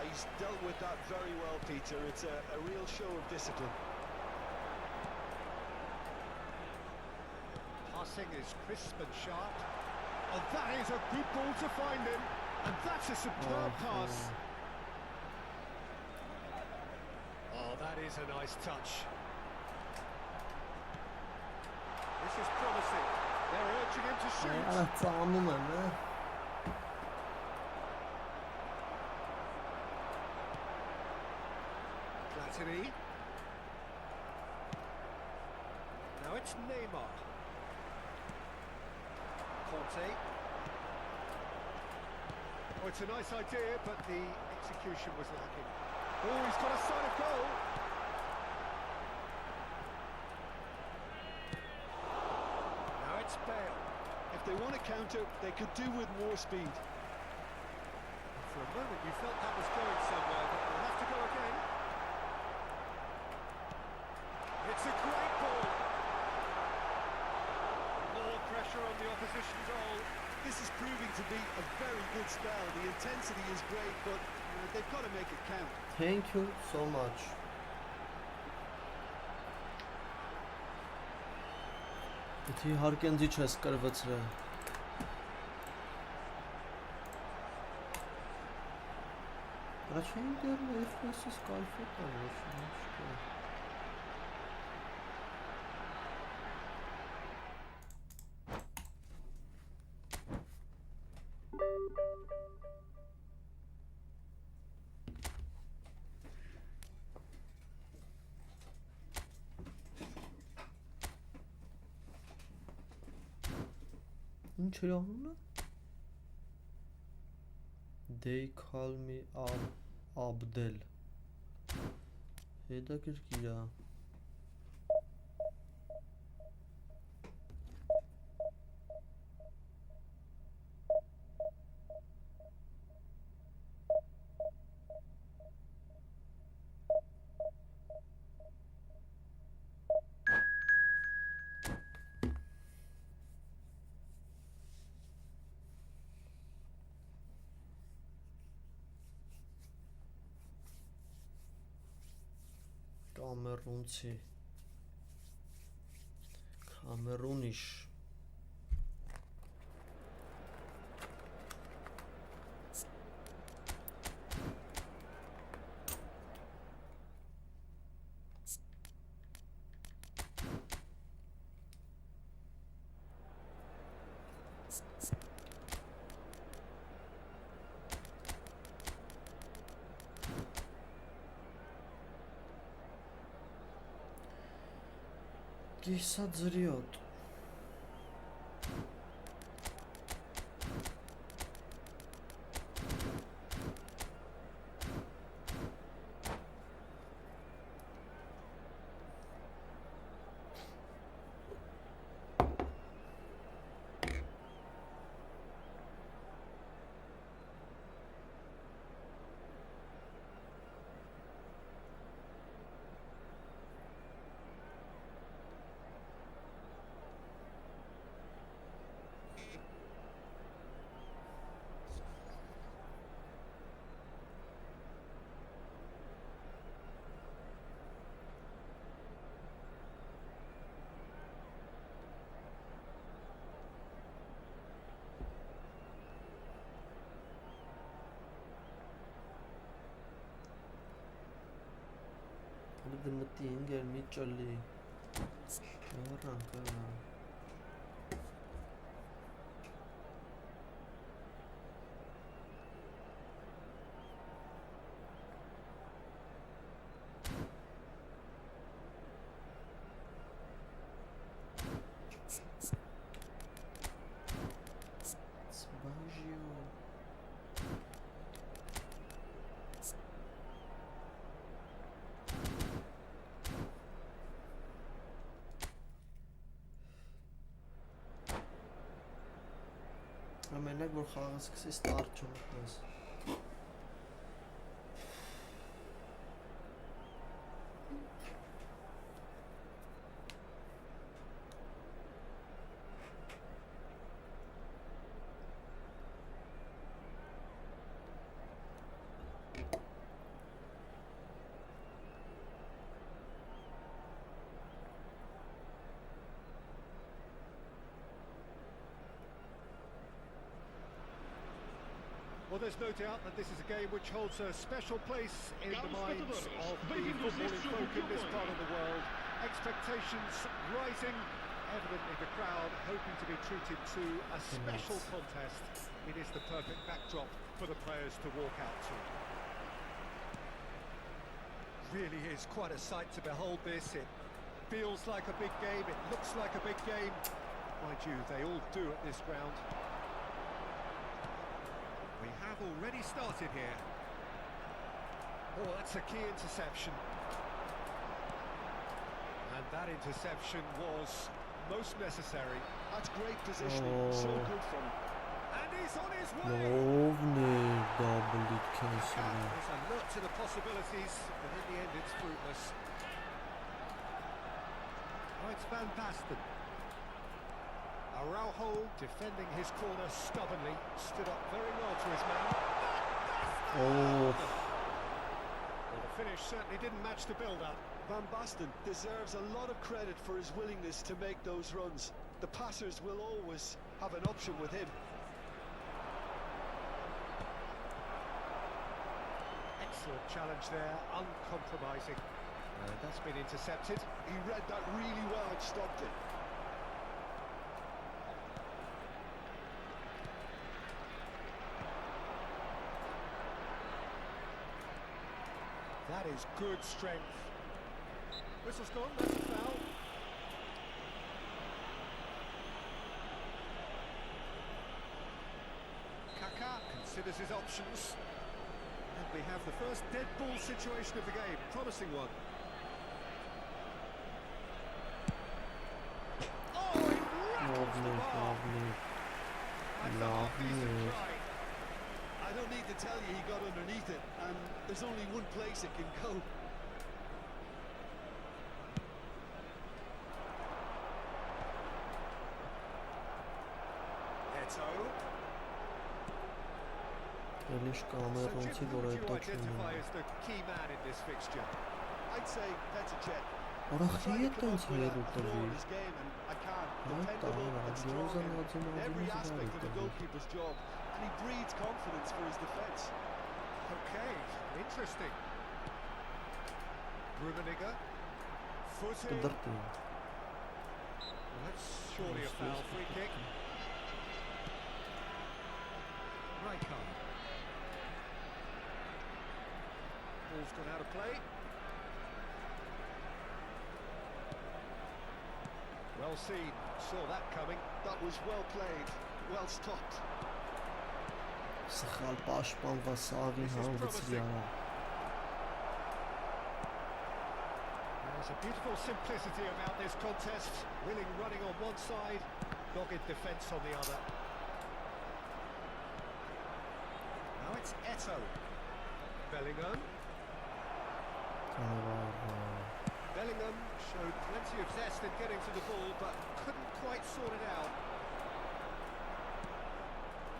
He's dealt with that very well, Peter. It's a real show of discipline. Passing is crisp and sharp. Oh, that is a good ball to find him. And that's a superb pass. Oh, that is a nice touch. This is promising. They're urging him to shoot. Ծանում եմ, Platini. Now it's Neymar. Conte. Oh, it's a nice idea, but the execution was lacking. Oh, he's got a sight of goal. Now it's Bale. If they want to counter, they could do with more speed. For a moment you felt that was going somewhere, but we'll have to go again. It's a great ball. More pressure on the opposition goal. This is proving to be a very good spell. The intensity is great, but they've got to make it count. Thank you so much. Եթե իհարկե ինձ չես կրվեցրել։ Առաջին դեռ FPS-ից կայֆետ է, ոչ ինչ։ Ինչ էր անունը? They call me Abdel. Հետաքրքիր է։ Կամերունցի Կամերունիշ Կիսաձրիոտ Դմտի ինգեր մի ճլի Որանք Ամենակ որ խաղը սկսի ստարտ չմտնես Well, there's no doubt that this is a game which holds a special place in the minds of the footballing folk in this part of the world. Expectations rising, evidently the crowd hoping to be treated to a special contest. It is the perfect backdrop for the players to walk out to. Really is quite a sight to behold this. It feels like a big game, it looks like a big game. Mind you, they all do at this ground. We have already started here. Oh, that's a key interception. And that interception was most necessary. That's great positioning, so good from him. And he's on his way! double it cancel There's a lot to the possibilities, but in the end it's fruitless. Oh, it's Van Basten. Araujo defending his corner stubbornly, stood up very well to his man. Oh Well, the finish certainly didn't match the build-up. Van Basten deserves a lot of credit for his willingness to make those runs. The passers will always have an option with him. Excellent challenge there, uncompromising. That's been intercepted. He read that really well and stopped it. That is good strength. Whistle's gone, that's a foul. Kaká considers his options. And we have the first dead ball situation of the game, promising one. Oh, he rattles the bar. I thought a decent try. I don't need to tell you he got underneath it, and there's only one place it can go. Eto. Ելիշ So կամերոնցի Jim, who որ would you հետո identify չունի as the key man in this fixture? I'd say Petr. Արախի Trying to հետ come ոնց up with հերու a flaw տվի in his game, and I can't. Այ Dependable տա, and strong Գյոզան in every aspect of a ածին goalkeeper's job, and he breeds confidence for his defence. Okay, interesting. Rummenigge. Footing. Կդրտի Well, that's surely a foul. Free kick. Rijkaard. Ball's gone out of play. Well seen. Saw that coming. That was well played, well stopped. Սխալ պաշտպանվա սաղին հանվեցրի արա There's a beautiful simplicity about this contest. Willing running on one side, dogged defence on the other. Now it's Eto. Bellingham. Bellingham showed plenty of zest in getting to the ball, but couldn't quite sort it out.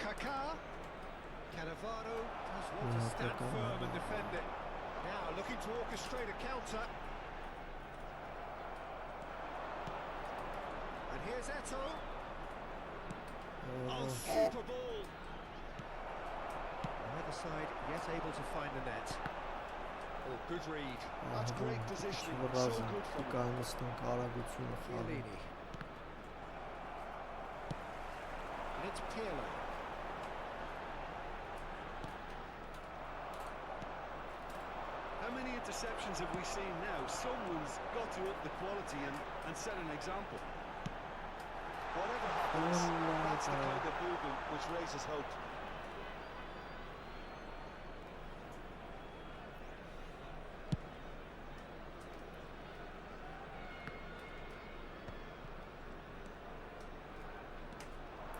Kaká. Cannavaro does want to stand firm and defend it. Now looking to orchestrate a counter. And here's Eto. Oh, super ball. The other side yet able to find the net. Oh, good read. That's great positioning. So good from him. Կայնացնեն կարագությունը խաղի։ Chiellini. And it's Pirlo. How many interceptions have we seen now? Someone's got to up the quality and set an example. Whatever happens, that's the kind of movement which raises hope.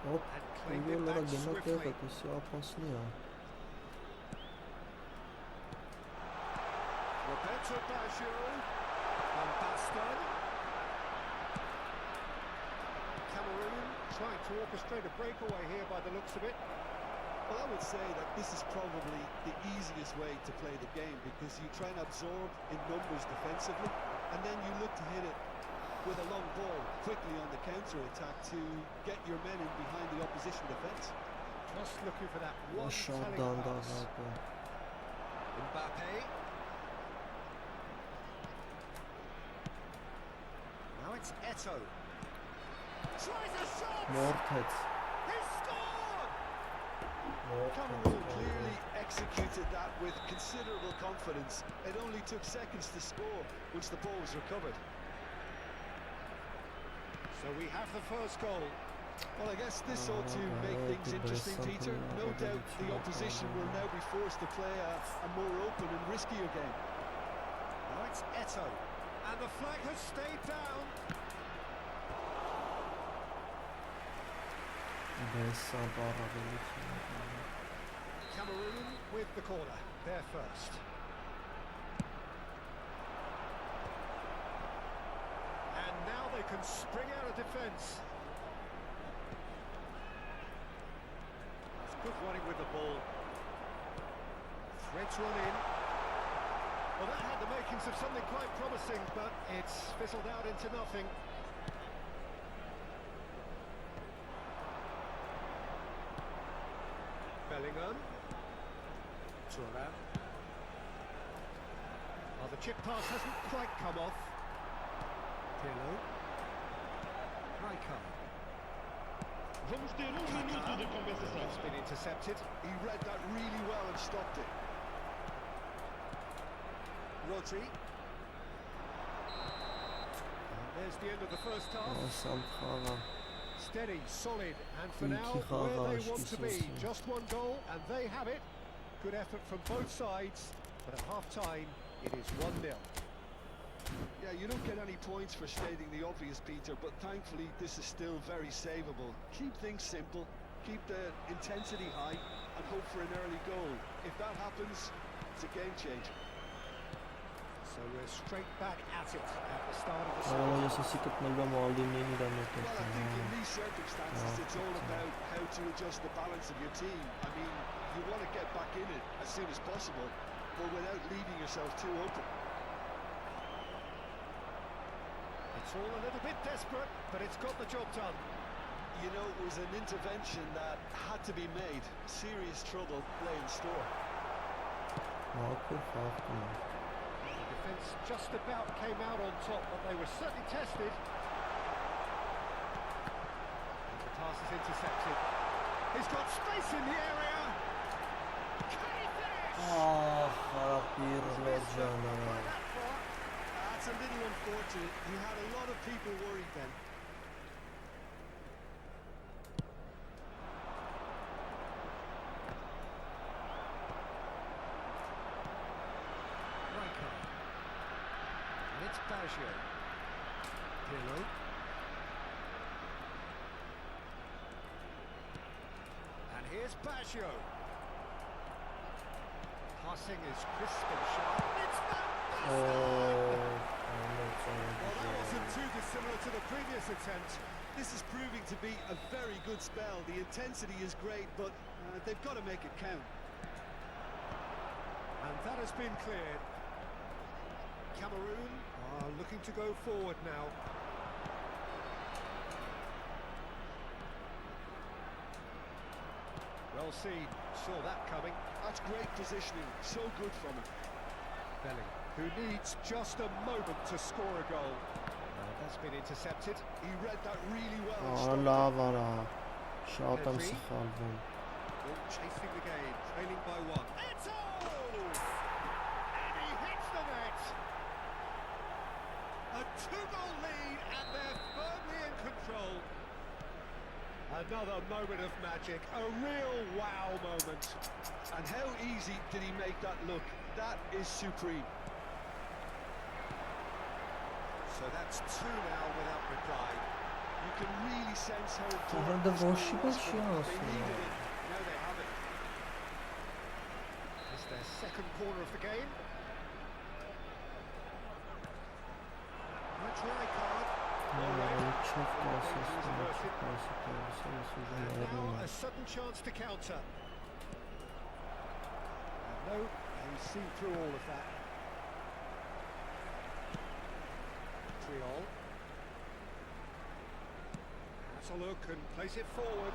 Hop, And claimed it գոլը back գնա swiftly. տեղը, դեսի ապասնի է։ Roberto Baggio. Van Basten. Cameroon trying to orchestrate a breakaway here by the looks of it. Well, I would say that this is probably the easiest way to play the game because you try and absorb in numbers defensively and then you look to hit it with a long ball quickly on the counter-attack to get your men in behind the opposition defence. Just looking for that one Շշատ telling pass. դանդաղ է։ Mbappe. Now it's Eto'o. Tries a shot! Մորթեց։ He scored! Cameroon clearly executed that with considerable confidence. It only took seconds to score once the ball was recovered. So we have the first goal. Well, I guess this ought to make things interesting, Peter. No doubt the opposition will now be forced to play a more open and riskier game. Now it's Eto'o. And the flag has stayed down. Բեսան բարավելություն։ Cameroon with the corner. They're first. And now they can spring out of defence. It's good running with the ball. Threads run in. Well, that had the makings of something quite promising, but it's fizzled out into nothing. Bellingham. Thuram. Oh, the chip pass hasn't quite come off. Pirlo. Rijkaard. Vamos ter minuto de compensação. It's been intercepted. He read that really well and stopped it. Rodri. And there's the end of the first half. Ասամ խաղա։ Steady, solid, and for Ինքի now, խաղ where they աշկի want to be. սոսին։ Just one goal, and they have it. Good effort from both sides, but at half-time, it is 1-0. Yeah, you don't get any points for stating the obvious, Peter, but thankfully this is still very savable. Keep things simple, keep the intensity high, and hope for an early goal. If that happens, it's a game changer. So we're straight back at it at the start of the Ահա second ես ասի կպնելու եմ ալինին իր Well, I think in մոտեցնում։ these circumstances, it's all about how to adjust the balance of your team. I mean, you want to get back in it as soon as possible, but without leaving yourself too open. It's all a little bit desperate, but it's got the job done. You know, it was an intervention that had to be made. Serious trouble lay in store. Մաքուր խաղում է։ The defence just about came out on top, but they were certainly tested. And the pass is intercepted. He's got space in the area. Can he finish? Ահ, հարապիրլո ջանը։ That far. That's a little unfortunate. He had a lot of people worried then. Rijkaard. And it's Baggio. Pirlo. And here's Baggio. Passing is crisp and sharp. It's Van Basten! Well, that wasn't too dissimilar to the previous attempt. This is proving to be a very good spell. The intensity is great, but they've got to make it count. And that has been cleared. Cameroon are looking to go forward now. Well seen, saw that coming. That's great positioning. So good from him. Bellingham, who needs just a moment to score a goal. That's been intercepted. He read that really well. and Ահա stopped լավ արա։ Շատ եմ սխալվում։ Ball chasing the game, trailing by one. Eto! And he hits the net. A 2-goal lead, and they're firmly in control. Another moment of magic, a real wow moment. And how easy did he make that look? That is supreme. So that's 2 now without reply. You can really sense how Ահա important դա this goal ոչի was չի for them. They ասում։ needed it. Now they have it. It's their second corner of the game. Much right card. Նայ չեք ասես, And now a sudden chance to counter. And no, he's seen through all of that. Triol. Has a look and plays it forward.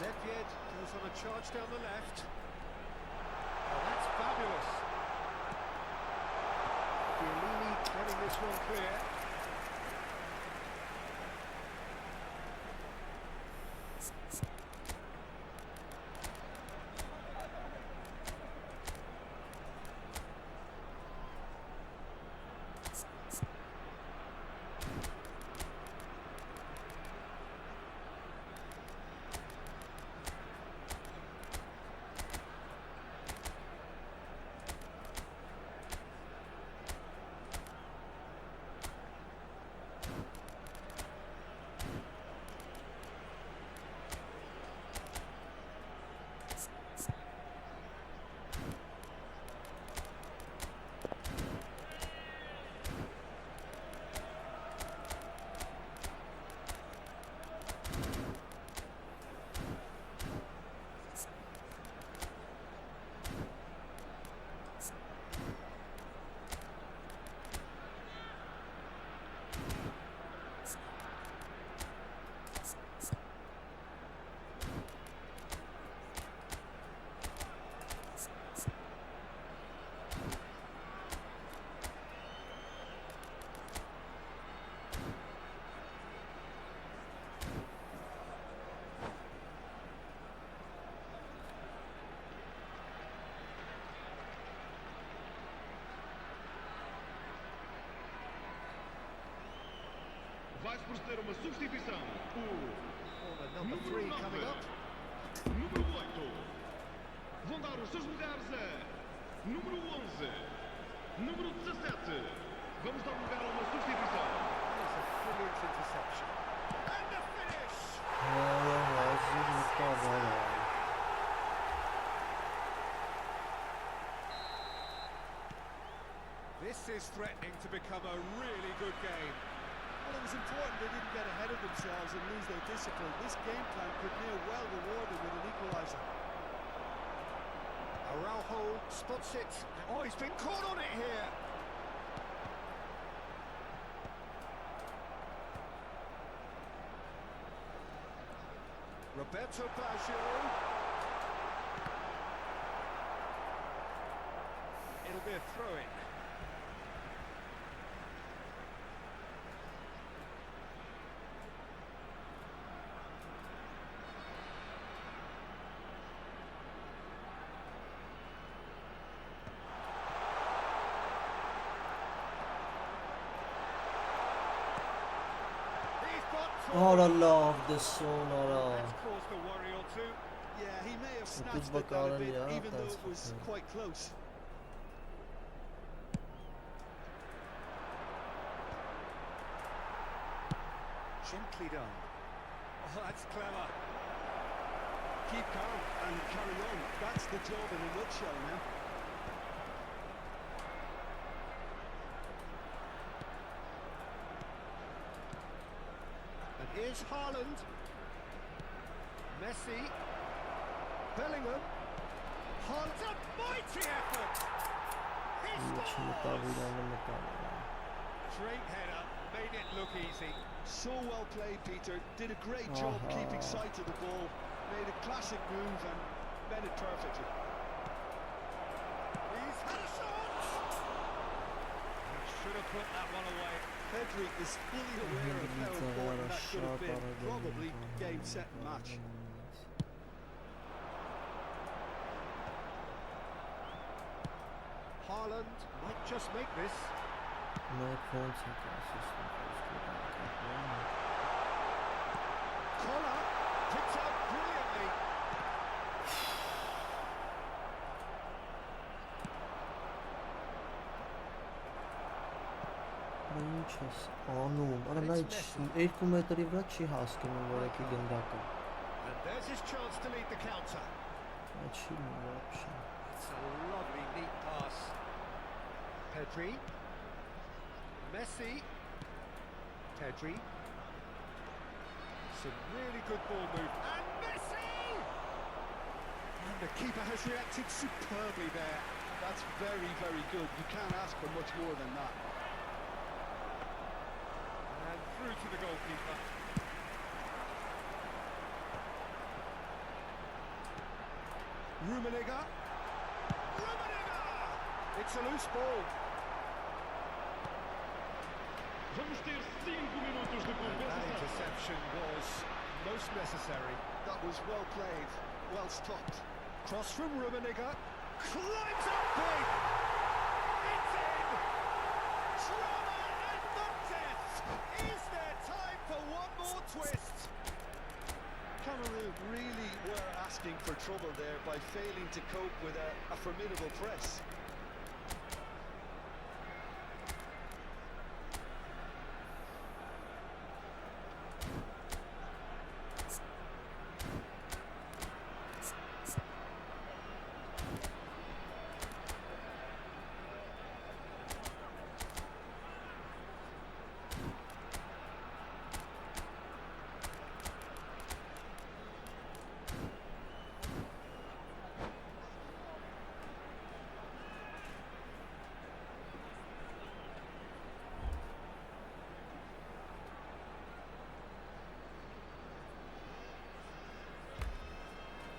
Nedved goes on a charge down the left. Oh, that's fabulous. Chiellini getting this one clear. Vai se proceder uma substituição. Corner number 3 coming up. Número 8. Vão dar os seus lugares a número 11. Número 17. Vamos dar lugar a uma substituição. There's a brilliant interception. And the finish! This is threatening to become a really good game. Well, it was important they didn't get ahead of themselves and lose their discipline. This game plan could near well reward them with an equaliser. Araujo spots it. Oh, he's been caught on it here. Roberto Baggio. It'll be a throw-in. Ora love this one, ora. That's caused a worry or two. Yeah, he may have It snatched is at that a Baccarat, bit, yeah, even though that's it was okay. quite close. Gently done. Oh, that's clever. Keep calm and carry on. That's the job in a nutshell now. And here's Haaland. Messi. Bellingham. Haaland. A mighty effort. He scores! Straight header. Made it look easy. So well played, Peter. Did a great job keeping sight of the ball. Made a classic move and met it perfectly. He's had a shot! put that one away. Pedri is fully aware of how important that could have been. Probably game, set and match. Haaland might just make this. Collar picks up brilliantly. Ինչ ես անում, արա նա 2 մետրի վրա չի հասկանում որակի գնդակը։ And there's his chance to lead the counter. Չի вообще։ It's a lovely neat pass. Pedri. Messi. Pedri. Some really good ball move. And Messi! And the keeper has reacted superbly there. That's very, very good. You can't ask for much more than that. And through to the goalkeeper. Rummenigge. It's a loose ball. Vamos ter 5 minutos de That compensação. interception was most necessary. That was well played, well stopped. Cross from Rummenigge. Climbs up big. It's in. Drama and the death. Is there time for one more twist? Cameroon really were asking for trouble there by failing to cope with a formidable press.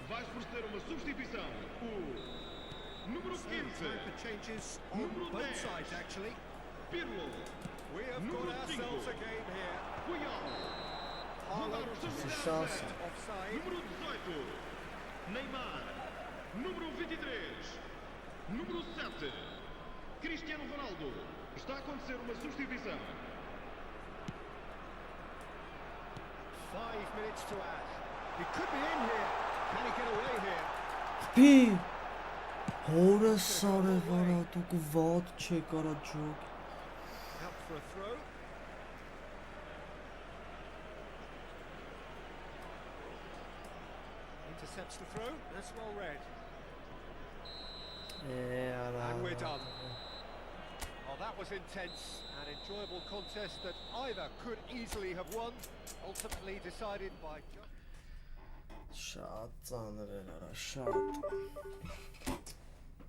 Vai proceder uma substituição. O número So 15, time for changes on Numero both 10. sides actually. Pirlo. We have Numero got ourselves a 5. game here. Puyol. Haaland Mudar os seus Essa lugares. chance. offside. Número 18, Neymar. Número 23, número 7, Cristiano Ronaldo. Está a acontecer uma substituição. 5 minutes to add. He could be in here. Can he get away here? Պի հորը սարևարա դուք վատ չեք արա ջոկ։ Out for a throw. Intercepts the throw. That's well read. Արա։ And we're done. Well, that was intense and enjoyable contest that either could easily have won. Ultimately decided by just... Շատ ծանր էր արա, շատ։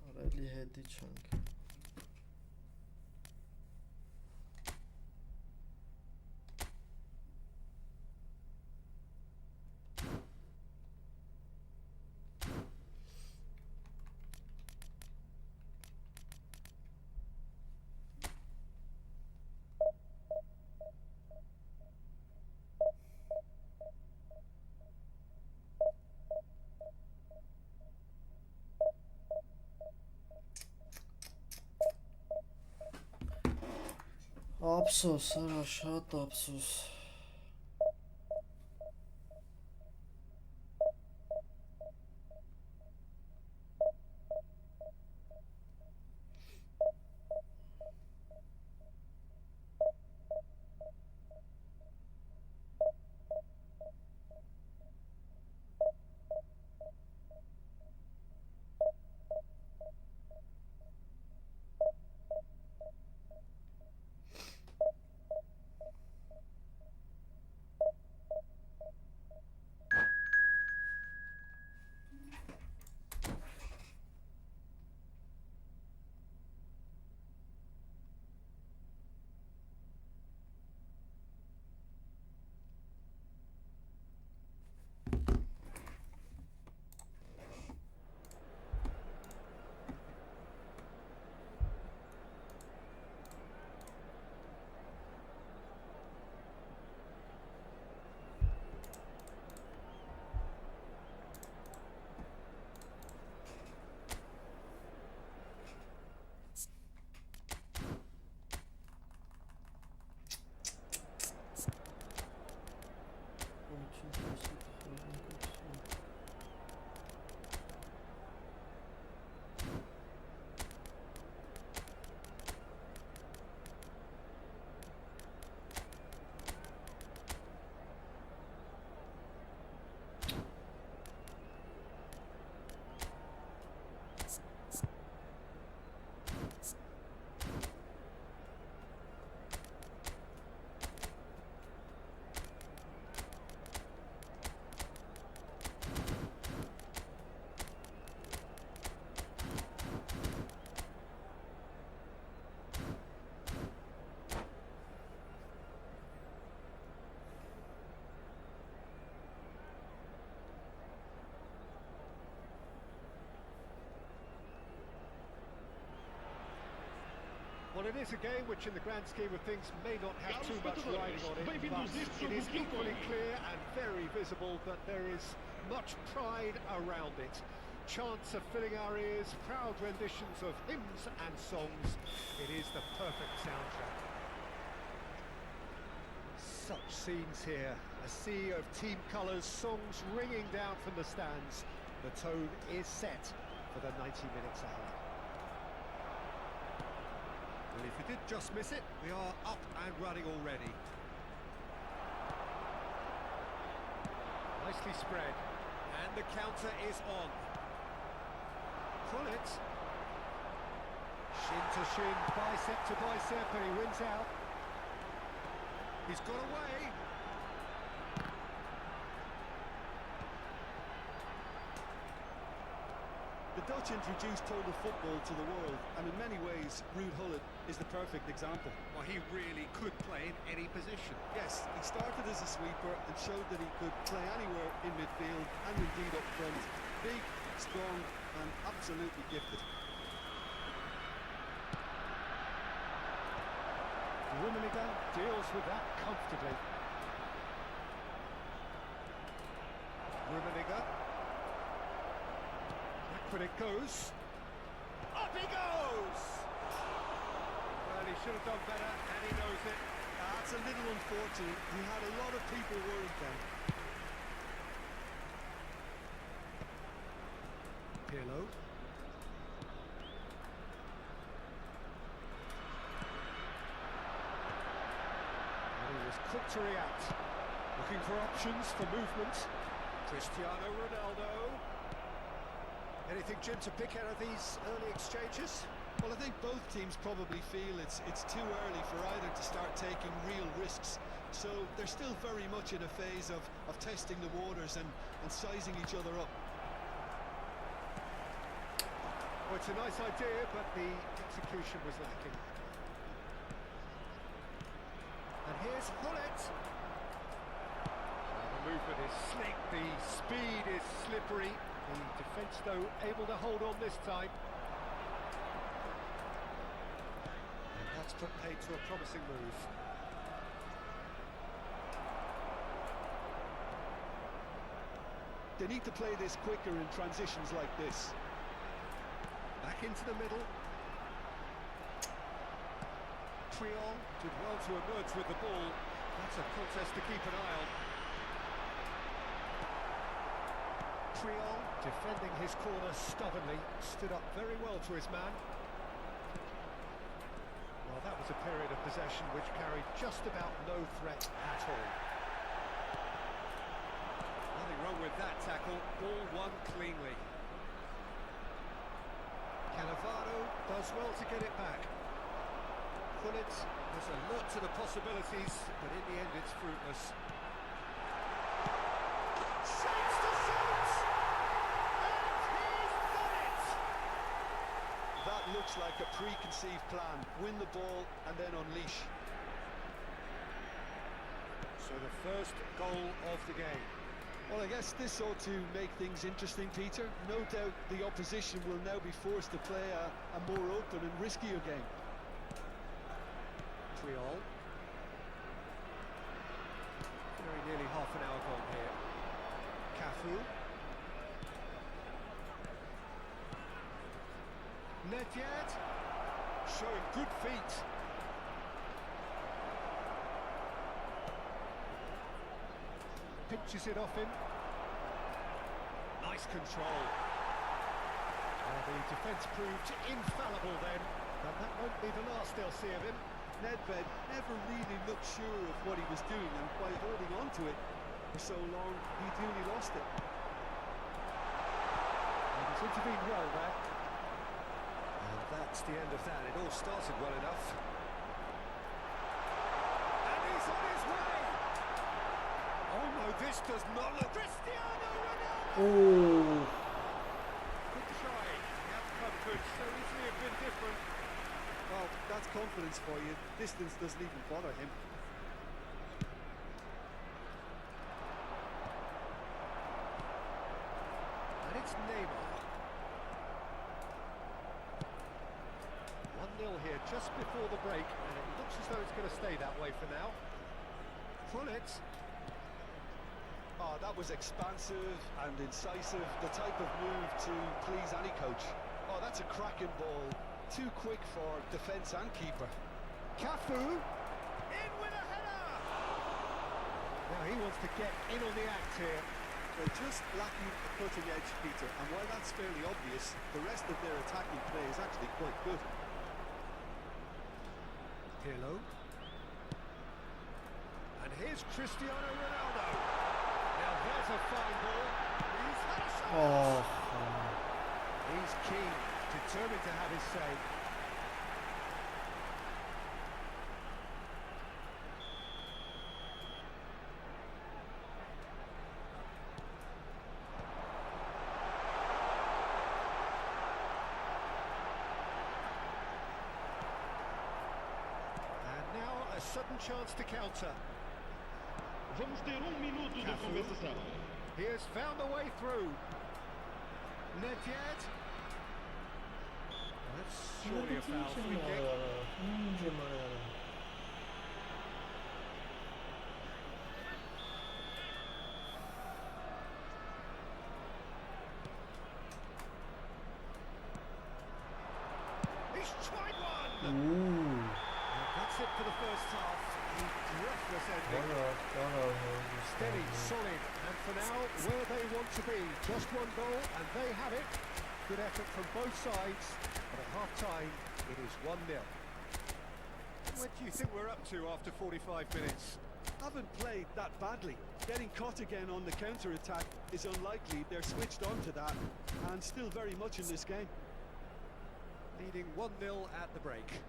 Արելի հետի չանք։ Ափսոս, արա, շատ ափսոս։ Well, it is a game which in the grand scheme of things may not have too much riding on it, but it is equally clear and very visible that there is much pride around it. Chants are filling our ears, proud renditions of hymns and songs. It is the perfect soundtrack. Such scenes here, a sea of team colours, songs ringing down from the stands. The tone is set for the 90 minutes ahead. Well, if you did just miss it, we are up and running already. Nicely spread, and the counter is on. Pull it. Shin to shin, bicep to bicep, and he wins out. He's got away. The Dutch introduced total football to the world, and in many ways, Ruud Gullit is the perfect example. Well, he really could play in any position. Yes, he started as a sweeper and showed that he could play anywhere in midfield and indeed up front. Big, strong, and absolutely gifted. Rummenigge deals with that comfortably. Rummenigge. Back when it goes. Up he goes! Well, he should have done better, and he knows it. That's a little unfortunate. He had a lot of people worried then. Pirlo. Quick to react, looking for options for movement. Cristiano Ronaldo. Anything, Jim, to pick out of these early exchanges? Well, I think both teams probably feel it's too early for either to start taking real risks. So they're still very much in a phase of testing the waters and sizing each other up. Well, it's a nice idea, but the execution was lacking. And here's Gullit. The movement is slick, the speed is slippery. The defence, though, able to hold on this time. And that's put paid to a promising move. They need to play this quicker in transitions like this. Back into the middle. Triol did well to emerge with the ball. That's a contest to keep an eye on. Triol defending his corner stubbornly, stood up very well to his man. Well, that was a period of possession which carried just about no threat at all. Nothing wrong with that tackle, ball won cleanly. Cannavaro does well to get it back. Gullit has a look to the possibilities, but in the end it's fruitless. Shapes to shoot! And he's done it! That looks like a preconceived plan. Win the ball and then unleash. So the first goal of the game. Well, I guess this ought to make things interesting, Peter. No doubt the opposition will now be forced to play a more open and riskier game. Triol. Very nearly half an hour gone here. Cafu. Nedved. Showing good feet. Pinches it off him. Nice control. The defence proved infallible then, but that won't be the last they'll see of him. Nedved never really looked sure of what he was doing, and by holding on to it for so long, he nearly lost it. And he's intervened well there. And that's the end of that. It all started well enough. And he's on his way! Oh no, this does not look... Cristiano Ronaldo! Oh. Good try. The outcome could so easily have been different. Well, that's confidence for you. Distance doesn't even bother him. And it's Neymar. 1-0 here just before the break, and it looks as though it's going to stay that way for now. Pull it. Oh, that was expansive and incisive, the type of move to please any coach. Oh, that's a cracking ball. Too quick for defence and keeper. Cafu, in with a header! Now he wants to get in on the act here. They're just lacking a cutting edge, Peter, and while that's fairly obvious, the rest of their attacking play is actually quite good. Pirlo. And here's Cristiano Ronaldo. Now there's a fine ball. He's had a shot. Oh. He's keen, determined to have his say. A sudden chance to counter. Vamos ter minuto de compensação. He has found a way through. Nedved. That's surely a foul. Free kick. He's tried one. That's it for the first half. Breathless ending. Steady, solid, and for now, where they want to be. Just one goal, and they have it. Good effort from both sides, but at half-time, it is 1-0. What do you think we're up to after 45 minutes? Haven't played that badly. Getting caught again on the counter-attack is unlikely. They're switched on to that, and still very much in this game. Leading 1-0 at the break.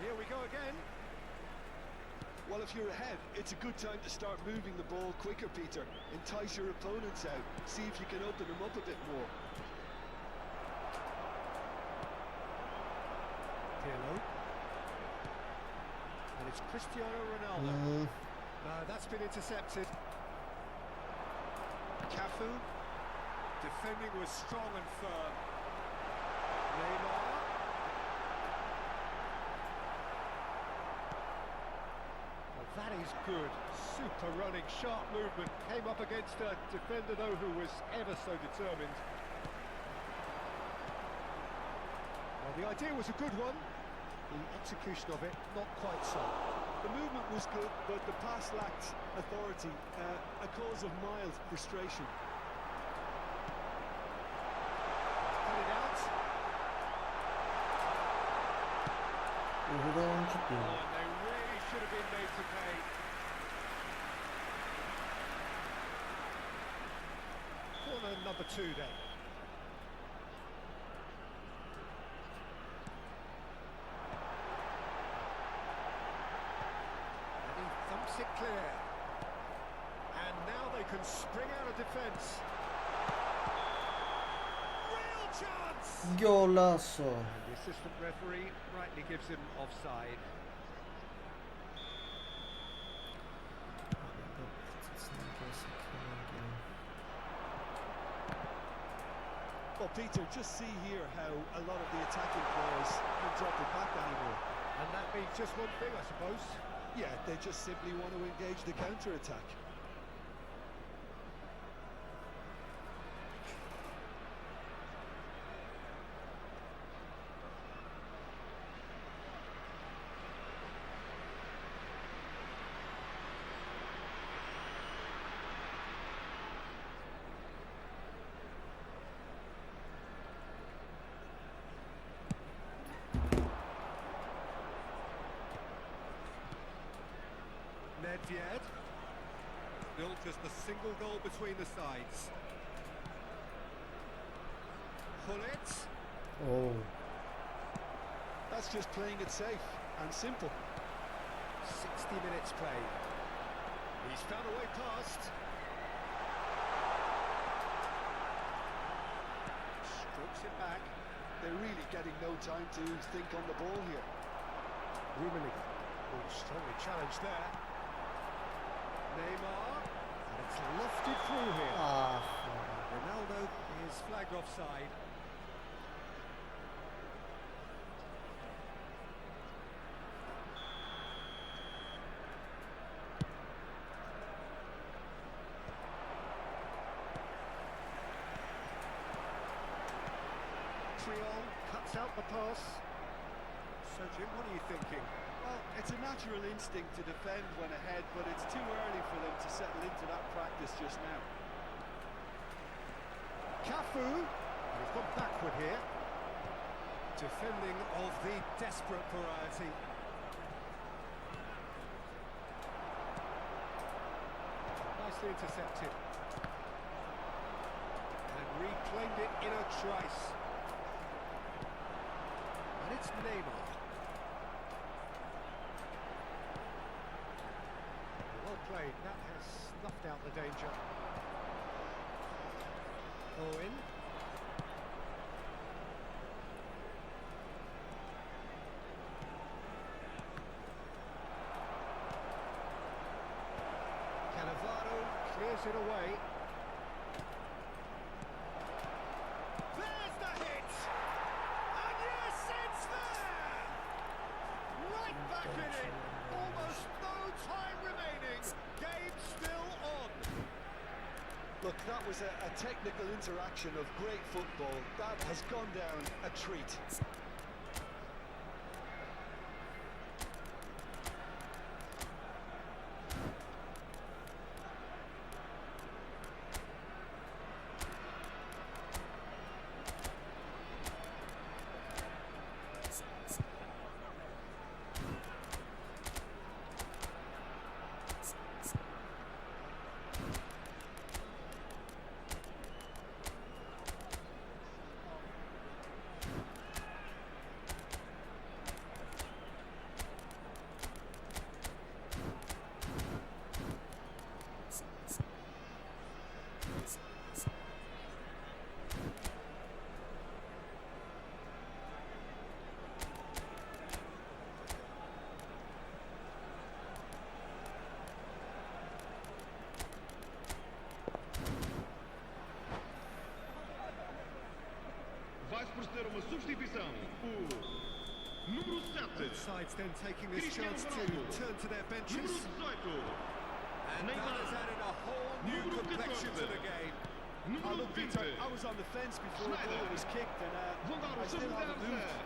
Here we go again. Well, if you're ahead, it's a good time to start moving the ball quicker, Peter. Entice your opponents out. See if you can open them up a bit more. Pirlo. And it's Cristiano Ronaldo. That's been intercepted. Cafu. Defending was strong and firm. Neymar. That is good. Super running, sharp movement. Came up against a defender, though, who was ever so determined. Well, the idea was a good one. The execution of it, not quite so. The movement was good, but the pass lacked authority, a cause of mild frustration. Cut it out. And they really should have been made to pay. Corner number 2 then. And he thumps it clear. And now they can spring out of defence. Real chance! Golazo. And the assistant referee rightly gives him offside. Well, Peter, just see here how a lot of the attacking players don't drop it back anymore. And that means just one thing, I suppose. Yeah, they just simply want to engage the counter-attack. nil, just a single goal between the sides. Hullet. Oh. That's just playing it safe and simple. 60 minutes played. He's found a way past. Strokes it back. They're really getting no time to think on the ball here. Rummenigge. Oh, strongly challenged there. Neymar. And it's lofted through here. Ronaldo is flagged offside. Cuts out the pass. So Jim, what are you thinking? Well, it's a natural instinct to defend when ahead, but it's too early for them to settle into that practice just now. Cafu. He's gone backward here. Defending of the desperate variety. Nicely intercepted. And reclaimed it in a trice. And it's Neymar. Well played. That has snuffed out the danger. Owen. Cannavaro clears it away. There's the hit! And yes, it's there! Right back in it! Almost no time remaining. Game still on. Look, that was a technical interaction of great football. That has gone down a treat. Vai proceder uma substituição. O número 7. Sides then taking this Cristiano chance to Ronaldo. turn to their benches. Número 18. And that has added a whole new Número complexion to 14. the game. Número Look, 20. Peter, I was on the fence before the ball was kicked, and Vão dar I o seu still lugar. haven't moved.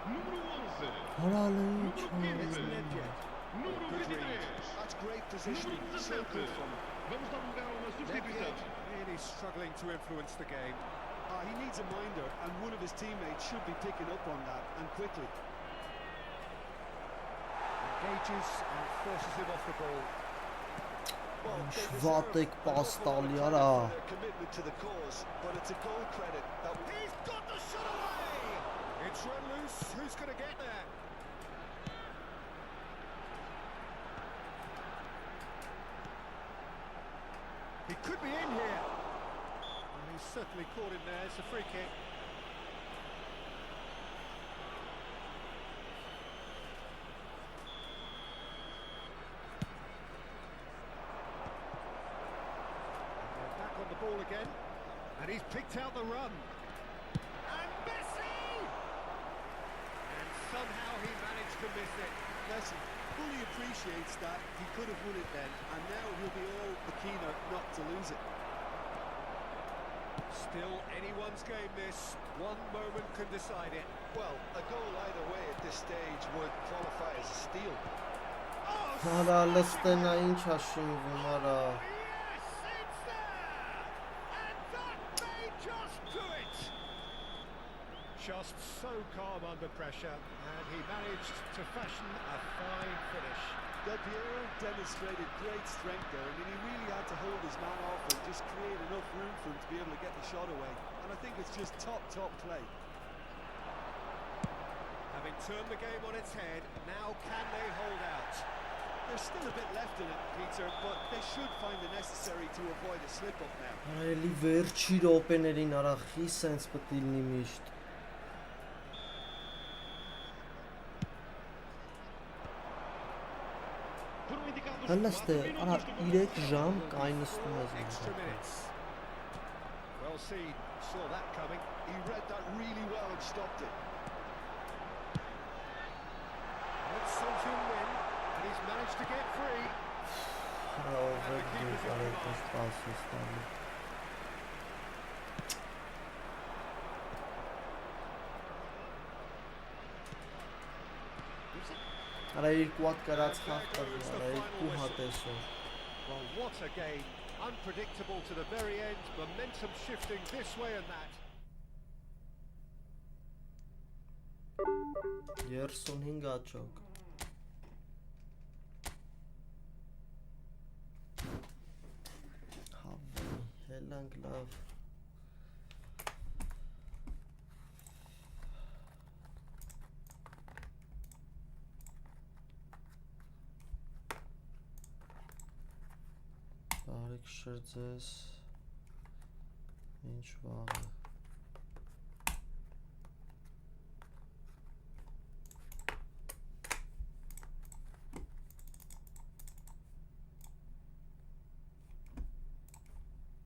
Número 11. Hello, It's Child. net yet. Número Good read. 23. That's great positioning. Número So 17. good from him. Vamos dar lugar a uma substituição. Really struggling to influence the game. He needs a minder, and one of his teammates should be picking up on that, and quickly. Engages and forces him off the ball. Well, they Շվատեք deserve an պաստալի awful lot of արա։ credit for their commitment to the cause, but it's a goal credit that He's got the shot away! It's run loose. Who's going to get there? He could be in here. Well, he's certainly caught him there. It's a free kick. They're back on the ball again. And he's picked out the run. And Messi! And somehow he managed to miss it. Messi fully appreciates that he could have won it then, and now he'll be all the keener not to lose it. Still anyone's game this. One moment can decide it. Well, a goal either way at this stage would qualify as a steal. Oh, Արա լստենա ինչ ա շնվում, արա։ yes, it's there! And that may just do it! Just so calm under pressure, and he managed to fashion a fine finish. Del Piero demonstrated great strength there. I mean, he really had to his man off and just create enough room for him to be able to get the shot away. And I think it's just top play. Having turned the game on its head, now can they hold out? There's still a bit left in it, Peter, but they should find the necessary to avoid a slip-up now. Արելի վերջի րոպեներին արախի սենց պետք է լինի միշտ։ Հəլստե, արա 3 ժամ կայնստում ես Extra minutes. Well seen, saw that coming. He read that really well and stopped it. Let's sent him win, and he's managed to get free. Արա երկու հատ կարած խաղ արա երկու հատ էսօր։ Well, what a game. Unpredictable to the very end. Momentum shifting this way and that. 35 աճոք։ Հավի, հելանք լավ։ Բարեք շրջես, ինչ վաղը։